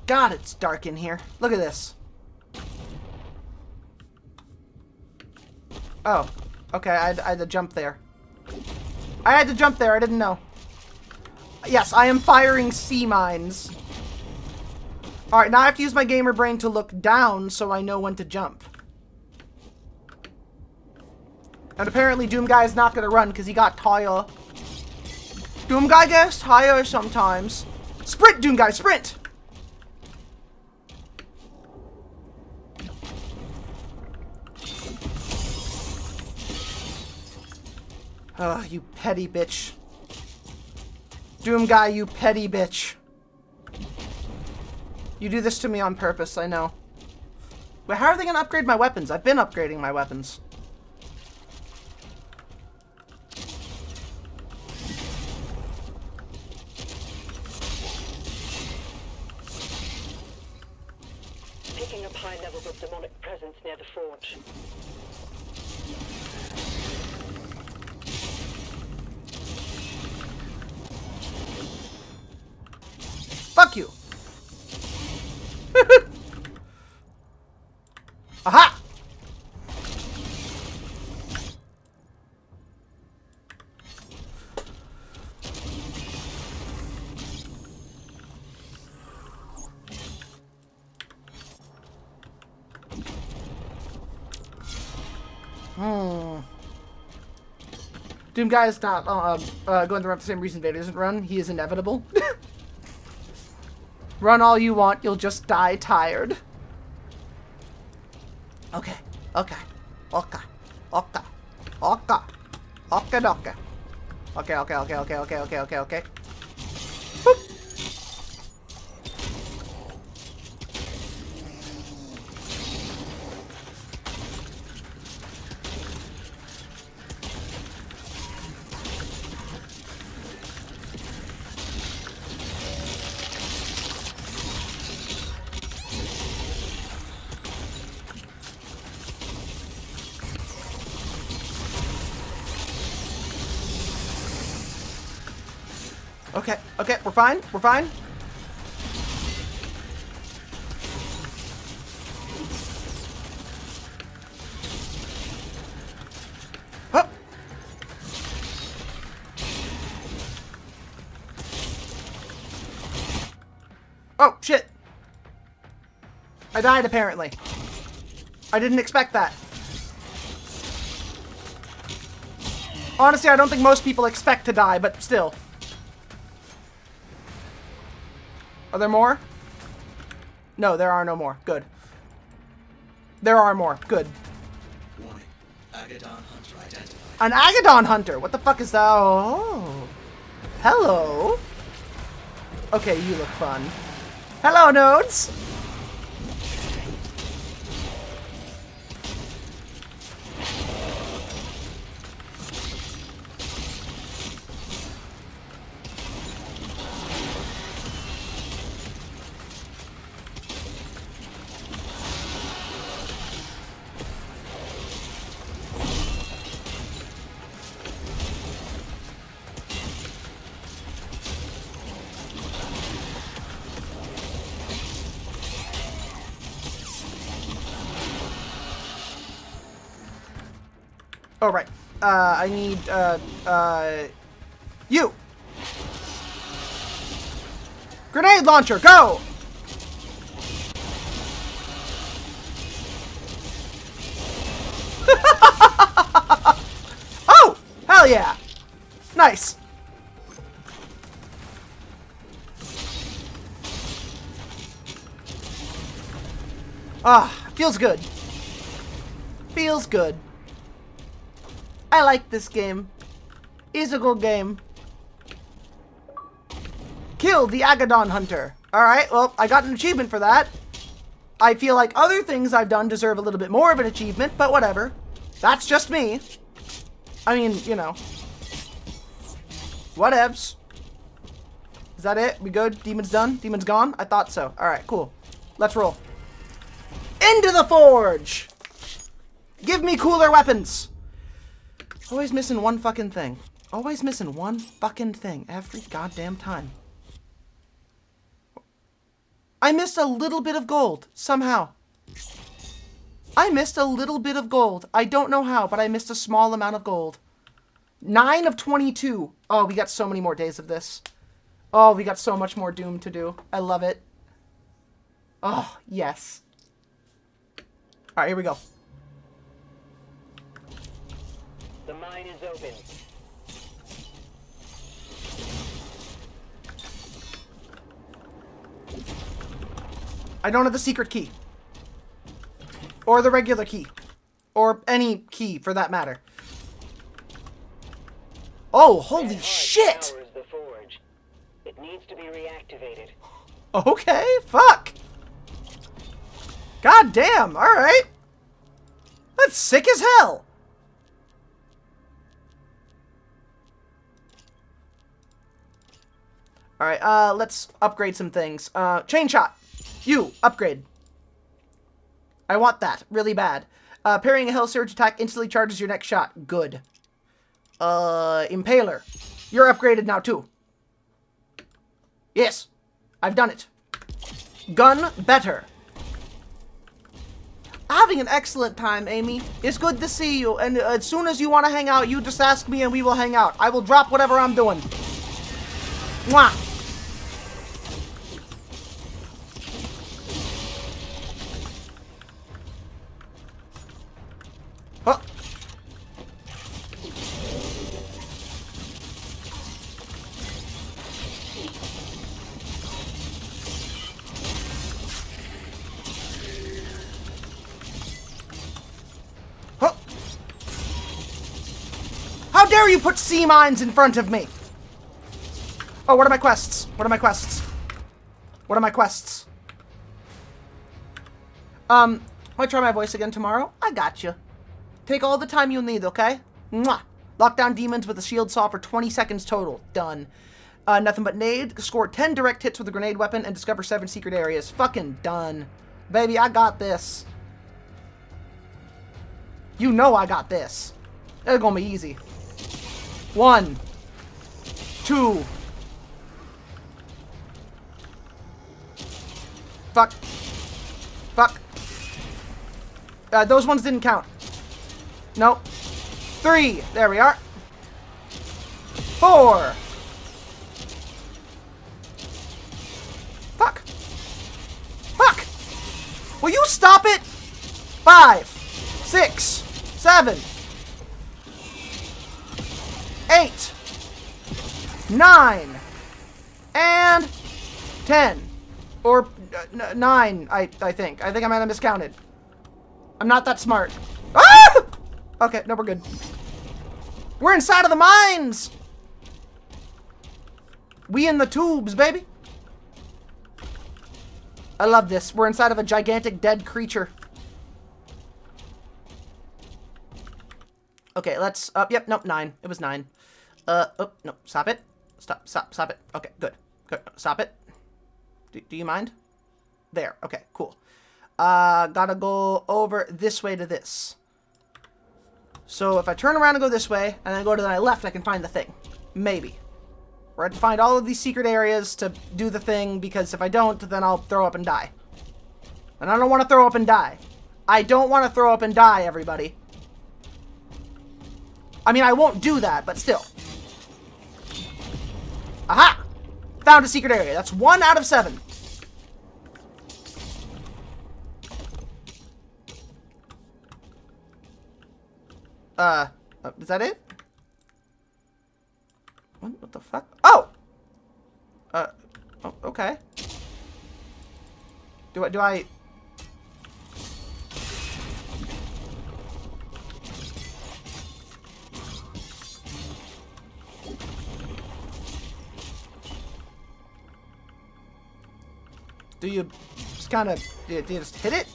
God, it's dark in here. Look at this. Oh, okay, I had to jump there. I had to jump there, I didn't know. Yes, I am firing sea mines. Alright, now I have to use my gamer brain to look down so I know when to jump. And apparently Doom Guy is not going to run because he got tired. Doom Guy gets tired sometimes. Sprint, Doom Guy, sprint! Ugh, you petty bitch. Doom Guy, you petty bitch. You do this to me on purpose, I know. But how are they going to upgrade my weapons? I've been upgrading my weapons. Picking up high levels of demonic presence near the forge. Fuck you! Aha! Doom Guy is not going to run for the same reason Vader doesn't run. He is inevitable. Run all you want, you'll just die tired. Okay, okay, okay, okay, okay, okay, okay, okay, okay, okay, okay, okay, okay, okay, okay. Boop. Okay, okay, we're fine, we're fine. Oh! Oh, shit! I died, apparently. I didn't expect that. Honestly, I don't think most people expect to die, but still. Are there more? No, there are no more. Good. There are more. Good. Warning. Agadon Hunter identified. An Agadon Hunter! What the fuck is that? Oh. Hello. Okay, you look fun. Hello, nodes! Oh, right. I need, you! Grenade launcher, go! Oh! Hell yeah! Nice! Ah, feels good. Feels good. I like this game. It's a good game. Kill the Agadon Hunter. Alright, well, I got an achievement for that. I feel like other things I've done deserve a little bit more of an achievement, but whatever. That's just me. I mean, you know. Whatevs. Is that it? We good? Demon's done? Demon's gone? I thought so. Alright, cool. Let's roll. Into the forge! Give me cooler weapons! Always missing one fucking thing. Always missing one fucking thing every goddamn time. I missed a little bit of gold, somehow. I missed a little bit of gold. I don't know how, but I missed a small amount of gold. 9 of 22. Oh, we got so many more days of this. Oh, we got so much more Doom to do. I love it. Oh, yes. Alright, here we go. The mine is open. I don't have the secret key. Or the regular key. Or any key, for that matter. Oh, holy shit! Powers the forge. It needs to be reactivated. Okay, fuck. God damn, alright. That's sick as hell. Alright, let's upgrade some things. Chain shot. You, upgrade. I want that, really bad. Parrying a Hell Surge attack instantly charges your next shot. Good. Impaler. You're upgraded now, too. Yes, I've done it. Gun, better. Having an excellent time, Amy. It's good to see you, and as soon as you want to hang out, you just ask me and we will hang out. I will drop whatever I'm doing. Mwah! Huh. Huh. How dare you put sea mines in front of me? Oh, what are my quests? What are my quests? What are my quests? Want to try my voice again tomorrow? I got you. Take all the time you need, okay? Mwah! Lock down demons with a shield saw for 20 seconds total. Done. Nothing but nade. Score 10 direct hits with a grenade weapon and discover 7 secret areas. Fucking done. Baby, I got this. You know I got this. It's gonna be easy. 1, 2. Fuck. Fuck. Those ones didn't count. Nope. 3. There we are. 4. Fuck. Fuck. Will you stop it? 5, 6, 7, 8, 9, and 10. Or 9, I think. I think I might have miscounted. I'm not that smart. Ah! Okay, no, we're good. We're inside of the mines! We in the tubes, baby. I love this. We're inside of a gigantic dead creature. Okay, let's... yep, nope, 9. It was 9. Oh, no, stop it. Stop it. Okay, good. Good. Stop it. Do you mind? There. Okay, cool. Gotta go over this way to this. So if I turn around and go this way, and then go to my left, I can find the thing. Maybe. Or I have to find all of these secret areas to do the thing, because if I don't, then I'll throw up and die. And I don't want to throw up and die. I don't want to throw up and die, everybody. I mean, I won't do that, but still. Aha! Found a secret area. That's 1 out of 7. Is that it? What the fuck? Oh! Oh, okay. Do I... Do you just kind of... Do you just hit it?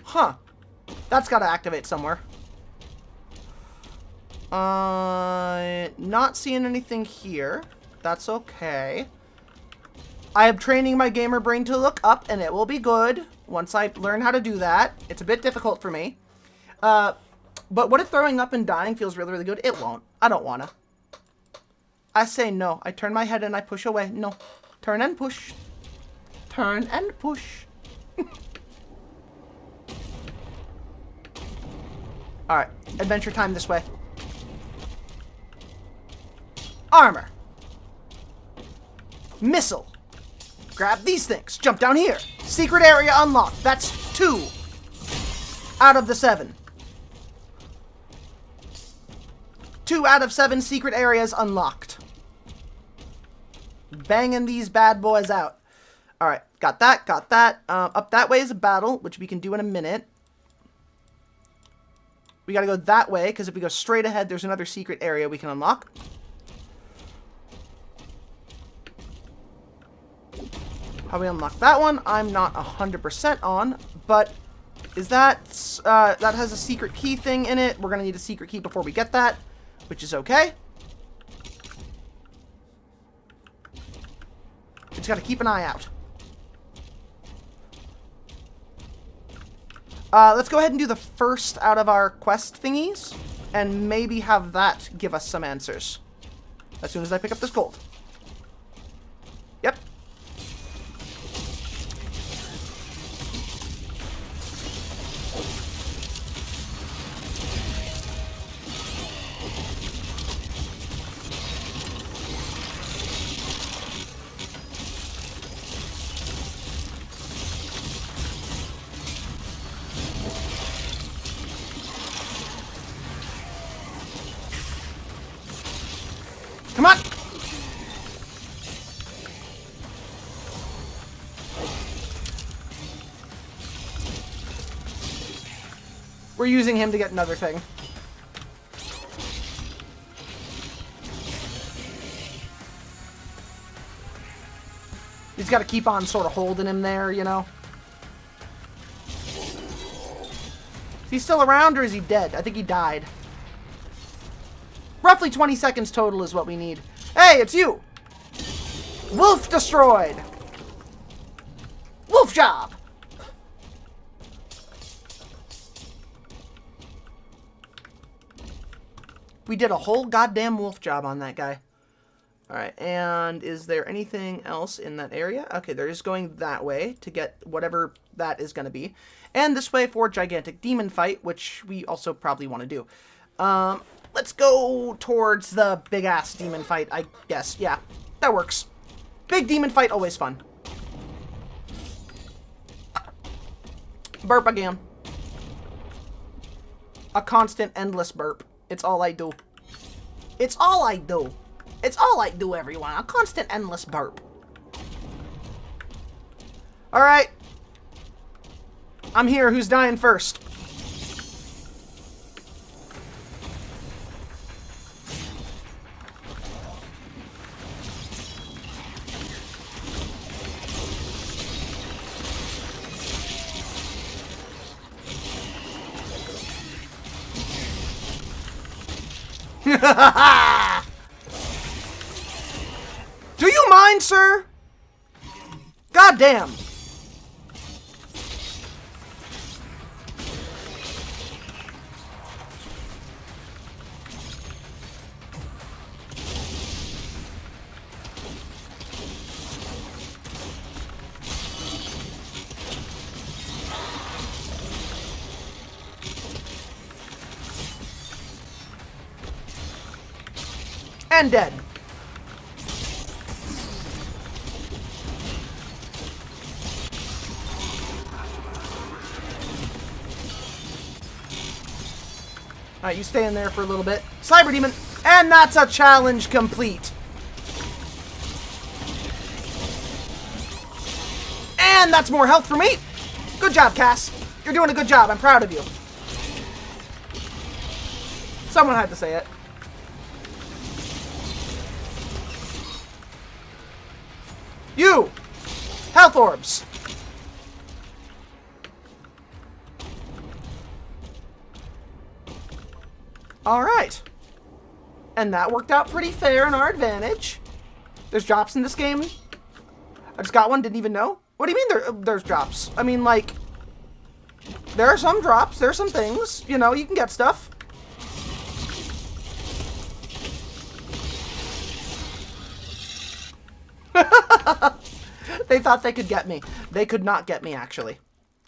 Huh. That's got to activate somewhere. Not seeing anything here. That's okay. I am training my gamer brain to look up, and it will be good once I learn how to do that. It's a bit difficult for me. But what if throwing up and dying feels really, really good? It won't. I don't wanna. I say no. I turn my head and I push away. No. Turn and push. Turn and push. Alright. Adventure time this way. Armor. Missile. Grab these things. Jump down here. Secret area unlocked. That's 2 out of the 7. 2 out of 7 secret areas unlocked. Banging these bad boys out. Alright, got that, got that. Up that way is a battle, which we can do in a minute. We gotta go that way, because if we go straight ahead, there's another secret area we can unlock. How we unlock that one, I'm not 100% on, but is that, that has a secret key thing in it. We're gonna need a secret key before we get that, which is okay. Just gotta keep an eye out. Let's go ahead and do the first out of our quest thingies, and maybe have that give us some answers. As soon as I pick up this gold. Yep. Come on! We're using him to get another thing. He's got to keep on sort of holding him there, you know? Is he still around or is he dead? I think he died. Roughly 20 seconds total is what we need. Hey, it's you! Wolf destroyed! Wolf job! We did a whole goddamn wolf job on that guy. Alright, and is there anything else in that area? Okay, they're just going that way to get whatever that is going to be. And this way for gigantic demon fight, which we also probably want to do. Let's go towards the big-ass demon fight, I guess. Yeah, that works. Big demon fight, always fun. Burp again. A constant, endless burp. It's all I do. It's all I do. It's all I do, everyone. A constant, endless burp. Alright. I'm here. Who's dying first? Do you mind, sir? God damn. And dead. Alright, you stay in there for a little bit. Cyber Demon! And that's a challenge complete! And that's more health for me! Good job, Cass. You're doing a good job. I'm proud of you. Someone had to say it. You! Health orbs! Alright. And that worked out pretty fair in our advantage. There's drops in this game. I just got one, didn't even know. What do you mean there's drops? I mean, like, there are some drops, there are some things. You know, you can get stuff. They thought they could get me. They could not get me, actually.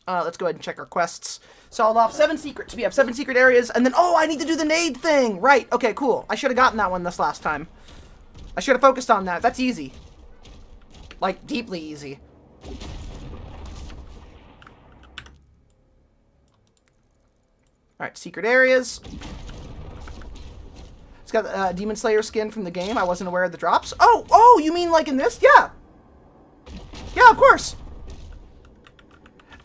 Let's go ahead and check our quests. Solved off 7 secrets. We have 7 secret areas, and then, oh, I need to do the nade thing! Right, okay, cool. I should have gotten that one this last time. I should have focused on that. That's easy. Like, deeply easy. Alright, secret areas. It's got the Demon Slayer skin from the game. I wasn't aware of the drops. Oh, you mean like in this? Yeah. Yeah, of course.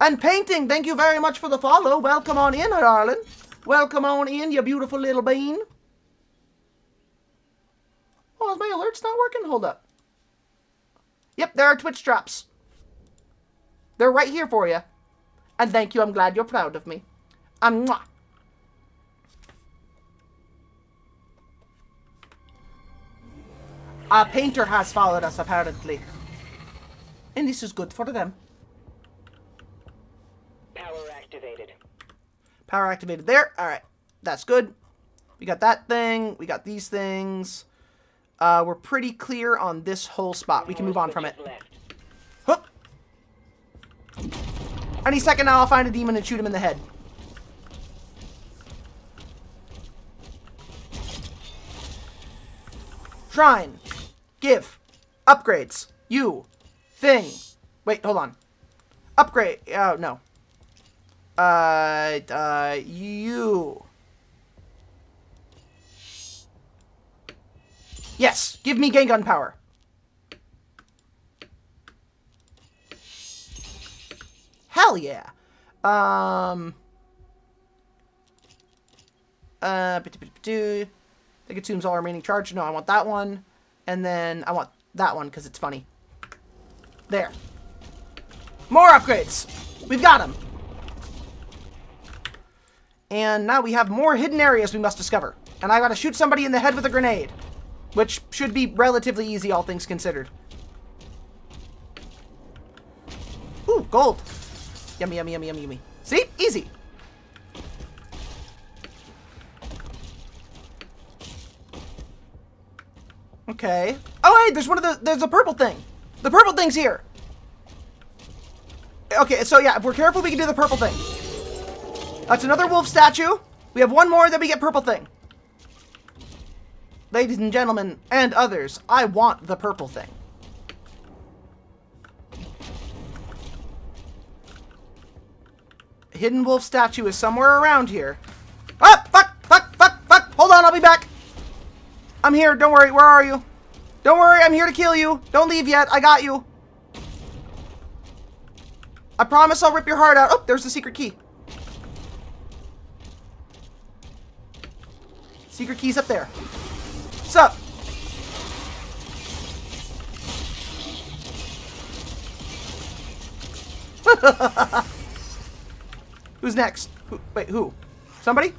And Painting, thank you very much for the follow. Welcome on in, darling. Welcome on in, you beautiful little bean. Oh, is my alerts not working? Hold up. Yep, there are Twitch drops. They're right here for you. And thank you, I'm glad you're proud of me. Mwah. A painter has followed us, apparently. And this is good for them. Power activated. Power activated there. Alright. That's good. We got that thing. We got these things. We're pretty clear on this whole spot. We can move on from it. Hook. Any second now, I'll find a demon and shoot him in the head. Shrine. Give. Upgrades. You. Thing. Wait, hold on. Upgrade. Oh, no. You. Yes. Give me Gangun power. Hell yeah. That consumes all remaining charge. No, I want that one. And then I want that one because it's funny. There. More upgrades. We've got them. And now we have more hidden areas we must discover. And I gotta shoot somebody in the head with a grenade. Which should be relatively easy, all things considered. Ooh, gold. Yummy, yummy, yummy, yummy, yummy. See? Easy. Okay. Oh, hey, there's one of the... There's a purple thing. The purple thing's here. Okay, so yeah, if we're careful, we can do the purple thing. That's another wolf statue. We have one more, then we get purple thing. Ladies and gentlemen, and others, I want the purple thing. Hidden wolf statue is somewhere around here. Ah! Fuck! Fuck! Fuck! Fuck! Hold on, I'll be back! I'm here, don't worry, where are you? Don't worry, I'm here to kill you. Don't leave yet, I got you. I promise I'll rip your heart out. Oh, there's the secret key. Secret key's up there. What's up? Who's next? Wait, who? Somebody?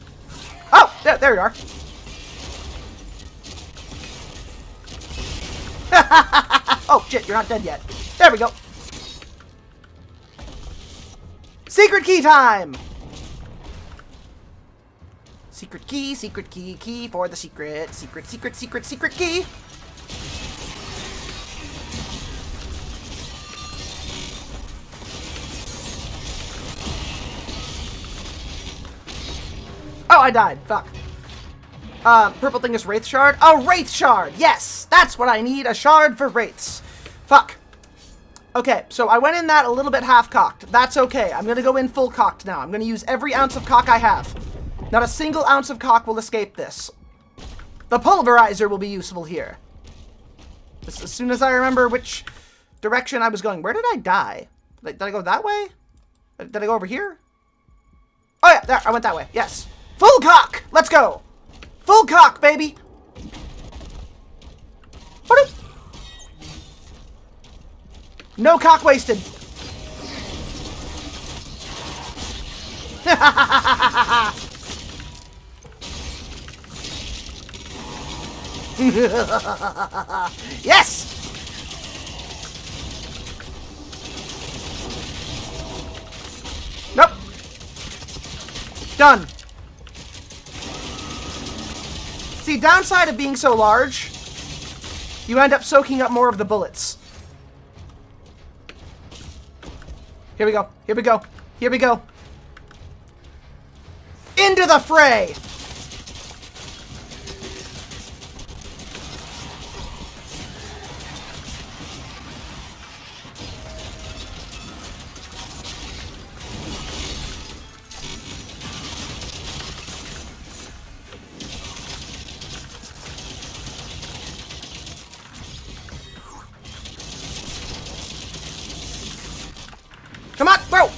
Oh, there you are. Oh, shit, you're not dead yet. There we go. Secret key time! Secret key, key for the secret. Secret key. Oh, I died. Fuck. Purple thing is Wraith Shard. Oh, Wraith Shard! Yes! That's what I need, a shard for Wraiths. Fuck. Okay, so I went in that a little bit half-cocked. That's okay. I'm gonna go in full-cocked now. I'm gonna use every ounce of cock I have. Not a single ounce of cock will escape this. The pulverizer will be useful here. As soon as I remember which direction I was going. Where did I die? Did I go that way? Did I go over here? Oh yeah, there. I went that way. Yes. Full cock! Let's go! Full cock, baby! No cock wasted. Yes! Nope. Done. See, downside of being so large, you end up soaking up more of the bullets. Here we go. Here we go. Here we go. Into the fray! Come on, bro!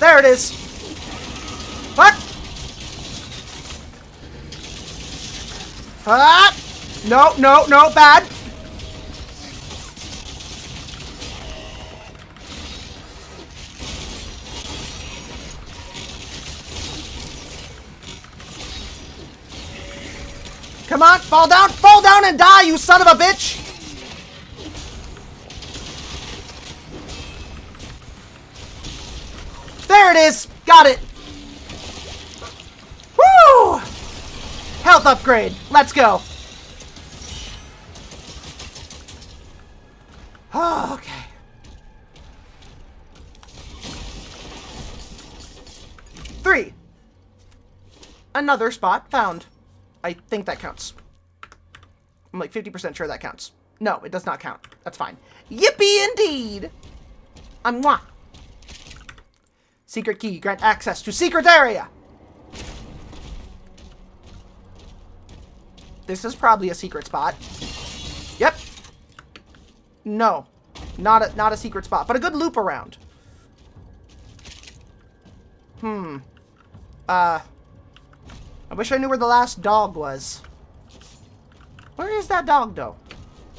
There it is! What? Ah! No, no, no, bad! Come on, fall down and die, you son of a bitch! There it is! Got it! Woo! Health upgrade. Let's go. Oh, okay. Three. Another spot found. I think that counts. I'm like 50% sure that counts. No, it does not count. That's fine. Yippee indeed! Mwah. Secret key. Grant access to secret area. This is probably a secret spot. Yep. No. Not a secret spot, but a good loop around. I wish I knew where the last dog was. Where is that dog, though?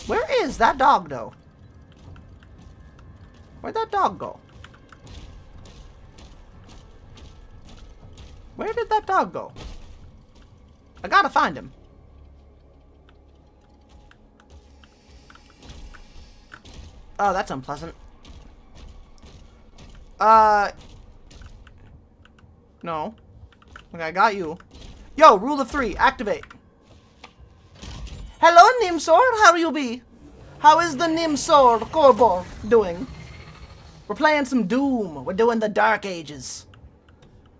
Where is that dog, though? Where'd that dog go? Where did that dog go? I gotta find him. Oh, that's unpleasant. No. Okay, I got you. Yo, rule of 3, activate. Hello, Nimsor, how you be? How is the Nimsor Korbor doing? We're playing some Doom. We're doing the Dark Ages.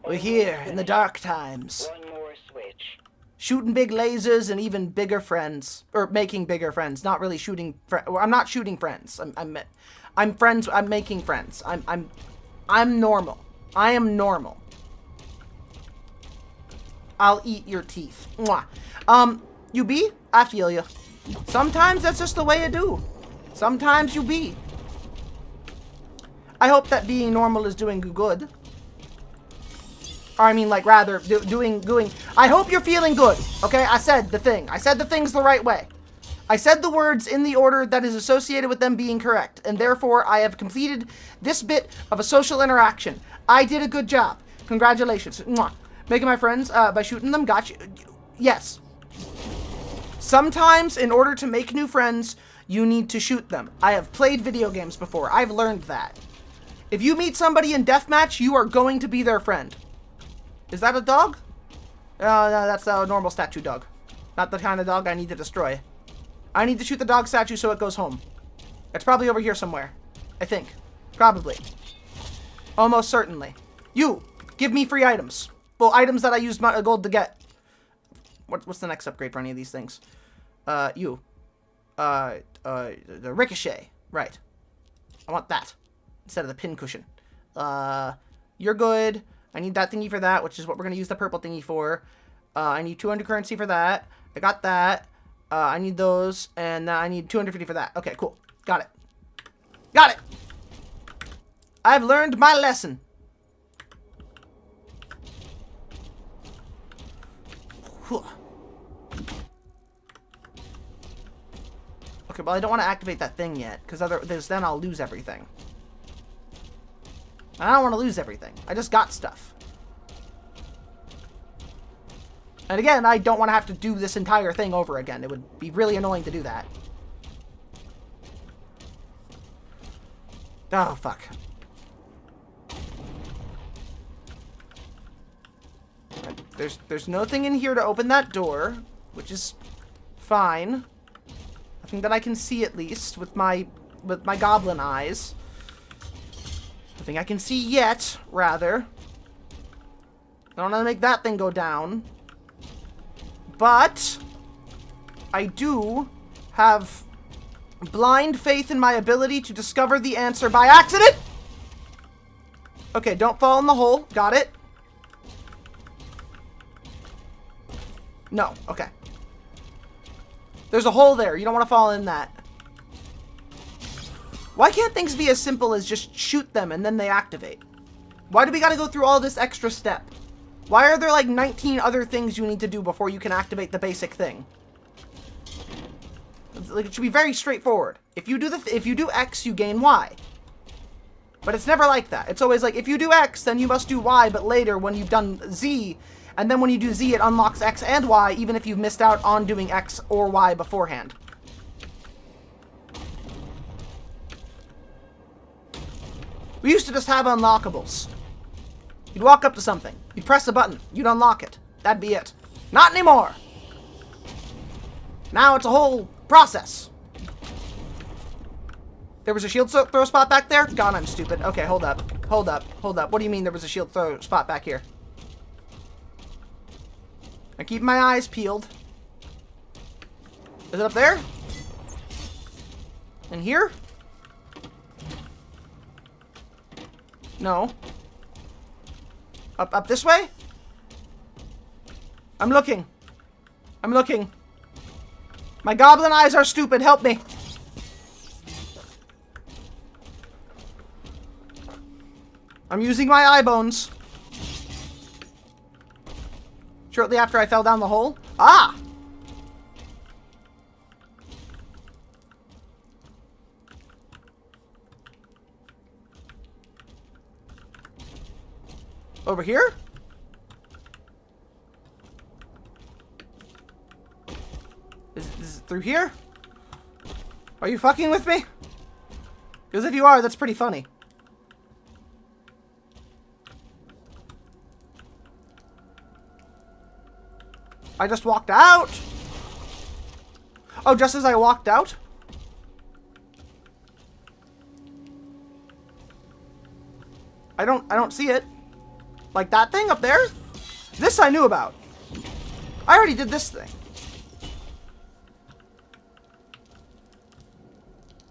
We're here in the dark times. One more switch. Shooting big lasers and even bigger friends. Or making bigger friends. Not really shooting I'm not shooting friends. I'm friends. I'm making friends. I'm normal. I am normal. I'll eat your teeth. Mwah. You be? I feel you. Sometimes that's just the way you do. Sometimes you be. I hope that being normal is doing you good. Or I mean, like, rather, doing... I hope you're feeling good, okay? I said the thing. I said the things the right way. I said the words in the order that is associated with them being correct. And therefore, I have completed this bit of a social interaction. I did a good job. Congratulations. Mwah. Making my friends by shooting them. Got you. Yes. Sometimes, in order to make new friends, you need to shoot them. I have played video games before. I've learned that. If you meet somebody in deathmatch, you are going to be their friend. Is that a dog? No, that's a normal statue dog. Not the kind of dog I need to destroy. I need to shoot the dog statue so it goes home. It's probably over here somewhere. I think. Probably. Almost certainly. You! Give me free items. Well, items that I used my gold to get. What's the next upgrade for any of these things? The ricochet. Right. I want that. Instead of the pin cushion. You're good. I need that thingy for that, which is what we're going to use the purple thingy for. I need 200 currency for that. I got that. I need those. And I need 250 for that. Okay, cool. Got it. Got it! I've learned my lesson. Okay, well, I don't want to activate that thing yet, because then I'll lose everything. I don't want to lose everything. I just got stuff. And again, I don't want to have to do this entire thing over again. It would be really annoying to do that. Oh, fuck. There's nothing in here to open that door, which is fine. Nothing that I can see, at least, with my goblin eyes. Nothing I can see yet, rather. I don't know how to make that thing go down. But I do have blind faith in my ability to discover the answer by accident. Okay, don't fall in the hole. Got it. No, okay. There's a hole there. You don't want to fall in that. Why can't things be as simple as just shoot them and then they activate? Why do we gotta go through all this extra step? Why are there like 19 other things you need to do before you can activate the basic thing? Like, it should be very straightforward. If you do X, you gain Y. But it's never like that. It's always like, if you do X, then you must do Y, but later when you've done Z, and then when you do Z, it unlocks X and Y, even if you've missed out on doing X or Y beforehand. We used to just have unlockables. You'd walk up to something. You'd press a button. You'd unlock it. That'd be it. Not anymore! Now it's a whole process. There was a shield throw spot back there? God, I'm stupid. Okay, hold up. Hold up. Hold up. What do you mean there was a shield throw spot back here? I keep my eyes peeled. Is it up there? In here? No. Up this way? I'm looking. I'm looking. My goblin eyes are stupid. Help me. I'm using my eye bones. Shortly after I fell down the hole. Ah! Over here? Is it through here? Are you fucking with me? Because if you are, that's pretty funny. I just walked out. Oh, just as I walked out? I don't see it. Like that thing up there? This I knew about. I already did this thing.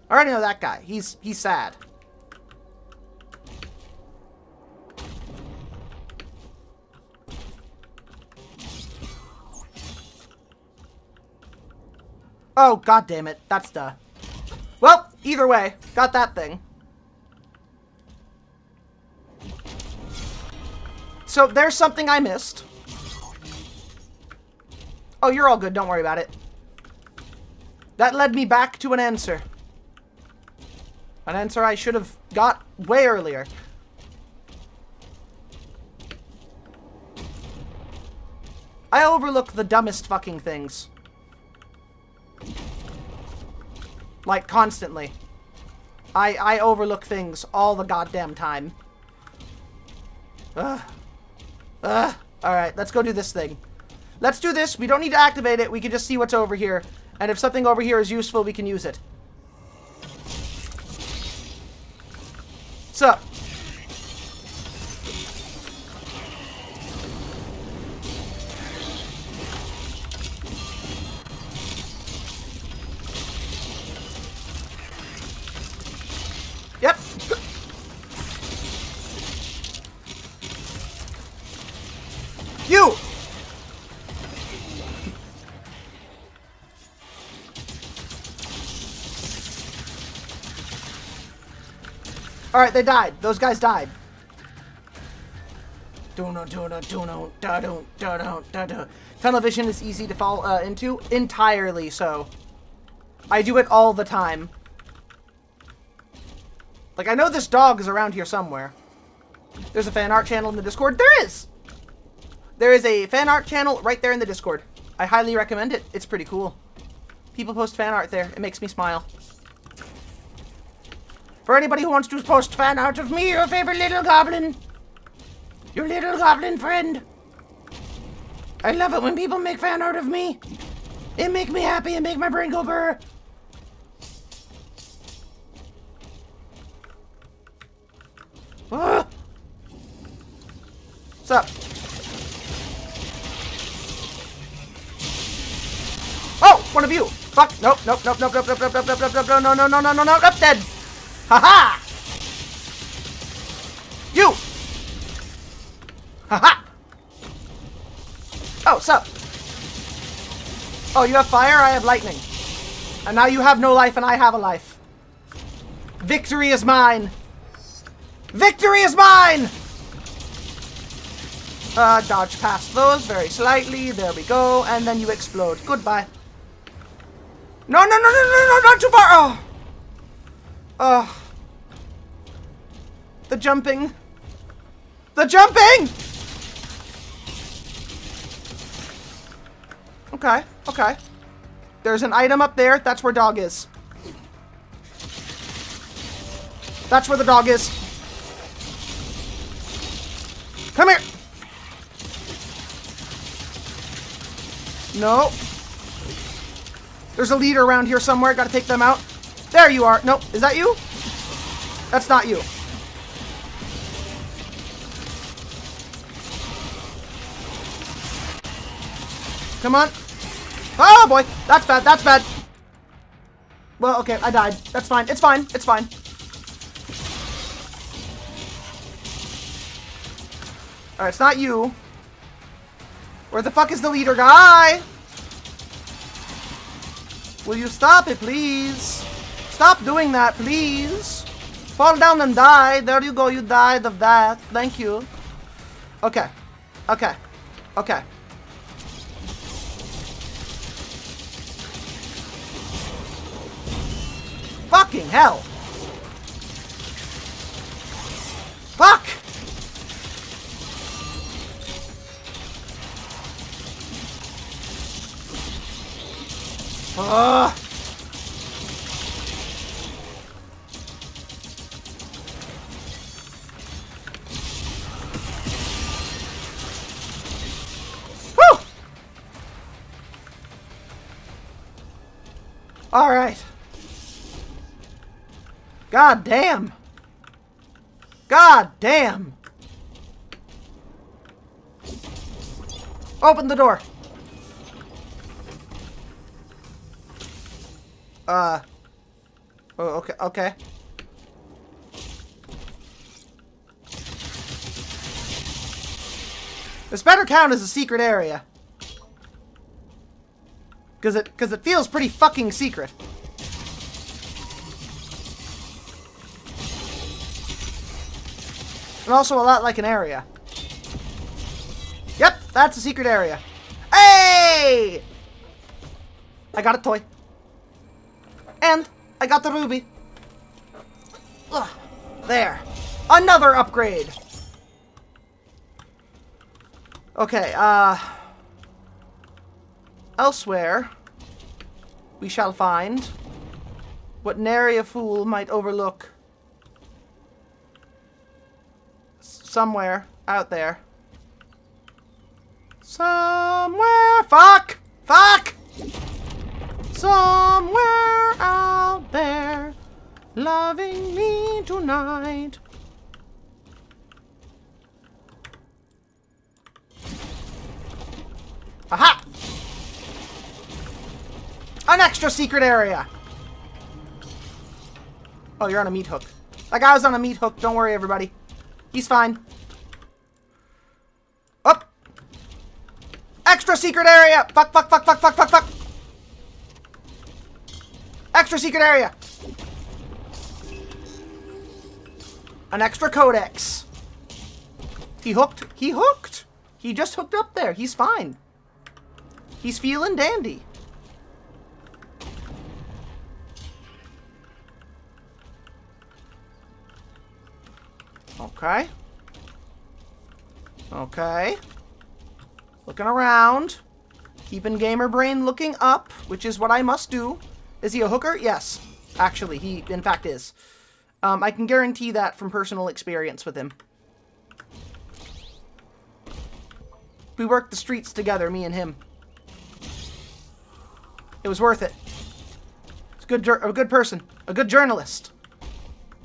I already know that guy. He's sad. Oh, god damn it. That's duh. Well, either way, got that thing. So, there's something I missed. Oh, you're all good. Don't worry about it. That led me back to an answer. An answer I should have got way earlier. I overlook the dumbest fucking things. Like, constantly. I overlook things all the goddamn time. Alright, let's go do this thing. Let's do this. We don't need to activate it. We can just see what's over here. And if something over here is useful, we can use it. Sup? Yep. You! Alright, they died. Those guys died. Tunnel vision is easy to fall into. Entirely so. I do it all the time. Like, I know this dog is around here somewhere. There's a fan art channel in the Discord. There is! There is a fan art channel right there in the Discord. I highly recommend it. It's pretty cool. People post fan art there. It makes me smile. For anybody who wants to post fan art of me, your favorite little goblin. Your little goblin friend. I love it when people make fan art of me. It make me happy and make my brain go brr. Ah. What's up? Oh, one of you. Fuck. Nope, nope, nope, nope, nope, nope, nope, nope, nope, nope, nope, no, no, no, no, no, no, no, nope, dead. Ha-ha! You! Ha-ha! Oh, sup? Oh, you have fire, I have lightning. And now you have no life and I have a life. Victory is mine! Victory is mine! Dodge past those very slightly. There we go. And then you explode. Goodbye. No, no, no, no, no, no, not too far! Oh! Oh. The jumping. The jumping! Okay, okay. There's an item up there. That's where dog is. That's where the dog is. Come here! No. There's a leader around here somewhere. Gotta take them out. There you are. Nope. Is that you? That's not you. Come on. Oh boy. That's bad. That's bad. Well, okay. I died. That's fine. It's fine. It's fine. Alright, it's not you. Where the fuck is the leader guy? Will you stop it, please? Stop doing that, please. Fall down and die. There you go. You died of that. Thank you. Okay. Okay. Okay. Fucking hell. Fuck. Woo! All right. God damn. God damn. Open the door. Oh, okay, okay. This better count as a secret area. Cause it feels pretty fucking secret. And also a lot like an area. Yep, that's a secret area. Hey! I got a toy. And I got the ruby. Ugh, there. Another upgrade. Okay, elsewhere, we shall find what nary a fool might overlook. Somewhere out there. Somewhere. Fuck! Fuck! Somewhere out there, loving me tonight. Aha! An extra secret area. Oh, you're on a meat hook. That guy was on a meat hook. Don't worry, everybody. He's fine. Up. Extra secret area. Fuck, fuck, fuck, fuck, fuck, fuck, fuck. Extra secret area. An extra codex. He hooked. He hooked. He just hooked up there. He's fine. He's feeling dandy. Okay. Okay. Looking around. Keeping gamer brain looking up, which is what I must do. Is he a hooker? Yes. Actually, he in fact is. I can guarantee that from personal experience with him. We worked the streets together, me and him. It was worth it. He's a good person. A good journalist.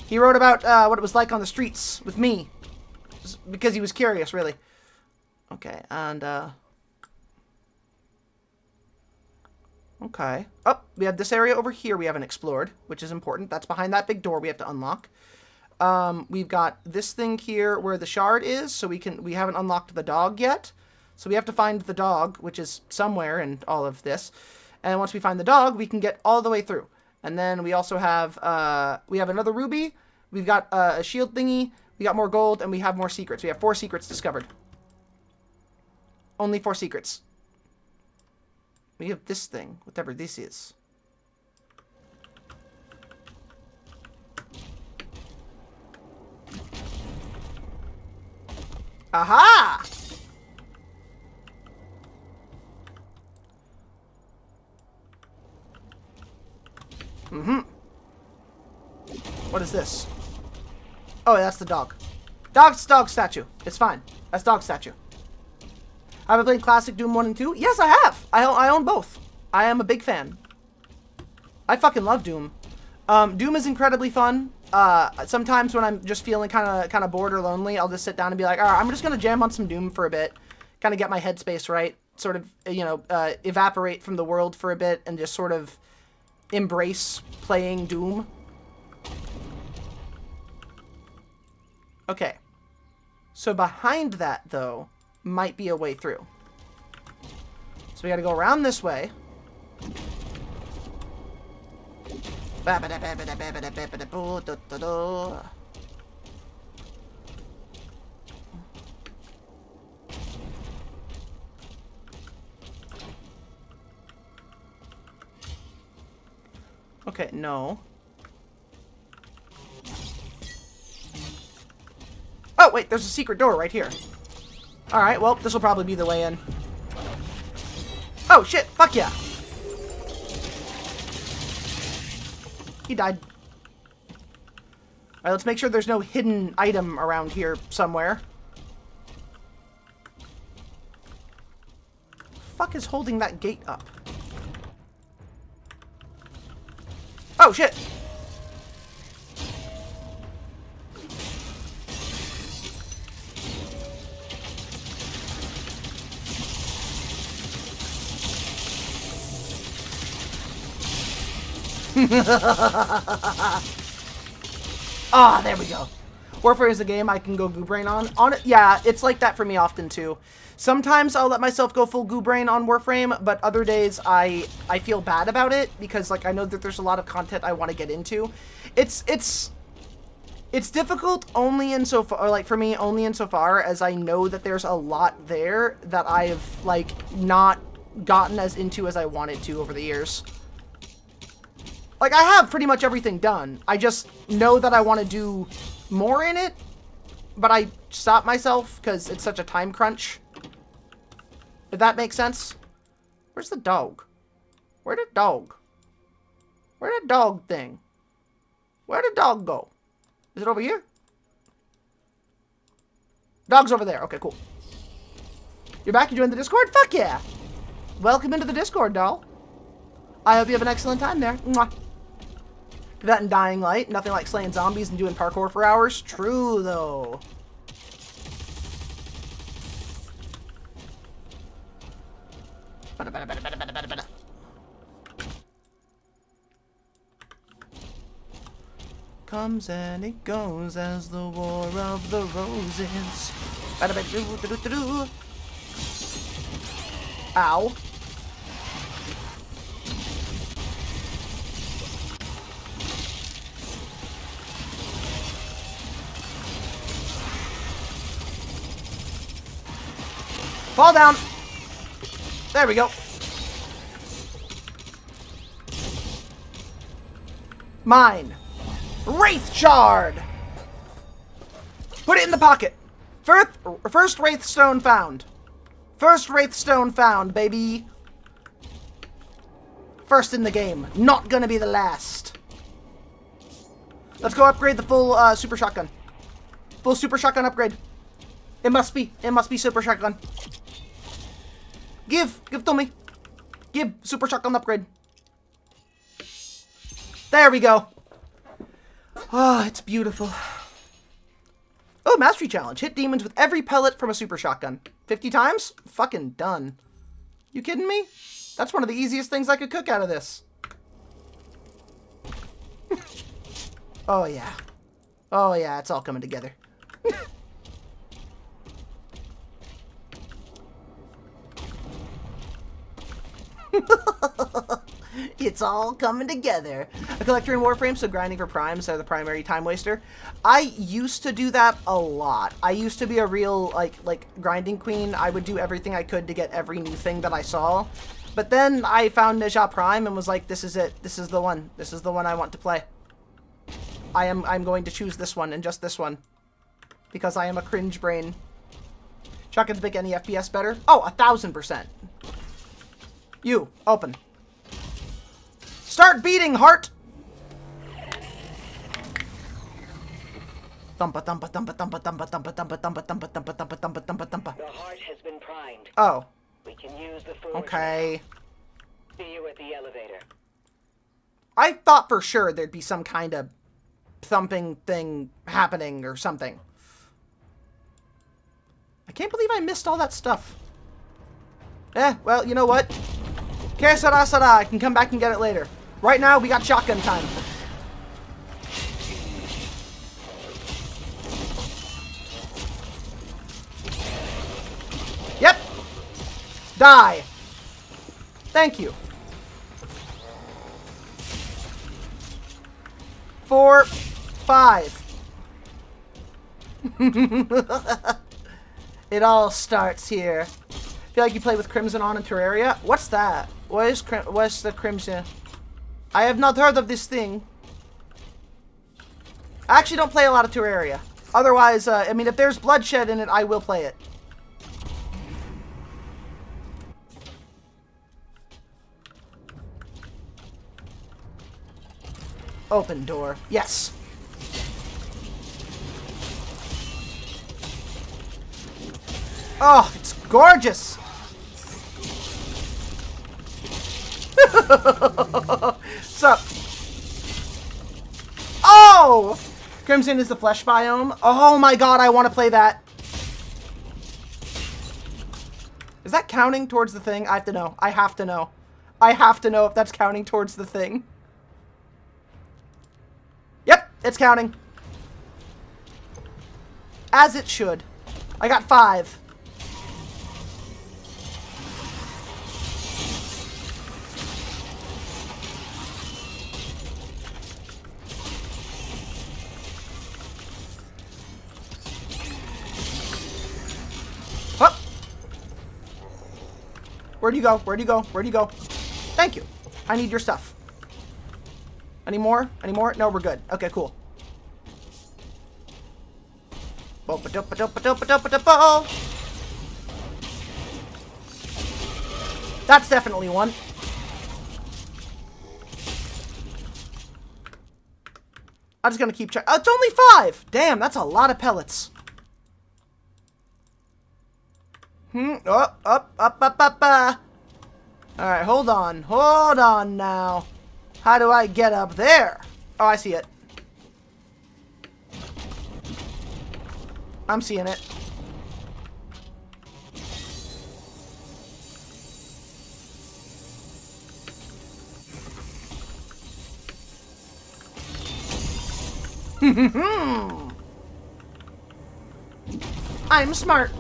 He wrote about what it was like on the streets with me. Because he was curious, really. Okay, and, okay. Oh, we have this area over here we haven't explored, which is important. That's behind that big door we have to unlock. We've got this thing here where the shard is, so we haven't unlocked the dog yet. So we have to find the dog, which is somewhere in all of this. And once we find the dog, we can get all the way through. And then we also have, we have another ruby. We've got a shield thingy. We got more gold, and we have more secrets. We have 4 secrets discovered. Only 4 secrets. We have this thing, whatever this is. Aha! Mm-hmm. What is this? Oh, that's the dog. Dog statue. It's fine. That's dog statue. Have I played Classic Doom 1 and 2? Yes, I have. I own both. I am a big fan. I fucking love Doom. Doom is incredibly fun. Sometimes when I'm just feeling kind of bored or lonely, I'll just sit down and be like, all right, I'm just going to jam on some Doom for a bit. Kind of get my headspace right. Sort of, you know, evaporate from the world for a bit and just sort of embrace playing Doom. Okay. So behind that, though, might be a way through. So we gotta go around this way. Okay, no. Oh, wait, there's a secret door right here. Alright, well, this will probably be the way in. Oh, shit, fuck yeah. He died. Alright, let's make sure there's no hidden item around here somewhere. Fuck is holding that gate up? Oh, shit. Ah, there we go. Warfare is a game I can go goo brain on it. Yeah, it's like that for me often too. Sometimes I'll let myself go full goo brain on Warframe, but other days I feel bad about it because like I know that there's a lot of content I want to get into. It's difficult only insofar, or like for me only insofar as I know that there's a lot there that I've like not gotten as into as I wanted to over the years. Like, I have pretty much everything done. I just know that I want to do more in it, but I stop myself because it's such a time crunch. If that makes sense. Where's the dog? Where'd the dog? Where'd the dog thing? Where'd the dog go? Is it over here? Dog's over there. Okay, cool. You're back? You joined the Discord? Fuck yeah! Welcome into the Discord, doll. I hope you have an excellent time there. Mwah. That and Dying Light. Nothing like slaying zombies and doing parkour for hours. True, though. Comes and it goes as the War of the Roses. Ow. Fall down. There we go. Mine. Wraith Shard. Put it in the pocket. First Wraith Stone found. First Wraith Stone found, baby. First in the game. Not gonna be the last. Let's go upgrade the full super shotgun. Full super shotgun upgrade. It must be super shotgun. Give to me. Give super shotgun upgrade. There we go. Oh, it's beautiful. Oh, mastery challenge. Hit demons with every pellet from a super shotgun. 50 times? Fucking done. You kidding me? That's one of the easiest things I could cook out of this. Oh, yeah. Oh, yeah, it's all coming together. It's all coming together. A collector in Warframe, so grinding for primes are the primary time waster. I used to do that a lot. I used to be a real, like grinding queen. I would do everything I could to get every new thing that I saw. But then I found Ninja Prime and was like, this is it. This is the one. This is the one I want to play. I'm going to choose this one and just this one. Because I am a cringe brain. Shotguns make any FPS better? Oh, 1000%. You, open. Start beating, heart! Thumpa thumpa thumpa thumpa thumpa thumpa thumpa thumpa thumpa thumpa thumpa thumpa thumpa thumpa. The heart has been primed. Oh. We can use the forge. Okay. See you at the elevator. I thought for sure there'd be some kind of thumping thing happening or something. I can't believe I missed all that stuff. Well, you know what? Que sera, sera. I can come back and get it later. Right now, we got shotgun time. Yep. Die. Thank you. 4, 5. It all starts here. I feel like you play with Crimson on in Terraria. What's that? What's the Crimson? I have not heard of this thing. I actually don't play a lot of Terraria. Otherwise, I mean, if there's bloodshed in it, I will play it. Open door. Yes. Oh, it's gorgeous. Sup? Oh! Crimson is the flesh biome. Oh my god, I want to play that. Is that counting towards the thing? I have to know. I have to know. I have to know if that's counting towards the thing. Yep, it's counting. As it should. I got 5. Up. Where'd you go? Where'd you go? Where'd you go? Thank you. I need your stuff. Any more? Any more? No, we're good. Okay, cool. That's definitely one. I'm just gonna keep checking. Oh, it's only 5! Damn, that's a lot of pellets. Up. Alright, hold on. Hold on now. How do I get up there? Oh, I see it. I'm seeing it. I'm smart.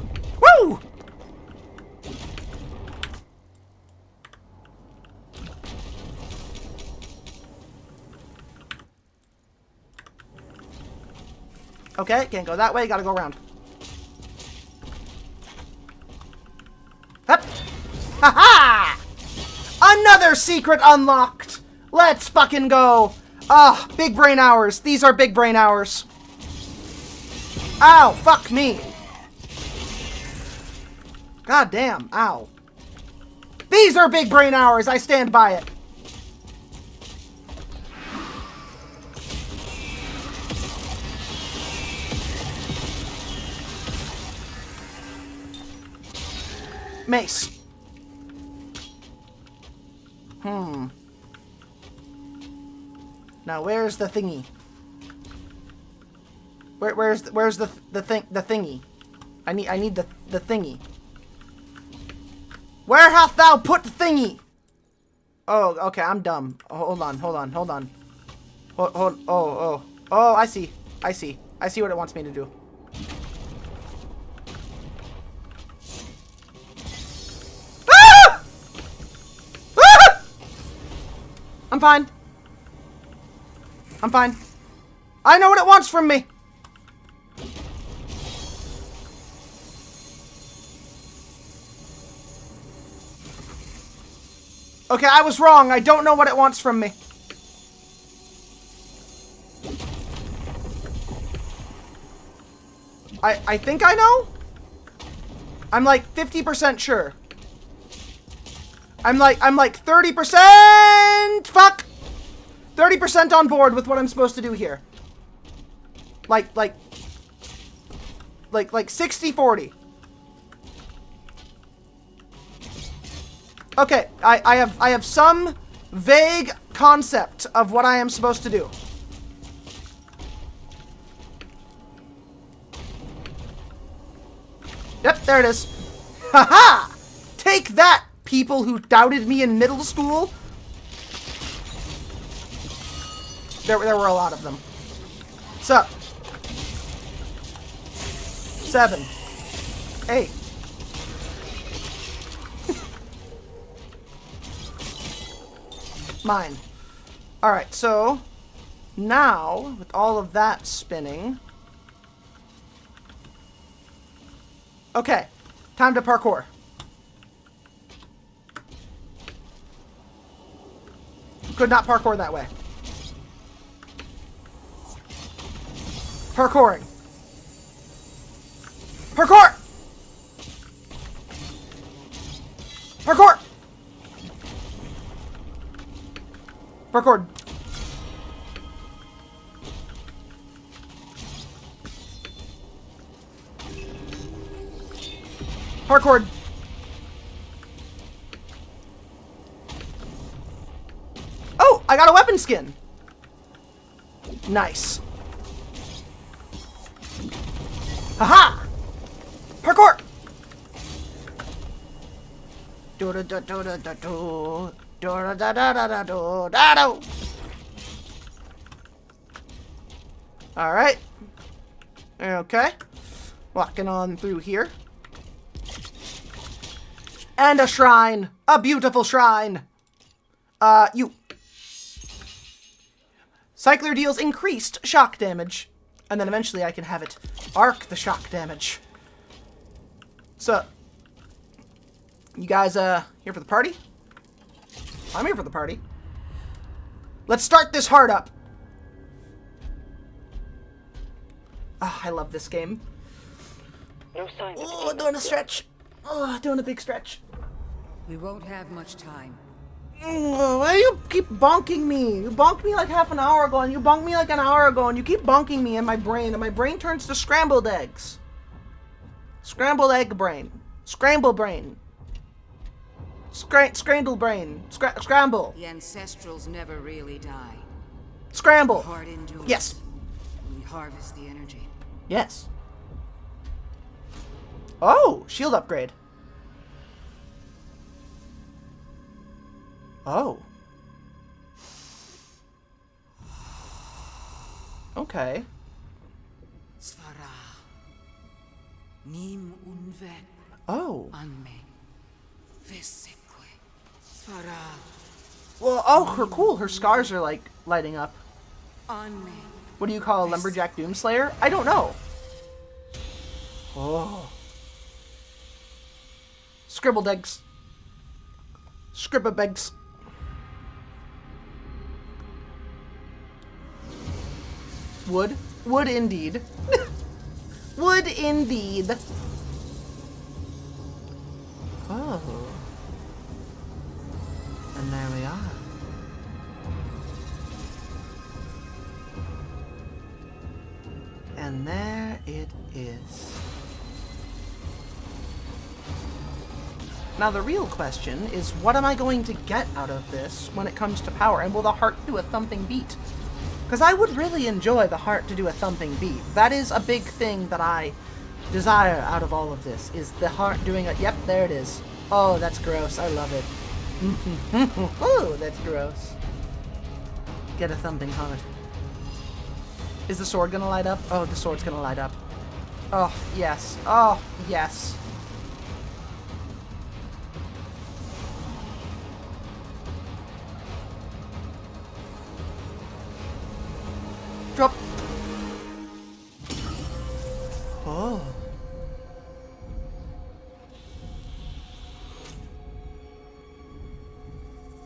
Woo! Okay, can't go that way, gotta go around. Hup! Ha-ha! Another secret unlocked! Let's fucking go! Ah, big brain hours. These are big brain hours. Ow, fuck me. God damn, ow. These are big brain hours, I stand by it. Mace. Now where's the thingy? Where's the thingy? I need the thingy. Where hast thou put the thingy? Oh, okay, I'm dumb. Hold on. Oh, I see what it wants me to do. Ah! Ah! I'm fine. I know what it wants from me. Okay, I was wrong. I don't know what it wants from me. I think I know? I'm like 50% sure. I'm like 30%! Fuck! 30% on board with what I'm supposed to do here. Like 60-40. Okay, I have some vague concept of what I am supposed to do. Yep, there it is. Haha! Take that, people who doubted me in middle school. There were a lot of them. So, 7, 8. Mine. Alright, so now, with all of that spinning. Okay, time to parkour. Could not parkour that way. Parkouring. Parkour! Parkour! Parkour. Parkour. Oh, I got a weapon skin. Nice. Haha! Parkour! Do do do do do do do. Da da da da da da da da. All right. Okay. Walking on through here. And a shrine. A beautiful shrine. You. Cycler deals increased shock damage. And then eventually I can have it arc the shock damage. So, you guys, here for the party? I'm here for the party. Let's start this heart up. Ah, I love this game. No sign of Oh, doing a stretch. Oh, doing a big stretch. We won't have much time. Why do you keep bonking me? You bonked me like half an hour ago, and you bonked me like an hour ago, and you keep bonking me in my brain, and my brain turns to scrambled eggs. Scrambled egg brain. Scramble brain. Scramble brain. Scramble. The ancestrals never really die. Scramble. Heart endures. Yes. We harvest the energy. Yes. Oh, shield upgrade. Oh. Okay. Svara. Nim unve. Oh. Anme. Vesekwe. Svara. Well, oh, cool. Her scars are like lighting up. Anme. What do you call a lumberjack doomslayer? I don't know. Oh. Scribbled eggs. Scribbled eggs. Wood. Wood indeed. Wood indeed. Oh. And there we are. And there it is. Now the real question is, what am I going to get out of this when it comes to power? And will the heart do a thumping beat? Because I would really enjoy the heart to do a thumping beat. That is a big thing that I desire out of all of this, is the heart doing a... Yep, there it is. Oh, that's gross. I love it. Oh, that's gross. Get a thumping heart. Is the sword gonna light up? Oh, the sword's gonna light up. Oh, yes. Oh, yes. Drop. Oh.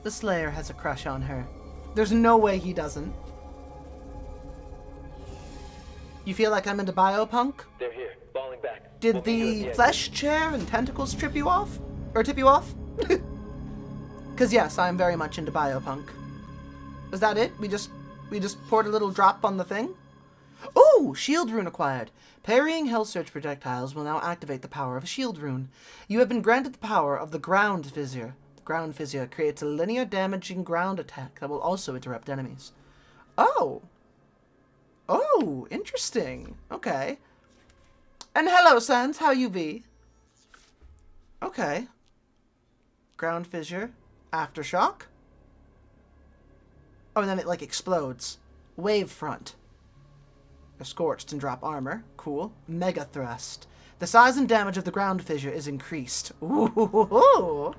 The Slayer has a crush on her. There's no way he doesn't. You feel like I'm into biopunk? They're here, falling back. Did We'll meet you at the end. flesh chair and tentacles trip you off? Or tip you off? Because yes, I'm very much into biopunk. Is that it? We just poured a little drop on the thing? Ooh, shield rune acquired. Parrying Hell Search projectiles will now activate the power of a shield rune. You have been granted the power of the ground fissure. The ground fissure creates a linear damaging ground attack that will also interrupt enemies. Oh. Oh, interesting. Okay. And hello, Sans. How you be? Okay. Ground fissure. Aftershock. Oh, and then it, like, explodes. Wave front. They're scorched and drop armor. Cool. Mega thrust. The size and damage of the ground fissure is increased. Ooh.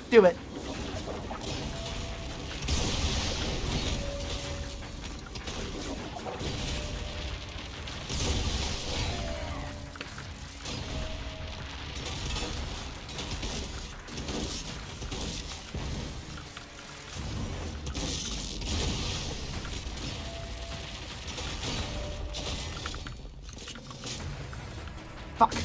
Do it. Fuck.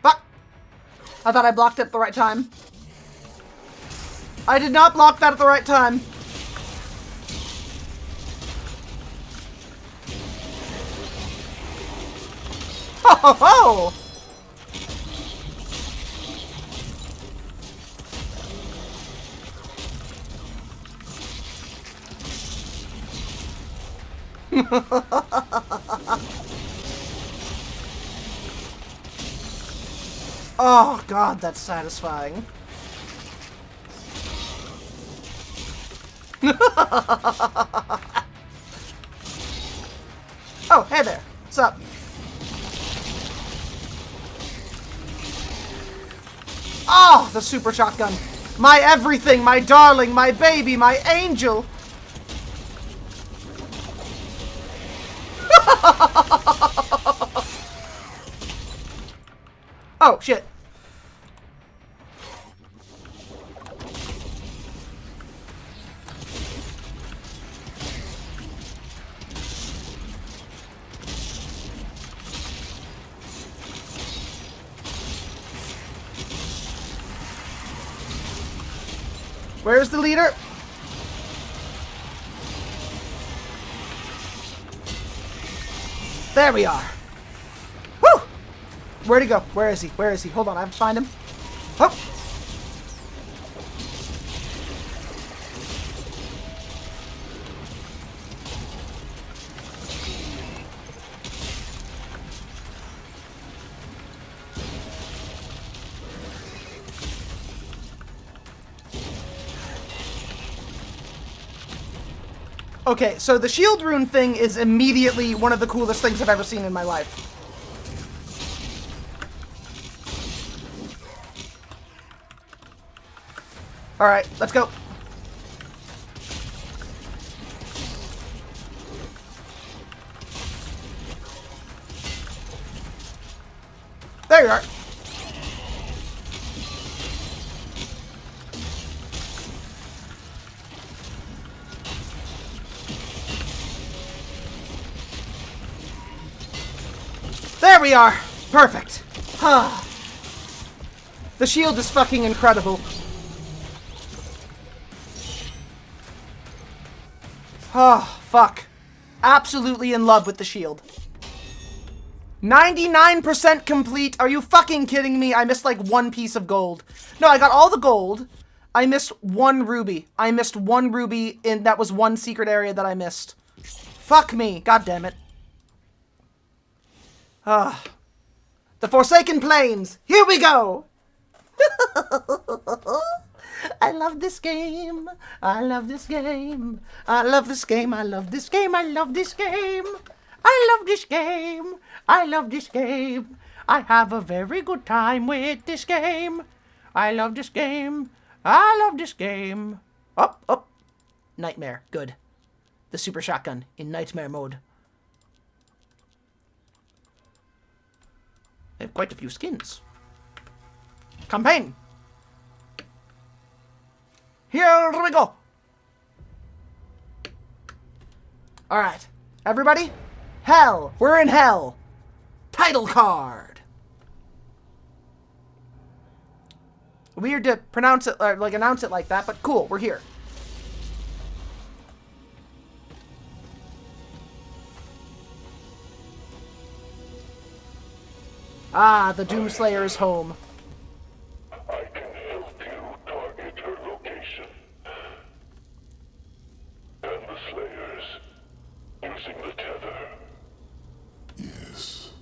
Fuck! I thought I blocked it at the right time. I did not block that at the right time. Ho ho ho! Oh god, that's satisfying. Oh, hey there. What's up? Oh, the super shotgun. My everything, my darling, my baby, my angel. Oh, shit. Where's the leader? There we are. Woo! Where'd he go? Where is he? Where is he? Hold on, I have to find him. Oh! Okay, so the shield rune thing is immediately one of the coolest things I've ever seen in my life. Alright, let's go. There you are. There we are! Perfect! The The shield is fucking incredible. Oh, fuck. Absolutely in love with the shield. 99% complete. Are you fucking kidding me? I missed like one piece of gold. No, I got all the gold. I missed one ruby. I missed one ruby, and that was one secret area that I missed. Fuck me. God damn it. Ah. The Forsaken Plains. Here we go. I love this game. I love this game. I love this game. I love this game. I love this game. I love this game. I love this game. I have a very good time with this game. I love this game. I love this game. Up, up. Nightmare. Good. The super shotgun in nightmare mode. They have quite a few skins. Campaign. Here we go. Alright. Everybody? Hell. We're in hell. Title card. Weird to pronounce it, or like announce it like that, but cool. We're here. Ah, the Doomslayer is home. I can help you target her location. And the Slayers, using the tether. Yes,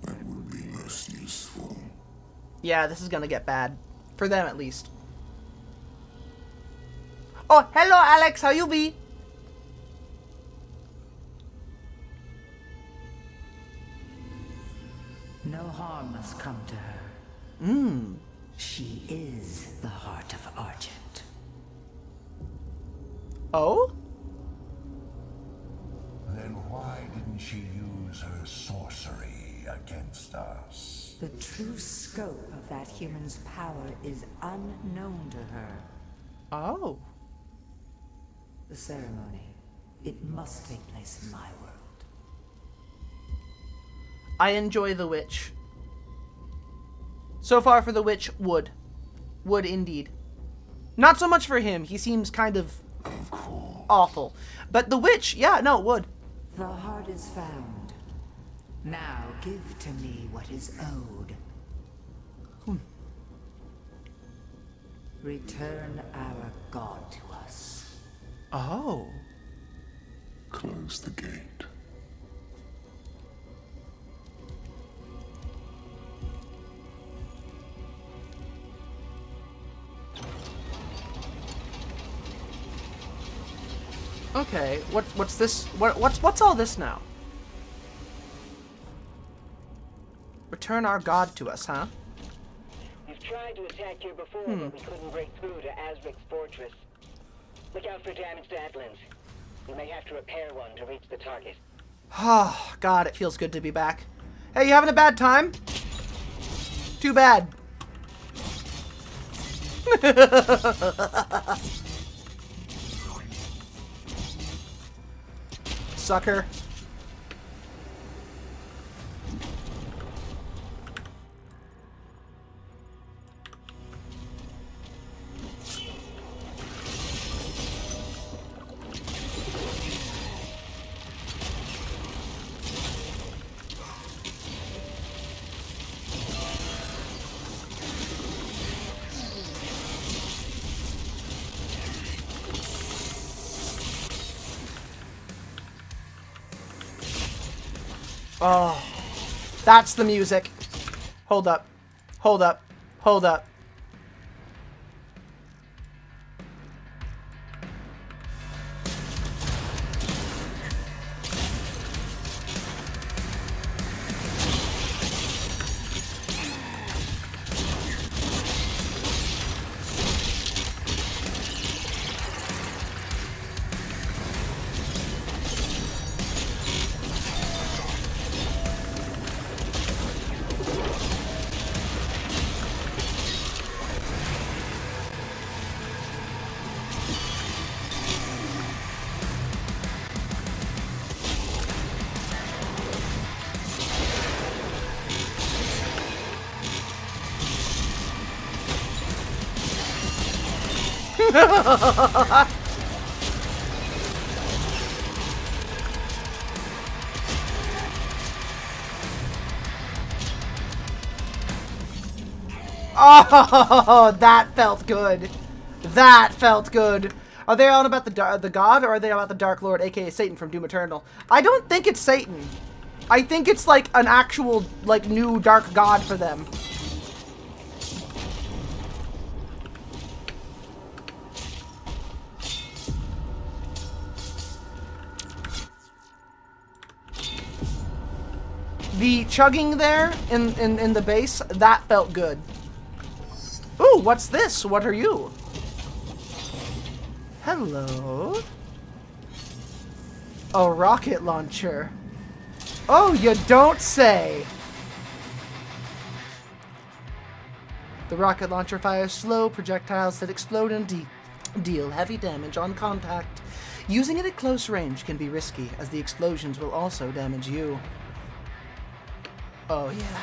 that would be most useful. Yeah, this is gonna get bad. For them, at least. Oh, hello, Alex. How you be? No harm must come to her. She is the heart of Argent. Oh? Then why didn't she use her sorcery against us? The true scope of that human's power is unknown to her. Oh. The ceremony, it must take place in my world. I enjoy the witch. So far for the witch, wood. Wood indeed. Not so much for him. He seems kind of awful. But the witch, yeah, no, wood. The heart is found. Now give to me what is owed. Return our god to us. Oh. Close the gate. Okay, what's this? What's all this now? Return our god to us, huh? We've tried to attack here before, but we couldn't break through to Azric's fortress. Look out for damaged Atlands. We may have to repair one to reach the target. Oh, God, it feels good to be back. Hey, you having a bad time? Too bad. Sucker. Oh, that's the music. Hold up. Hold up. Hold up. Oh, that felt good. That felt good. Are they on about the god, or are they about the Dark Lord, aka Satan from Doom Eternal? I don't think it's Satan. I think it's like an actual, like, new dark god for them. The chugging there in the base, that felt good. Ooh, what's this? What are you? Hello? A rocket launcher. Oh, you don't say! The rocket launcher fires slow projectiles that explode and deal heavy damage on contact. Using it at close range can be risky, as the explosions will also damage you. Oh, yeah.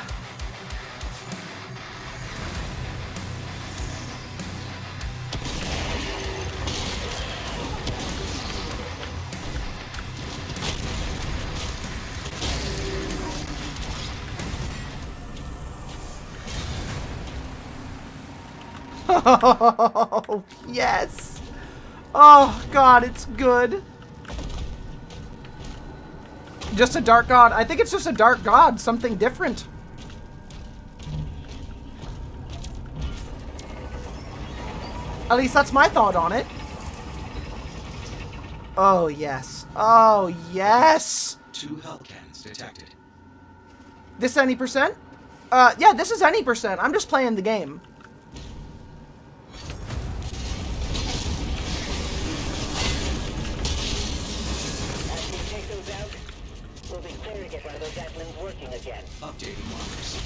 Oh, yes! Oh, God, it's good. Just a dark god. I think it's just a dark god. Something different. At least that's my thought on it. Oh, yes. Oh, yes! 2 hell cannons detected. This any percent? Yeah, this is any percent. I'm just playing the game. Updating markers.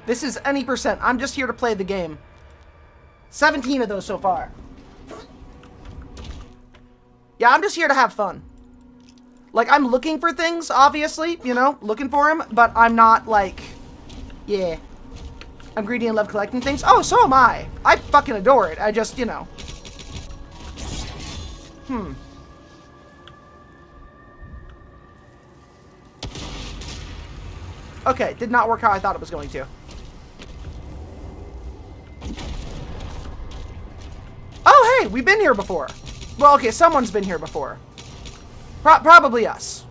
This is any percent. I'm just here to play the game. 17 of those so far. Yeah, I'm just here to have fun. Like, I'm looking for things, obviously, you know, looking for them, but I'm not, like, yeah. I'm greedy and love collecting things. Oh, so am I. I fucking adore it. I just, you know. Okay, did not work how I thought it was going to. Oh, hey, we've been here before. Well, okay, someone's been here before. Probably us.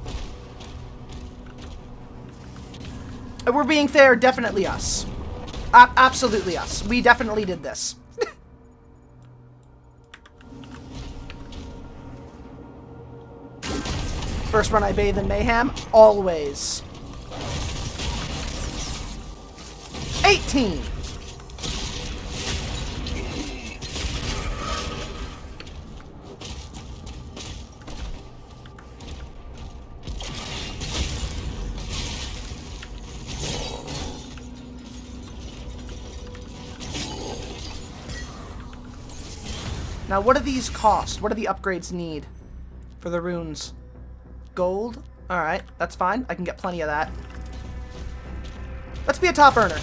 If we're being fair, definitely us. Absolutely us. We definitely did this. First run I bathe in mayhem, always. 18. Now, what do these cost? What do the upgrades need for the runes? Gold? Alright, that's fine. I can get plenty of that. Let's be a top earner.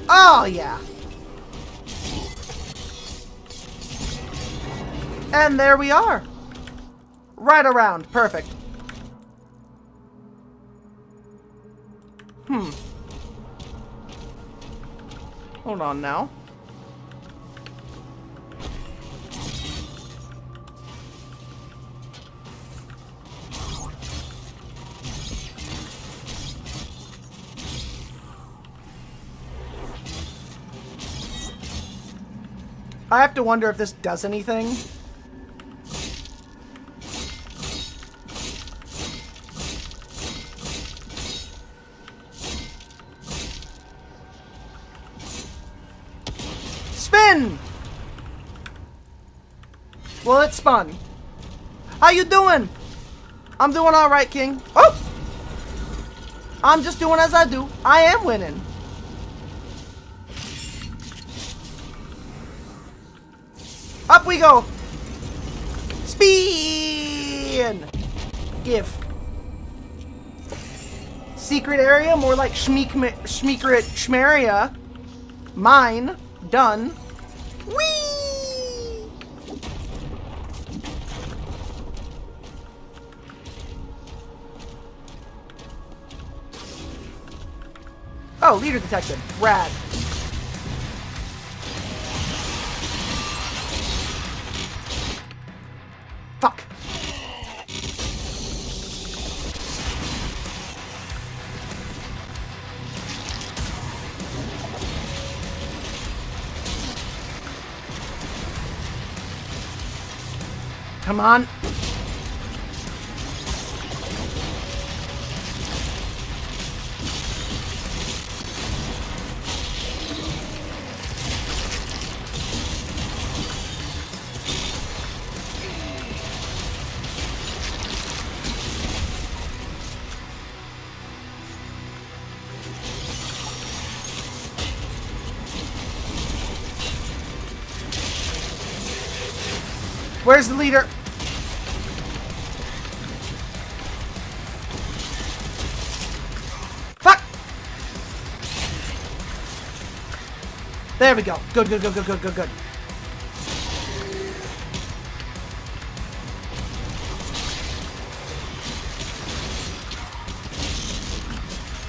Oh, yeah. And there we are. Right around. Perfect. Hold on now. I have to wonder if this does anything. Spin! Well, it spun. How you doing? I'm doing alright, King. Oh! I'm just doing as I do. I am winning. we go! Spin! Give. Secret area, more like Schmeekrit Schmeria. Mine. Done. Whee! Oh, leader detected. Rad. Fuck. Come on. Where's the leader? Fuck! There we go. Good, good, good, good, good, good, good.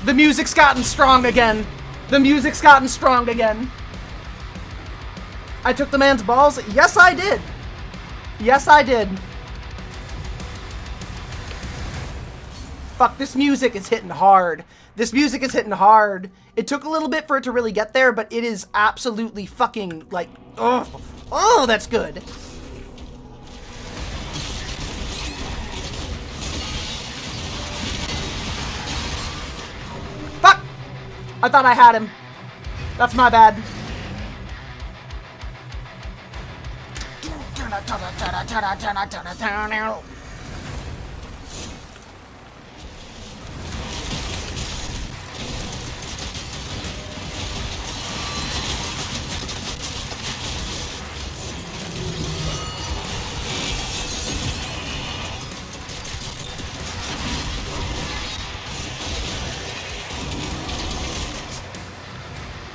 The music's gotten strong again. The music's gotten strong again. I took the man's balls? Yes, I did. Yes, I did. Fuck, this music is hitting hard. This music is hitting hard. It took a little bit for it to really get there, but it is absolutely fucking, like, oh, oh, that's good. Fuck! I thought I had him. That's my bad.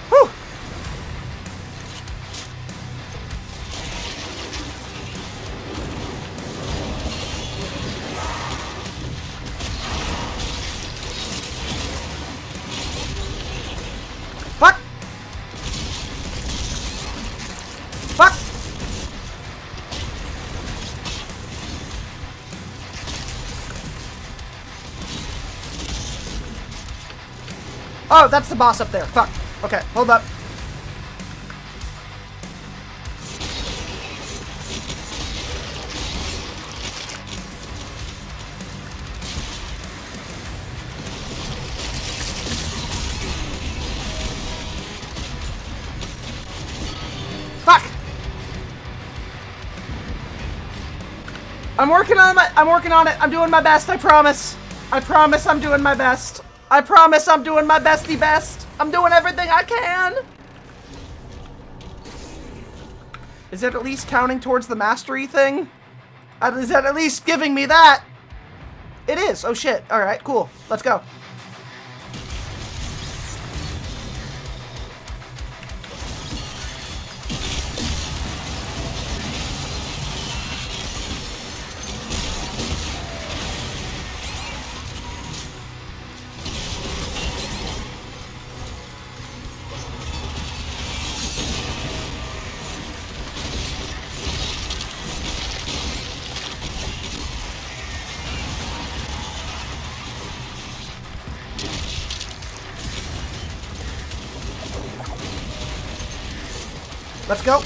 Whew. Fuck! Fuck! Oh, that's the boss up there. Fuck. Okay, hold up. Fuck! I'm working on it. I'm doing my best, I promise. I promise I'm doing my best. I promise I'm doing my bestie best. I'm doing everything I can. Is it at least counting towards the mastery thing? Is that at least giving me that? It is. Oh shit. Alright, cool. Let's go. Let's go.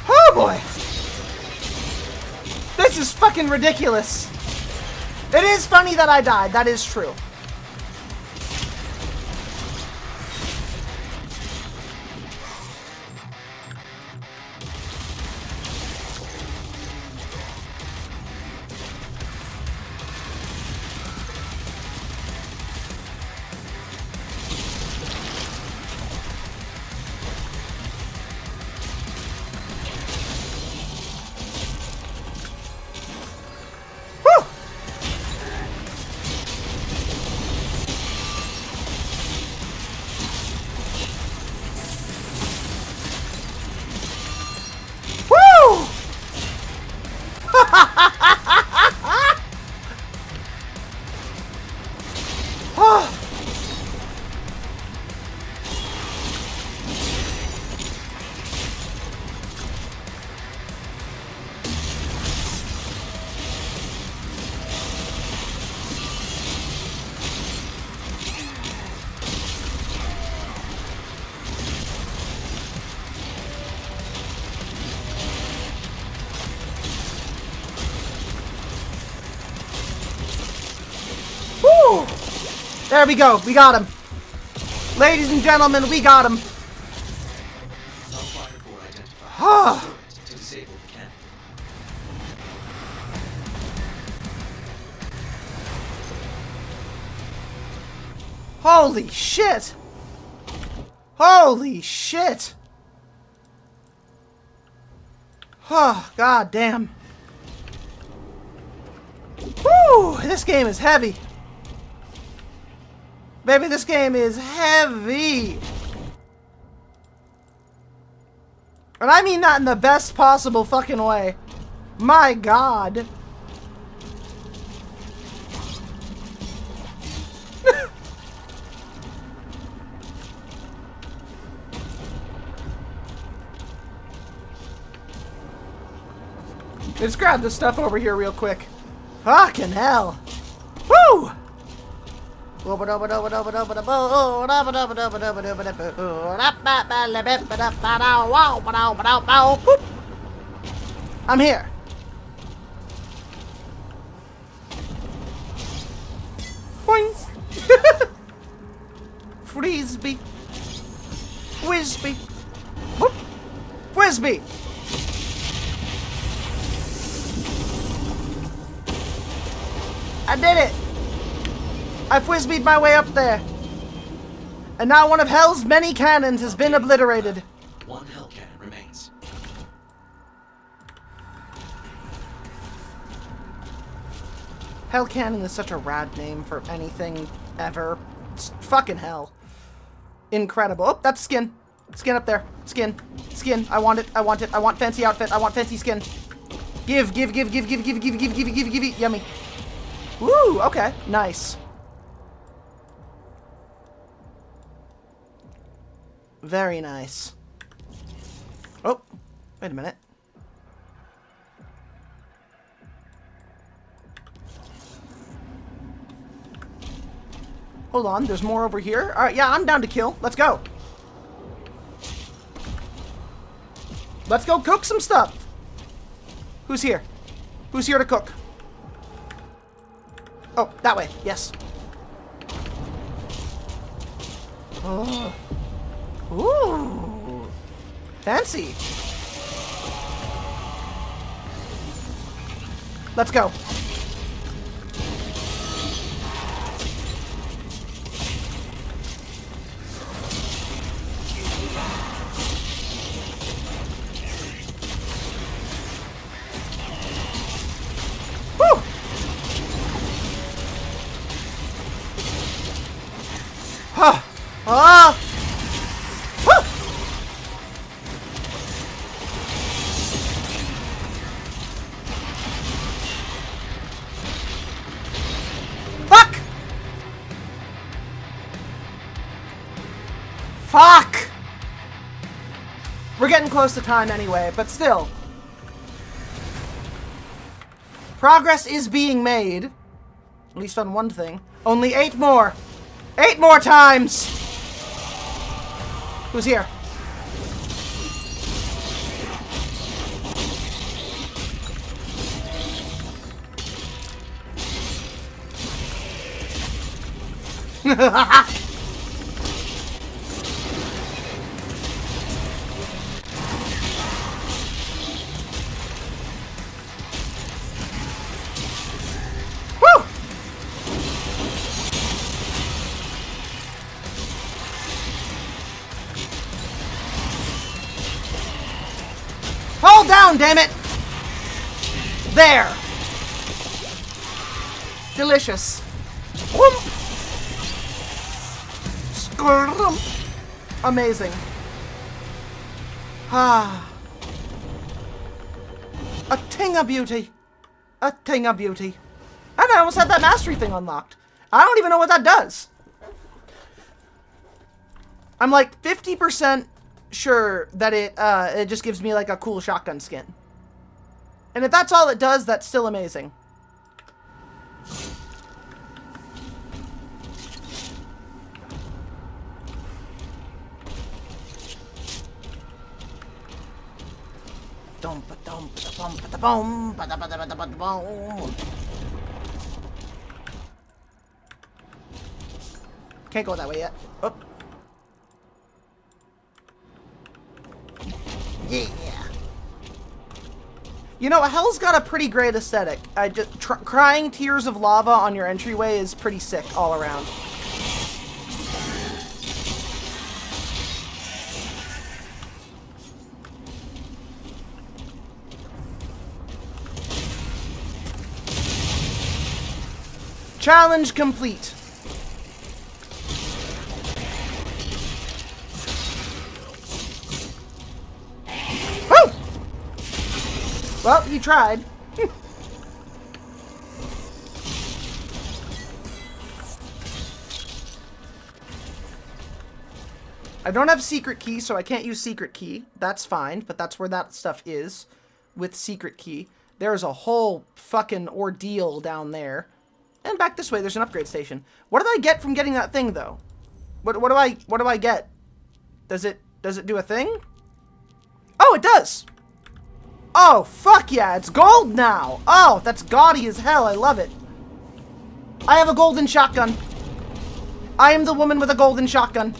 Oh boy. This is fucking ridiculous. It is funny that I died. That is true. There we go. We got him. Ladies and gentlemen, we got him. Fire core identified. To disable the cannon. Holy shit. Holy shit. Oh, god damn. Woo! This game is heavy. Baby, this game is heavy. And I mean that in the best possible fucking way. My god. Let's grab this stuff over here real quick. Fucking hell. Woo! I'm here. Boing. Frisbee. Whizbee. Whoop. Frisbee. I did it! I frisbeed my way up there. And now one of Hell's many cannons has been obliterated. One hell cannon remains. Hell Cannon is such a rad name for anything ever. It's fucking hell. Incredible. Oh, that's skin. Skin up there. Skin. Skin. I want it. I want it. I want fancy outfit. I want fancy skin. Give. Yummy. Woo, okay. Nice. Very nice. Oh, wait a minute. Hold on, there's more over here. Alright, yeah, I'm down to kill. Let's go. Let's go cook some stuff. Who's here? Who's here to cook? Oh, that way. Yes. Oh. Ooh. Fancy. Let's go. Woo! Ha! Ah! Woo! Fuck! Fuck! We're getting close to time anyway, but still. Progress is being made. At least on one thing. Only 8 more. 8 more times! Who's here? Woo! Hold down, damn it! There! Delicious. Whoomp. Skrum. Amazing. Ah. A ting of beauty. A ting of beauty. And I almost had that mastery thing unlocked. I don't even know what that does. I'm like 50% sure that it just gives me like a cool shotgun skin. And if that's all it does, that's still amazing. Can't go that way yet. Oh. Yeah. You know, Hell's got a pretty great aesthetic. I just crying tears of lava on your entryway is pretty sick all around. Challenge complete. Woo! Well, he tried. I don't have secret key, so I can't use secret key. That's fine, but that's where that stuff is with secret key. There's a whole fucking ordeal down there. And back this way, there's an upgrade station. What did I get from getting that thing, though? What do I get? Does it do a thing? Oh, it does! Oh, fuck yeah, it's gold now! Oh, that's gaudy as hell, I love it. I have a golden shotgun. I am the woman with a golden shotgun.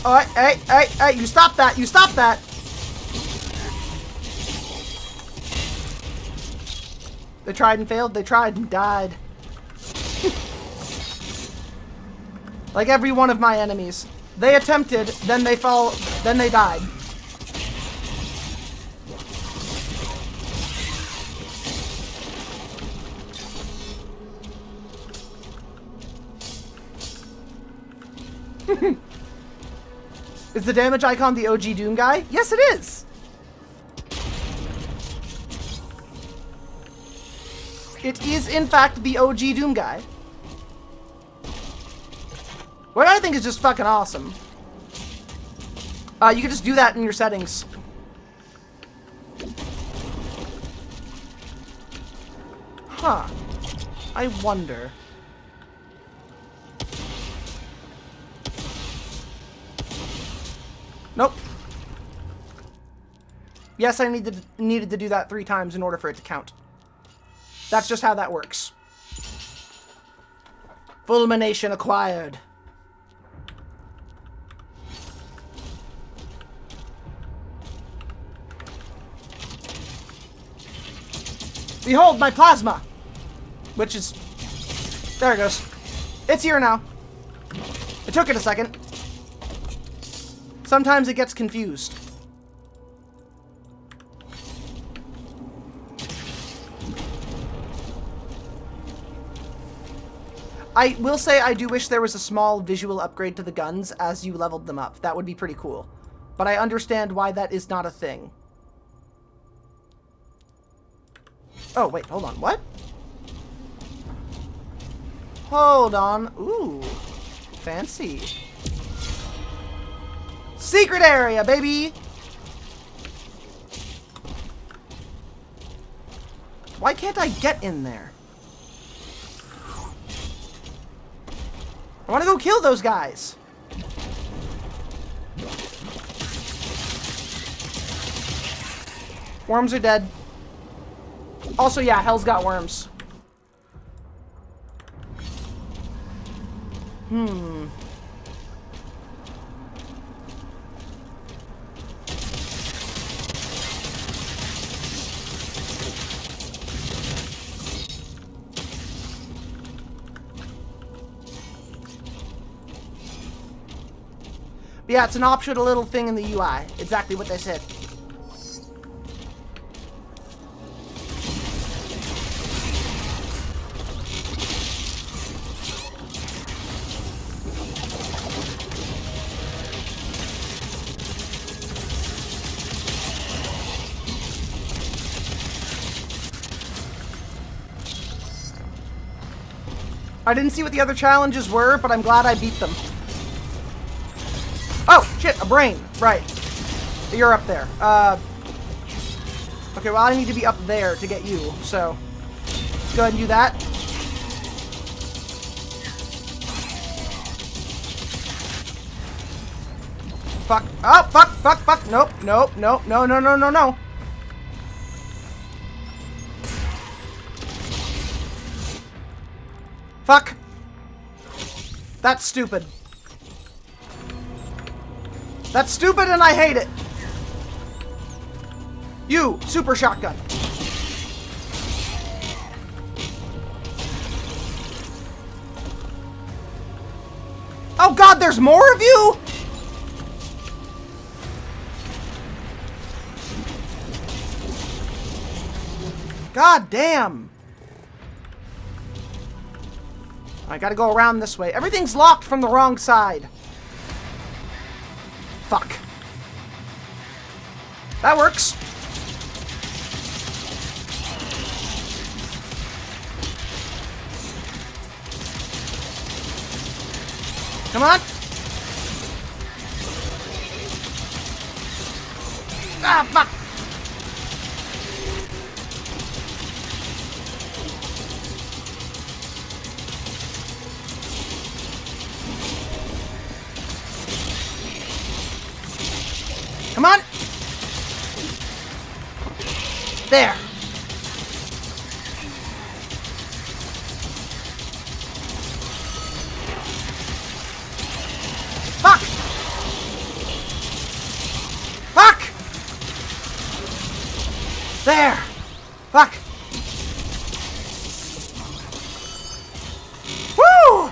Alright, hey, you stop that, you stop that! They tried and failed, they tried and died. Like every one of my enemies. They attempted, then they fell, then they died. Is the damage icon the OG Doom guy? Yes, it is! It is, in fact, the OG Doom guy. What I think is just fucking awesome. You can just do that in your settings. Huh. I wonder. Nope. Yes, I needed to do that 3 times in order for it to count. That's just how that works. Fulmination acquired. Behold my plasma! Which is... There it goes. It's here now. It took it a second. Sometimes it gets confused. I will say I do wish there was a small visual upgrade to the guns as you leveled them up. That would be pretty cool. But I understand why that is not a thing. Oh, wait, hold on. What? Hold on. Ooh. Fancy. Secret area, baby! Why can't I get in there? I want to go kill those guys. Worms are dead. Also, yeah, Hell's got worms. But yeah, it's an optional little thing in the UI. Exactly what they said. I didn't see what the other challenges were, but I'm glad I beat them. Oh, shit, a brain. Right. You're up there. Okay, well, I need to be up there to get you, so let's go ahead and do that. fuck. Oh, fuck, fuck, fuck. Nope, nope, nope, no, no, no, no, no. Fuck. That's stupid. That's stupid and I hate it. You, super shotgun. Oh god, there's more of you? God damn. I gotta go around this way. Everything's locked from the wrong side. Fuck. That works. Come on. Ah, fuck. Come on. There. Fuck! Fuck! There! Fuck! Woo!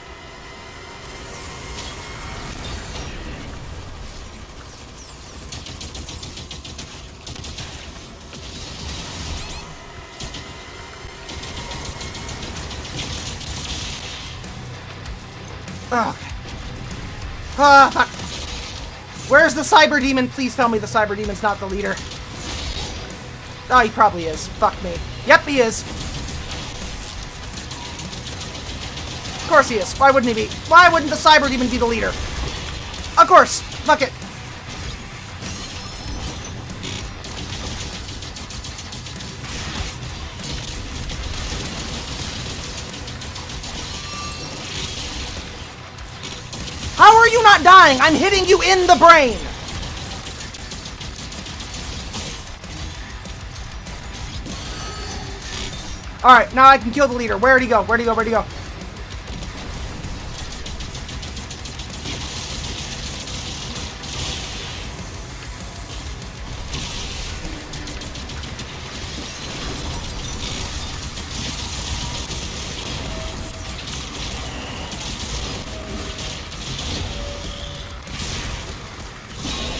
Oh, okay. Ah, fuck. Where's the cyber demon? Please tell me the cyber demon's not the leader. Oh, he probably is. Fuck me. Yep, he is. Of course he is. Why wouldn't he be? Why wouldn't the cyber demon be the leader? Of course. Fuck it. How are you not dying? I'm hitting you in the brain. Alright, now I can kill the leader. Where'd he go? Where'd he go? Where'd he go?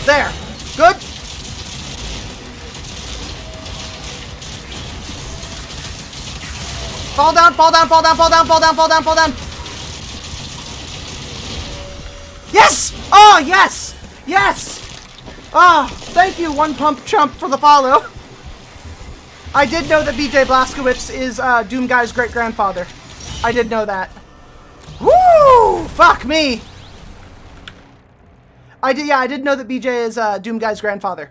There. Good. Fall down, fall down, fall down, fall down, fall down, fall down, fall down. Yes! Oh, yes! Yes! Oh, thank you, One Pump Chump, for the follow. I did know that BJ Blazkowicz is Doom Guy's great-grandfather. I did know that. Woo! Fuck me! I did know that BJ is Doom Guy's grandfather,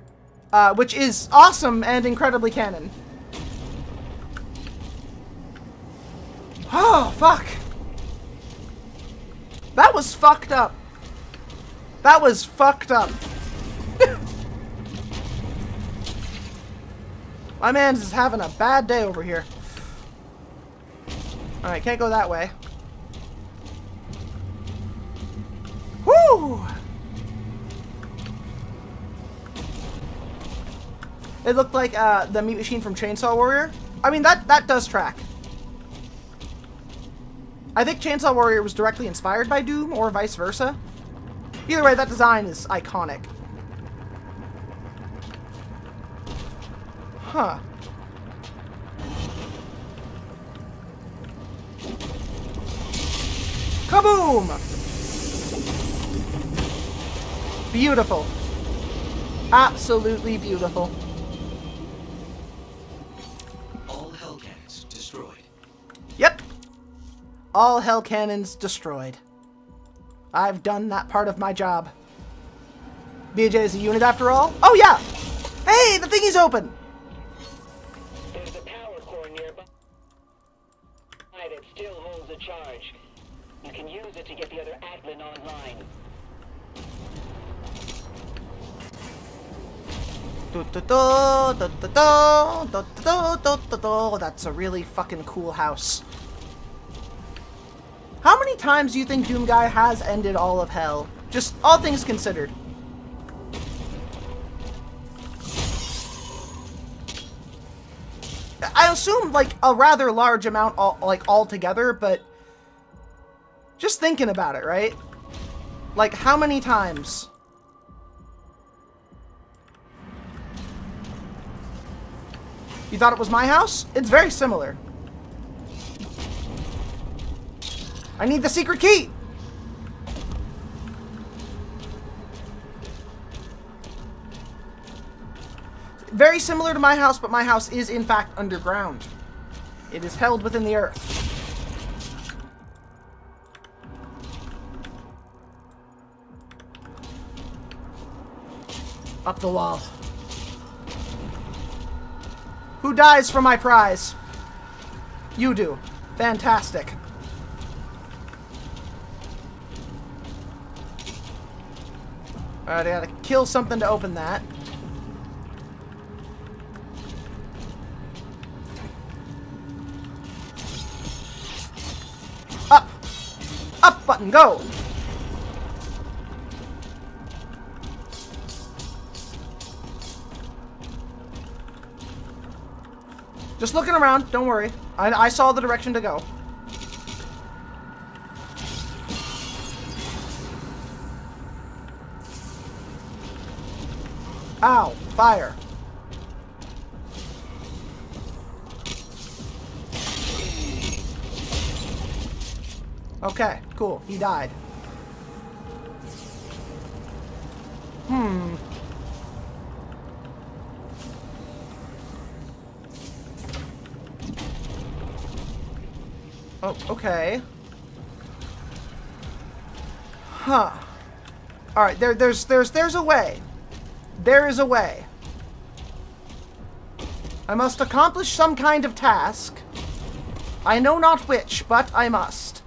which is awesome and incredibly canon. Oh, fuck. That was fucked up. That was fucked up. My man's is having a bad day over here. Alright, can't go that way. Woo! It looked like the meat machine from Chainsaw Warrior. I mean, that does track. I think Chainsaw Warrior was directly inspired by Doom, or vice versa. Either way, that design is iconic. Huh. Kaboom! Beautiful. Absolutely beautiful. All hell cannons destroyed. Yep. All hell cannons destroyed. I've done that part of my job. BJ is a unit after all? Oh yeah! Hey, the thingy's open! There's a power core nearby that still holds a charge. You can use it to get the other Atlan online. That's a really fucking cool house. How many times do you think Doom Guy has ended all of hell? Just all things considered. I assume, like, a rather large amount, altogether, but just thinking about it, right? Like, how many times? You thought it was my house? It's very similar. I need the secret key! Very similar to my house, but my house is in fact underground. It is held within the earth. Up the wall. Who dies for my prize? You do. Fantastic. Alright, I gotta kill something to open that. Up! Up button, go! Just looking around, don't worry. I saw the direction to go. Ow, fire. Okay, cool. He died. Oh, okay. Huh. Alright, there's a way. There is a way. I must accomplish some kind of task. I know not which, but I must.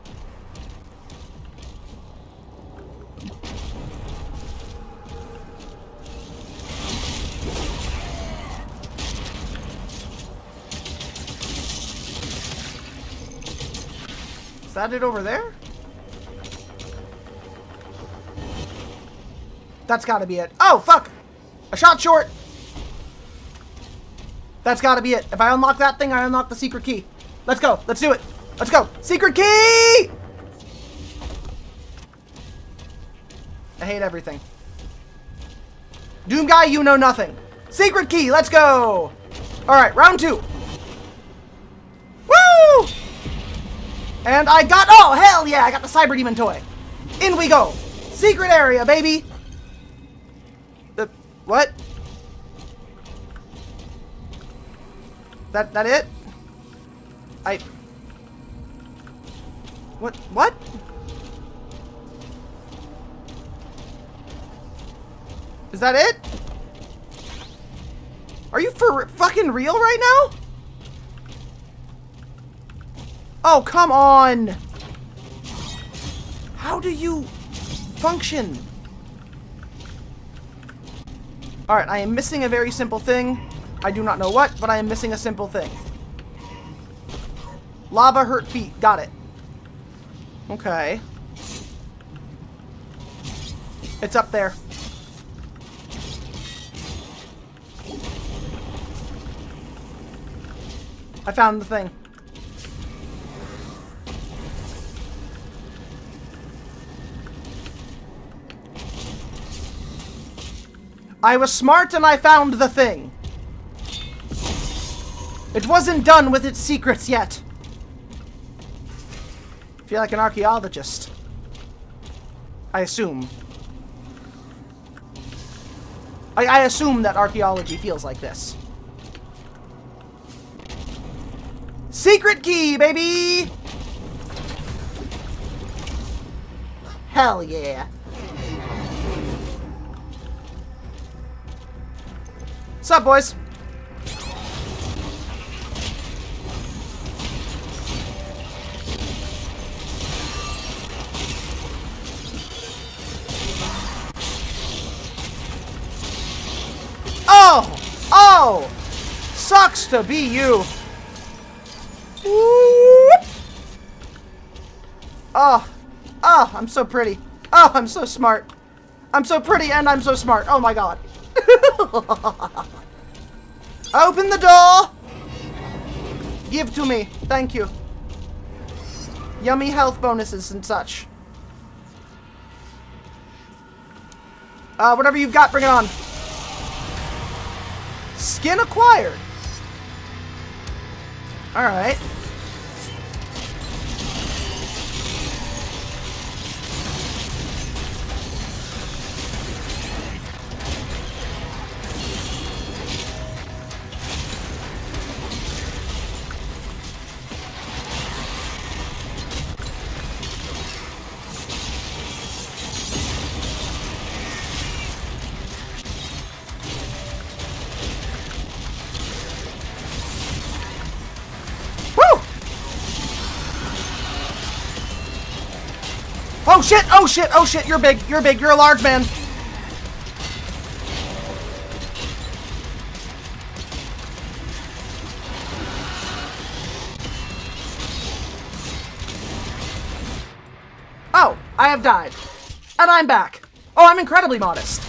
Is that it over there? That's gotta be it. Oh, fuck! I shot short! That's gotta be it. If I unlock that thing, I unlock the secret key. Let's go. Let's do it. Let's go. Secret key! I hate everything. Doom Guy, you know nothing. Secret key, let's go! Alright, round 2. Woo! And I got, oh, hell yeah, I got the Cyber Demon toy. In we go. Secret area, baby. What? That it? What? Is that it? Are you for fucking real right now? Oh, come on! How do you function? Alright, I am missing a very simple thing. I do not know what, but I am missing a simple thing. Lava hurt feet. Got it. Okay. It's up there. I found the thing. I was smart and I found the thing. It wasn't done with its secrets yet. I feel like an archaeologist. I assume. I assume that archaeology feels like this. Secret key, baby! Hell yeah. What's up, boys? Oh! Oh! Sucks to be you. Whoop. Oh. Oh, I'm so pretty. Oh, I'm so smart. I'm so pretty and I'm so smart. Oh my god. Open the door. Give to me. Thank you. Yummy health bonuses and such. Whatever you've got, bring it on. Skin acquired. Alright. Oh shit, oh shit, oh shit, you're big, you're a large man. Oh, I have died. And I'm back. Oh, I'm incredibly modest.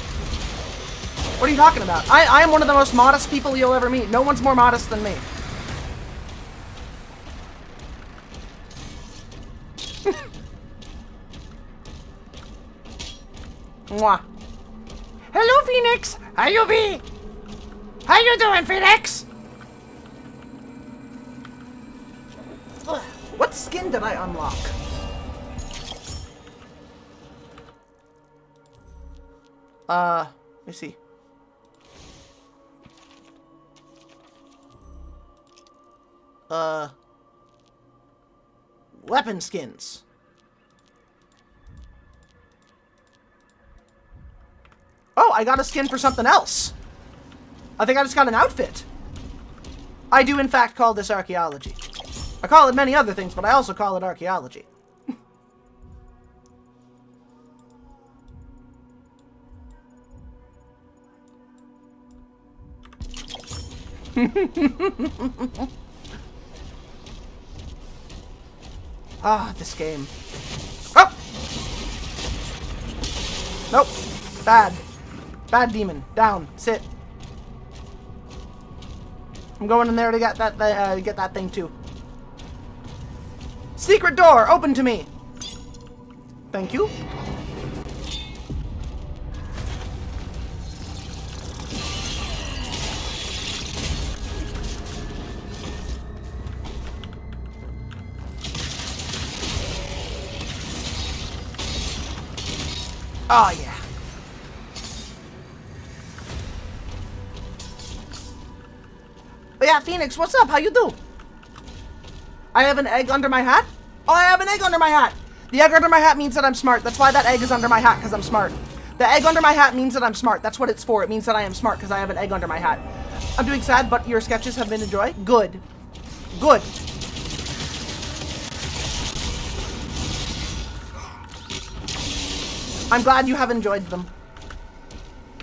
What are you talking about? I am one of the most modest people you'll ever meet. No one's more modest than me. Mwah. Hello, Phoenix. How you be? How you doing, Phoenix? Ugh. What skin did I unlock? Let me see. Weapon skins. Oh, I got a skin for something else. I think I just got an outfit. I do, in fact, call this archaeology. I call it many other things, but I also call it archaeology. Ah, this game. Oh! Nope. Bad. Bad demon. Down. Sit. I'm going in there to get that thing too. Secret door, open to me. Thank you. Oh, yeah. But yeah, Phoenix, what's up? How you do? I have an egg under my hat? Oh, I have an egg under my hat! The egg under my hat means that I'm smart. That's why that egg is under my hat, because I'm smart. The egg under my hat means that I'm smart. That's what it's for. It means that I am smart, because I have an egg under my hat. I'm doing sad, but your sketches have been enjoyed. Good. Good. I'm glad you have enjoyed them.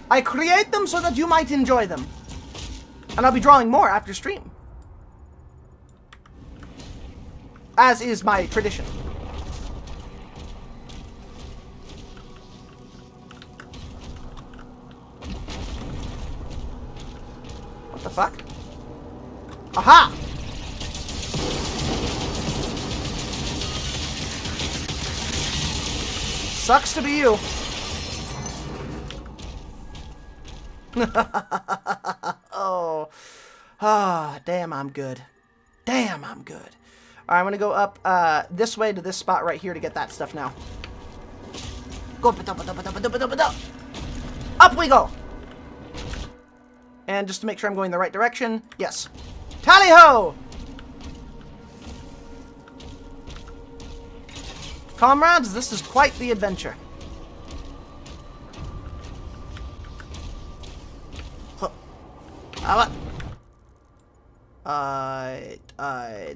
I create them so that you might enjoy them. And I'll be drawing more after stream. As is my tradition. What the fuck? Aha! Sucks to be you. Oh. Ah, damn, I'm good. Damn, I'm good. Alright, I'm gonna go up this way to this spot right here to get that stuff now. Go up we go! And just to make sure I'm going the right direction, yes. Tally-ho! Comrades, this is quite the adventure.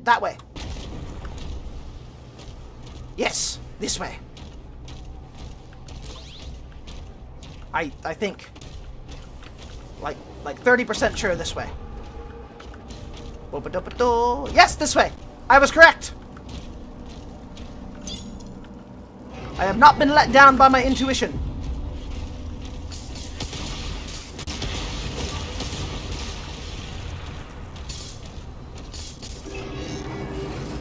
That way. Yes, this way. I think. Like 30% sure this way. Yes, this way! I was correct! I have not been let down by my intuition.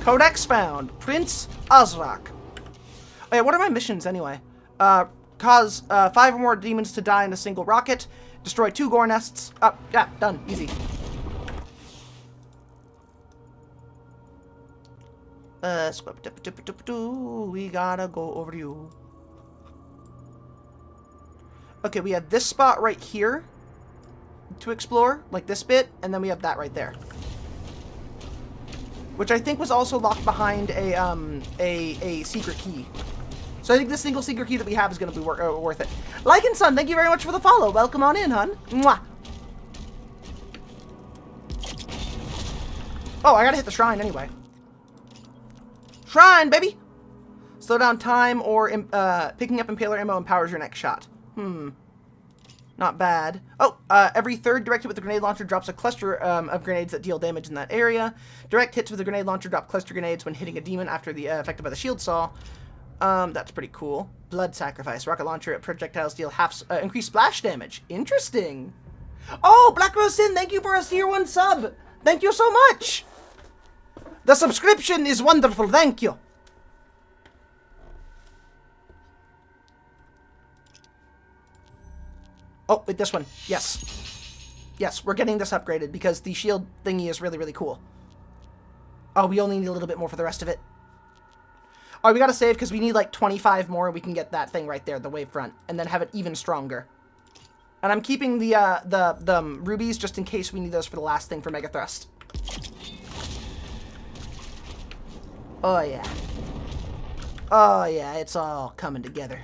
Codex found. Prince Azrak. Oh yeah, what are my missions anyway? Cause 5 or more demons to die in a single rocket. Destroy 2 gore nests. Yeah, done. Easy. We gotta go over to you. Okay, we have this spot right here to explore, like this bit, and then we have that right there. Which I think was also locked behind a secret key. So I think the single secret key that we have is going to be worth it. Lycan Sun, thank you very much for the follow. Welcome on in, hun. Mwah. Oh, I gotta hit the shrine anyway. Shrine, baby! Slow down time or picking up impaler ammo empowers your next shot. Not bad. Oh, every third directed with the grenade launcher drops a cluster of grenades that deal damage in that area. Direct hits with the grenade launcher drop cluster grenades when hitting a demon after the affected by the shield saw. That's pretty cool. Blood sacrifice. Rocket launcher projectiles deal increased splash damage. Interesting. Oh, Black Rose Sin, thank you for a tier 1 sub. Thank you so much. The subscription is wonderful. Thank you. Oh, wait, this one. Yes. Yes, we're getting this upgraded because the shield thingy is really, really cool. Oh, we only need a little bit more for the rest of it. Oh, we gotta save because we need like 25 more and we can get that thing right there, the wave front, and then have it even stronger. And I'm keeping the rubies just in case we need those for the last thing for Mega Thrust. Oh, yeah. Oh, yeah, it's all coming together.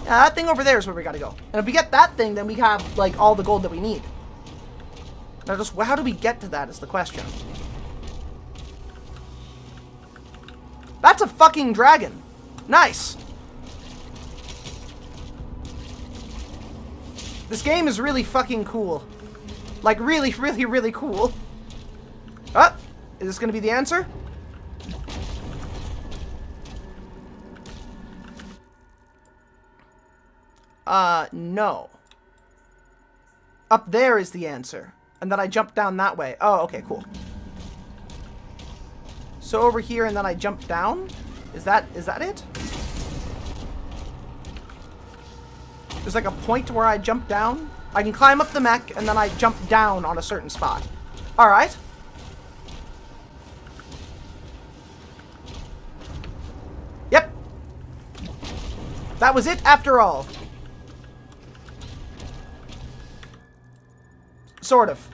Yeah, that thing over there is where we gotta go. And if we get that thing, then we have, like, all the gold that we need. Now, just how do we get to that is the question. That's a fucking dragon. Nice. This game is really fucking cool. Like, really, really, really cool. Oh, is this gonna be the answer? No. Up there is the answer. And then I jump down that way. Oh, okay, cool. So over here and then I jump down? Is that it? There's like a point where I jump down? I can climb up the mech and then I jump down on a certain spot. Alright. Yep. That was it after all. Sort of.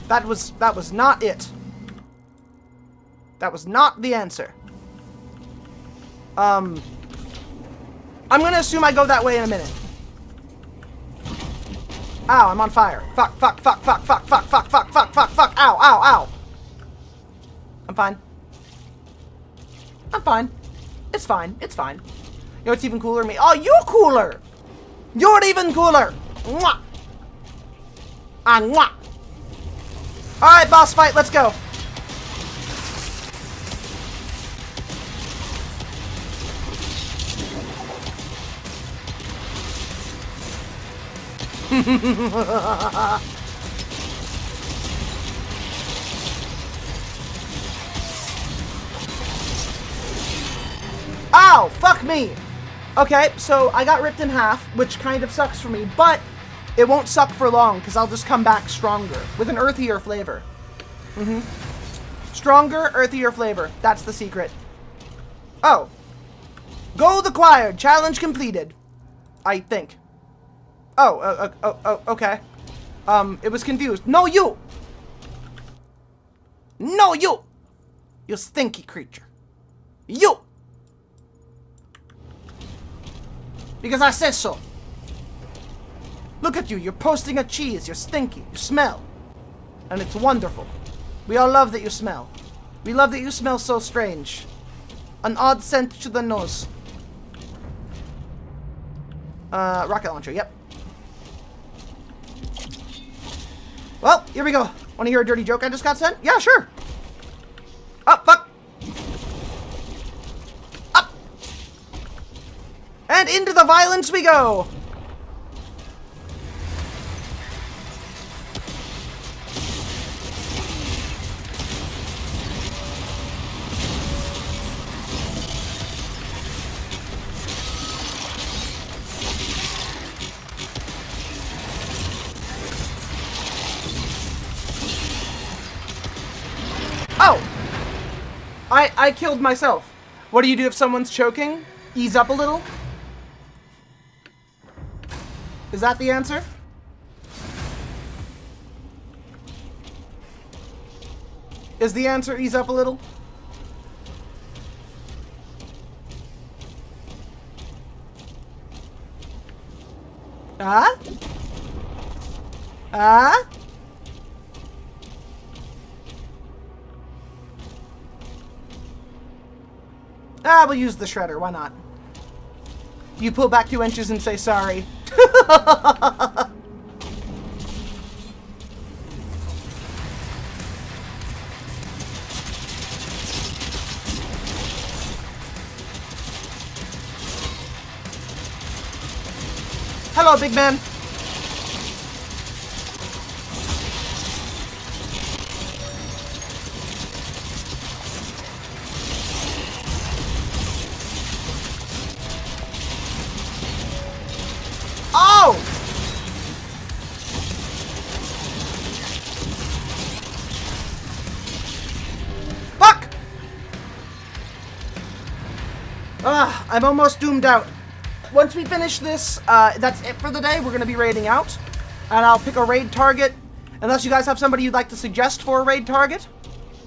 That was not it. That was not the answer. I'm gonna assume I go that way in a minute. Ow, I'm on fire. Fuck, fuck, fuck, fuck, fuck, fuck, fuck, fuck, fuck, fuck, fuck. Ow, ow, ow. I'm fine. I'm fine. It's fine. It's fine. You know what's even cooler than me? Oh, you're cooler! You're even cooler! Mwah! Ah, mwah! Alright, boss fight, let's go! Ow! Fuck me! Okay, so I got ripped in half, which kind of sucks for me, but it won't suck for long, because I'll just come back stronger, with an earthier flavor. Stronger, earthier flavor. That's the secret. Oh. Gold acquired. Challenge completed. I think. Oh, okay. It was confused. No, you! No, you! You stinky creature. You! Because I said so. Look at you, you're posting a cheese, you're stinky, you smell. And it's wonderful. We all love that you smell. We love that you smell so strange. An odd scent to the nose. Rocket launcher, yep. Well, here we go. Want to hear a dirty joke I just got sent? Yeah, sure. Oh, fuck. Up. And into the violence we go. Oh! I killed myself. What do you do if someone's choking? Ease up a little? Is that the answer? Is the answer ease up a little? Huh? Huh? Ah, we'll use the shredder. Why not? You pull back 2 inches and say sorry. Hello, big man. Oh! Fuck! I'm almost doomed out. Once we finish this, that's it for the day. We're going to be raiding out. And I'll pick a raid target. Unless you guys have somebody you'd like to suggest for a raid target.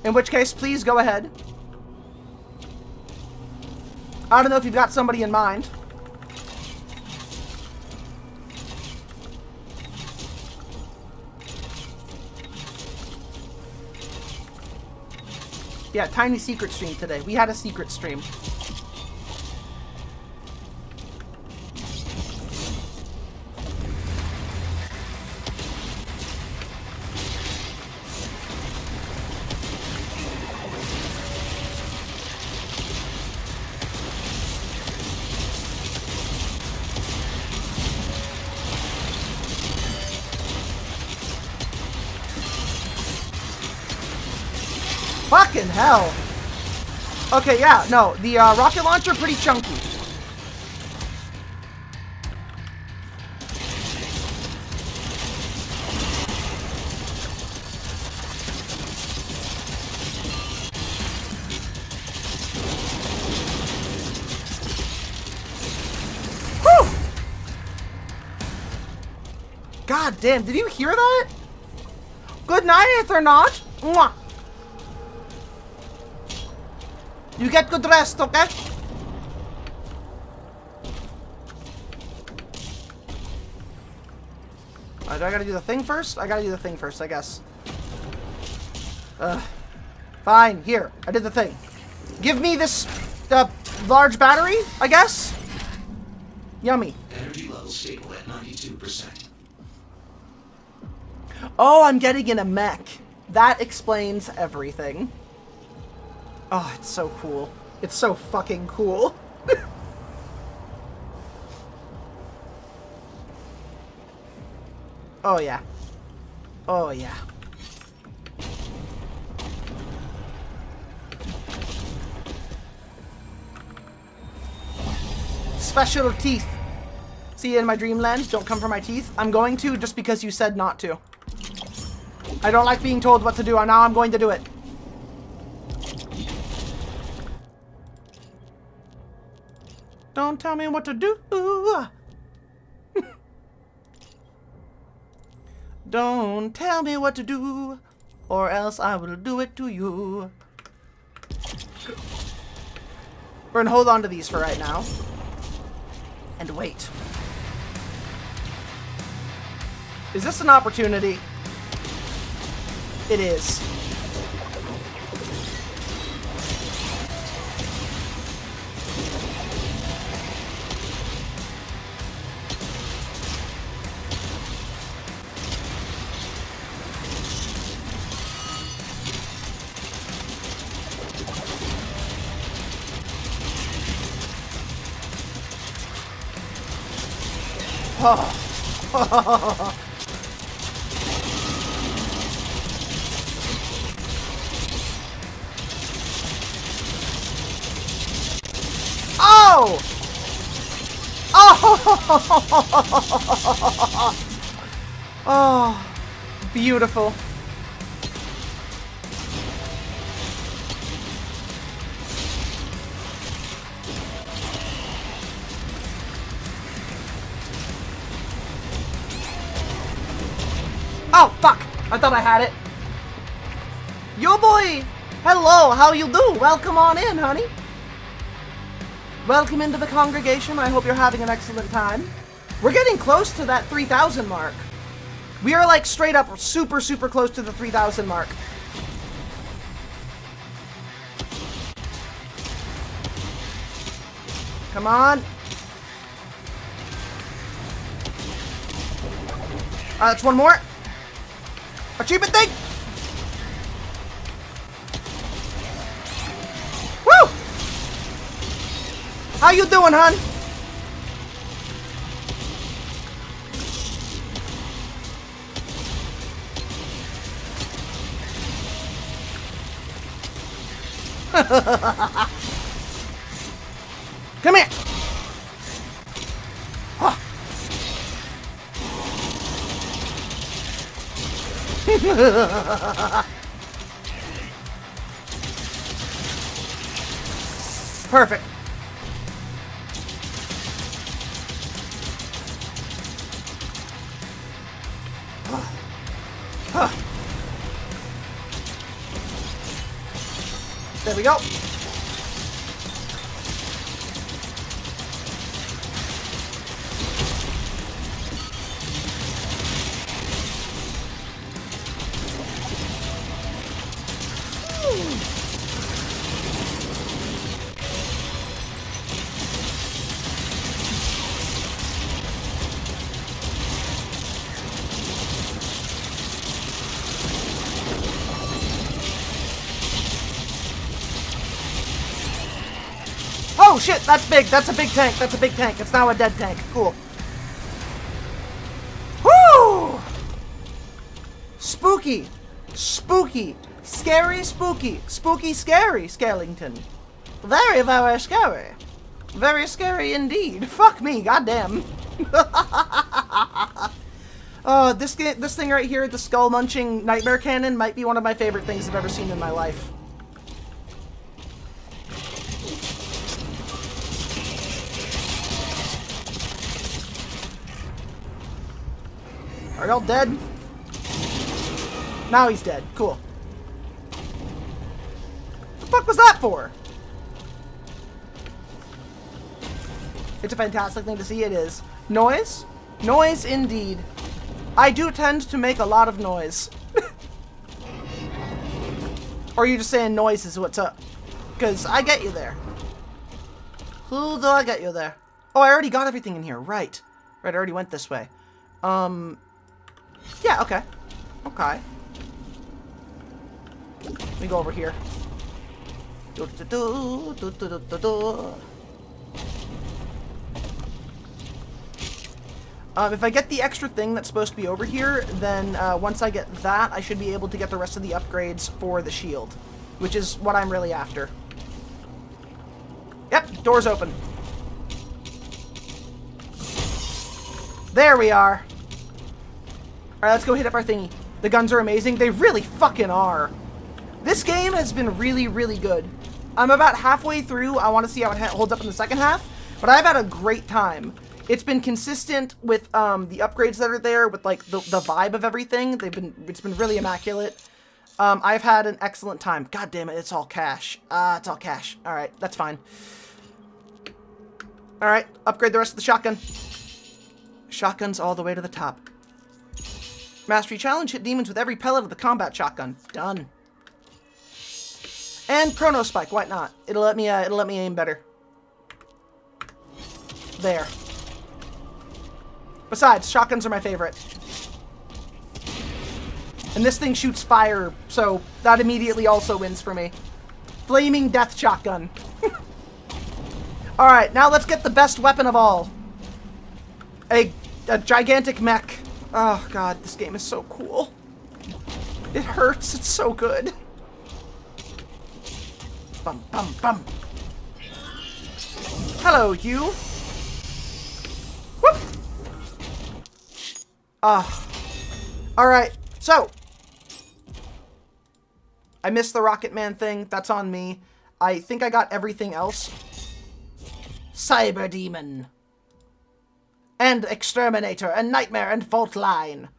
In which case, please go ahead. I don't know if you've got somebody in mind. Yeah, tiny secret stream today. We had a secret stream. Fucking hell. Okay, yeah, no, the rocket launcher pretty chunky. Whew! God damn, did you hear that? Good night, or not? Mwah. You get good rest, okay? Alright, do I gotta do the thing first? I gotta do the thing first, I guess. Fine, here. I did the thing. Give me this, large battery, I guess? Yummy. Energy level stable at 92%. Oh, I'm getting in a mech. That explains everything. Oh, it's so cool. It's so fucking cool. Oh, yeah. Oh, yeah. Special teeth. See you in my dreamland. Don't come for my teeth. I'm going to just because you said not to. I don't like being told what to do, and now I'm going to do it. Don't tell me what to do. Don't tell me what to do, or else I will do it to you. We're gonna hold on to these for right now. And wait. Is this an opportunity? It is. Oh. Oh! Oh! Oh, beautiful. Oh, fuck! I thought I had it. Yo, boy! Hello, how you do? Welcome on in, honey. Welcome into the congregation. I hope you're having an excellent time. We're getting close to that 3,000 mark. We are like straight up super, super close to the 3,000 mark. Come on. That's one more. Achievement thing. Woo! How you doing, hon? Come here. Huh. Perfect. There we go. Oh shit, that's big. That's a big tank. That's a big tank. It's now a dead tank. Cool. Woo! Spooky. Spooky. Scary, spooky. Spooky, scary, Skellington. Very, very scary. Very scary indeed. Fuck me, goddamn. Oh, this thing right here, the skull munching nightmare cannon, might be one of my favorite things I've ever seen in my life. Are y'all dead? Now he's dead. Cool. What the fuck was that for? It's a fantastic thing to see. It is. Noise? Noise indeed. I do tend to make a lot of noise. Or are you just saying noise is what's up? Because I get you there. Who do I get you there? Oh, I already got everything in here. Right. Right, I already went this way. Yeah, okay. Okay. Let me go over here. If I get the extra thing that's supposed to be over here, then once I get that, I should be able to get the rest of the upgrades for the shield, which is what I'm really after. Yep, door's open. There we are. Alright, let's go hit up our thingy. The guns are amazing. They really fucking are. This game has been really, really good. I'm about halfway through. I want to see how it holds up in the second half, but I've had a great time. It's been consistent with the upgrades that are there, with like the vibe of everything. It's been really immaculate. I've had an excellent time. God damn it, it's all cash. It's all cash. All right, that's fine. All right, upgrade the rest of the shotgun. Shotguns all the way to the top. Mastery challenge: hit demons with every pellet of the combat shotgun. Done. And chrono spike. Why not? It'll let me aim better. There. Besides, shotguns are my favorite. And this thing shoots fire, so that immediately also wins for me. Flaming death shotgun. Alright, now let's get the best weapon of all. A a gigantic mech. Oh god, this game is so cool. It hurts. It's so good. Bum, bum, bum. Hello, you. Whoop. Alright, so. I missed the Rocket Man thing. That's on me. I think I got everything else. Cyber Demon. And Exterminator, and Nightmare, and Fault Line.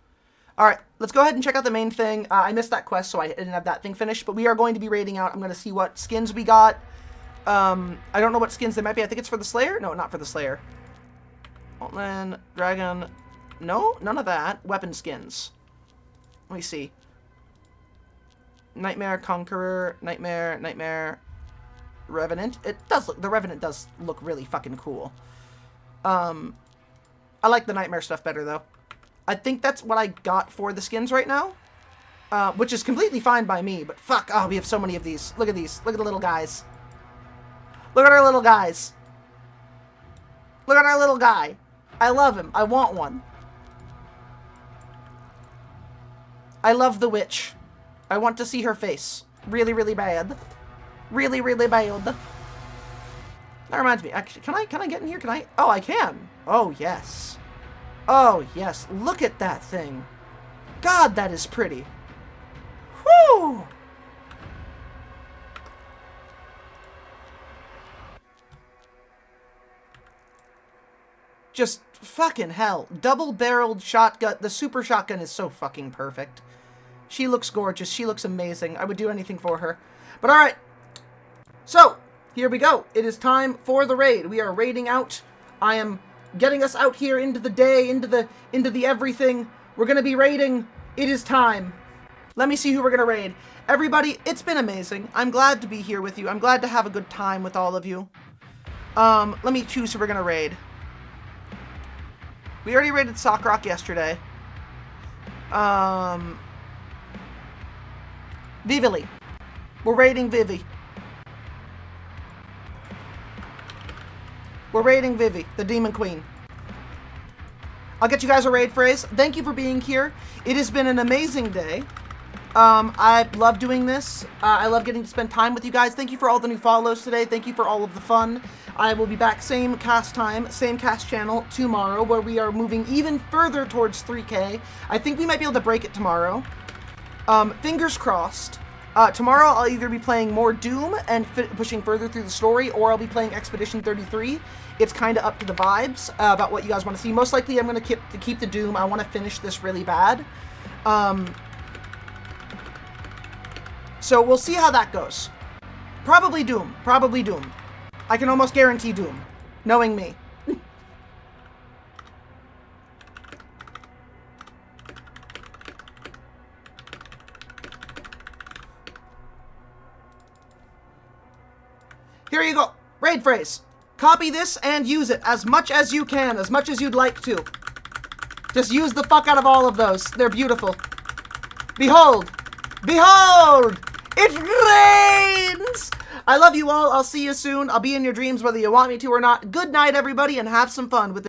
Alright, let's go ahead and check out the main thing. I missed that quest, so I didn't have that thing finished. But we are going to be raiding out. I'm going to see what skins we got. I don't know what skins they might be. I think it's for the Slayer? No, not for the Slayer. Altman, Dragon. No, none of that. Weapon skins. Let me see. Nightmare, Conqueror, Nightmare, Revenant. It does look, the Revenant does look really fucking cool. I like the Nightmare stuff better, though. I think that's what I got for the skins right now. Which is completely fine by me, but fuck, oh, we have so many of these. Look at these. Look at the little guys. Look at our little guys. Look at our little guy. I love him. I want one. I love the witch. I want to see her face. Really, really bad. Really, really bad. That reminds me. Actually, can I get in here? Can I? Oh, I can. Oh, yes. Oh, yes. Look at that thing. God, that is pretty. Whew! Just fucking hell. Double-barreled shotgun. The super shotgun is so fucking perfect. She looks gorgeous. She looks amazing. I would do anything for her. But alright. So, here we go. It is time for the raid. We are raiding out. I am getting us out here into the day, into the everything. We're going to be raiding. It is time. Let me see who we're going to raid. Everybody, it's been amazing. I'm glad to be here with you. I'm glad to have a good time with all of you. Let me choose who we're going to raid. We already raided Sockrock yesterday. Vivily. We're raiding Vivi. We're raiding Vivi, the Demon Queen. I'll get you guys a raid phrase. Thank you for being here. It has been an amazing day. I love doing this. I love getting to spend time with you guys. Thank you for all the new follows today. Thank you for all of the fun. I will be back same cast time, same cast channel tomorrow, where we are moving even further towards 3K. I think we might be able to break it tomorrow. Fingers crossed. Tomorrow I'll either be playing more Doom and pushing further through the story, or I'll be playing Expedition 33. It's kind of up to the vibes about what you guys want to see. Most likely I'm going to keep the Doom. I want to finish this really bad. So we'll see how that goes. Probably Doom. Probably Doom. I can almost guarantee Doom, knowing me. Here you go. Raid phrase. Copy this and use it as much as you can, as much as you'd like to. Just use the fuck out of all of those. They're beautiful. Behold. Behold! It rains! I love you all. I'll see you soon. I'll be in your dreams whether you want me to or not. Good night, everybody, and have some fun with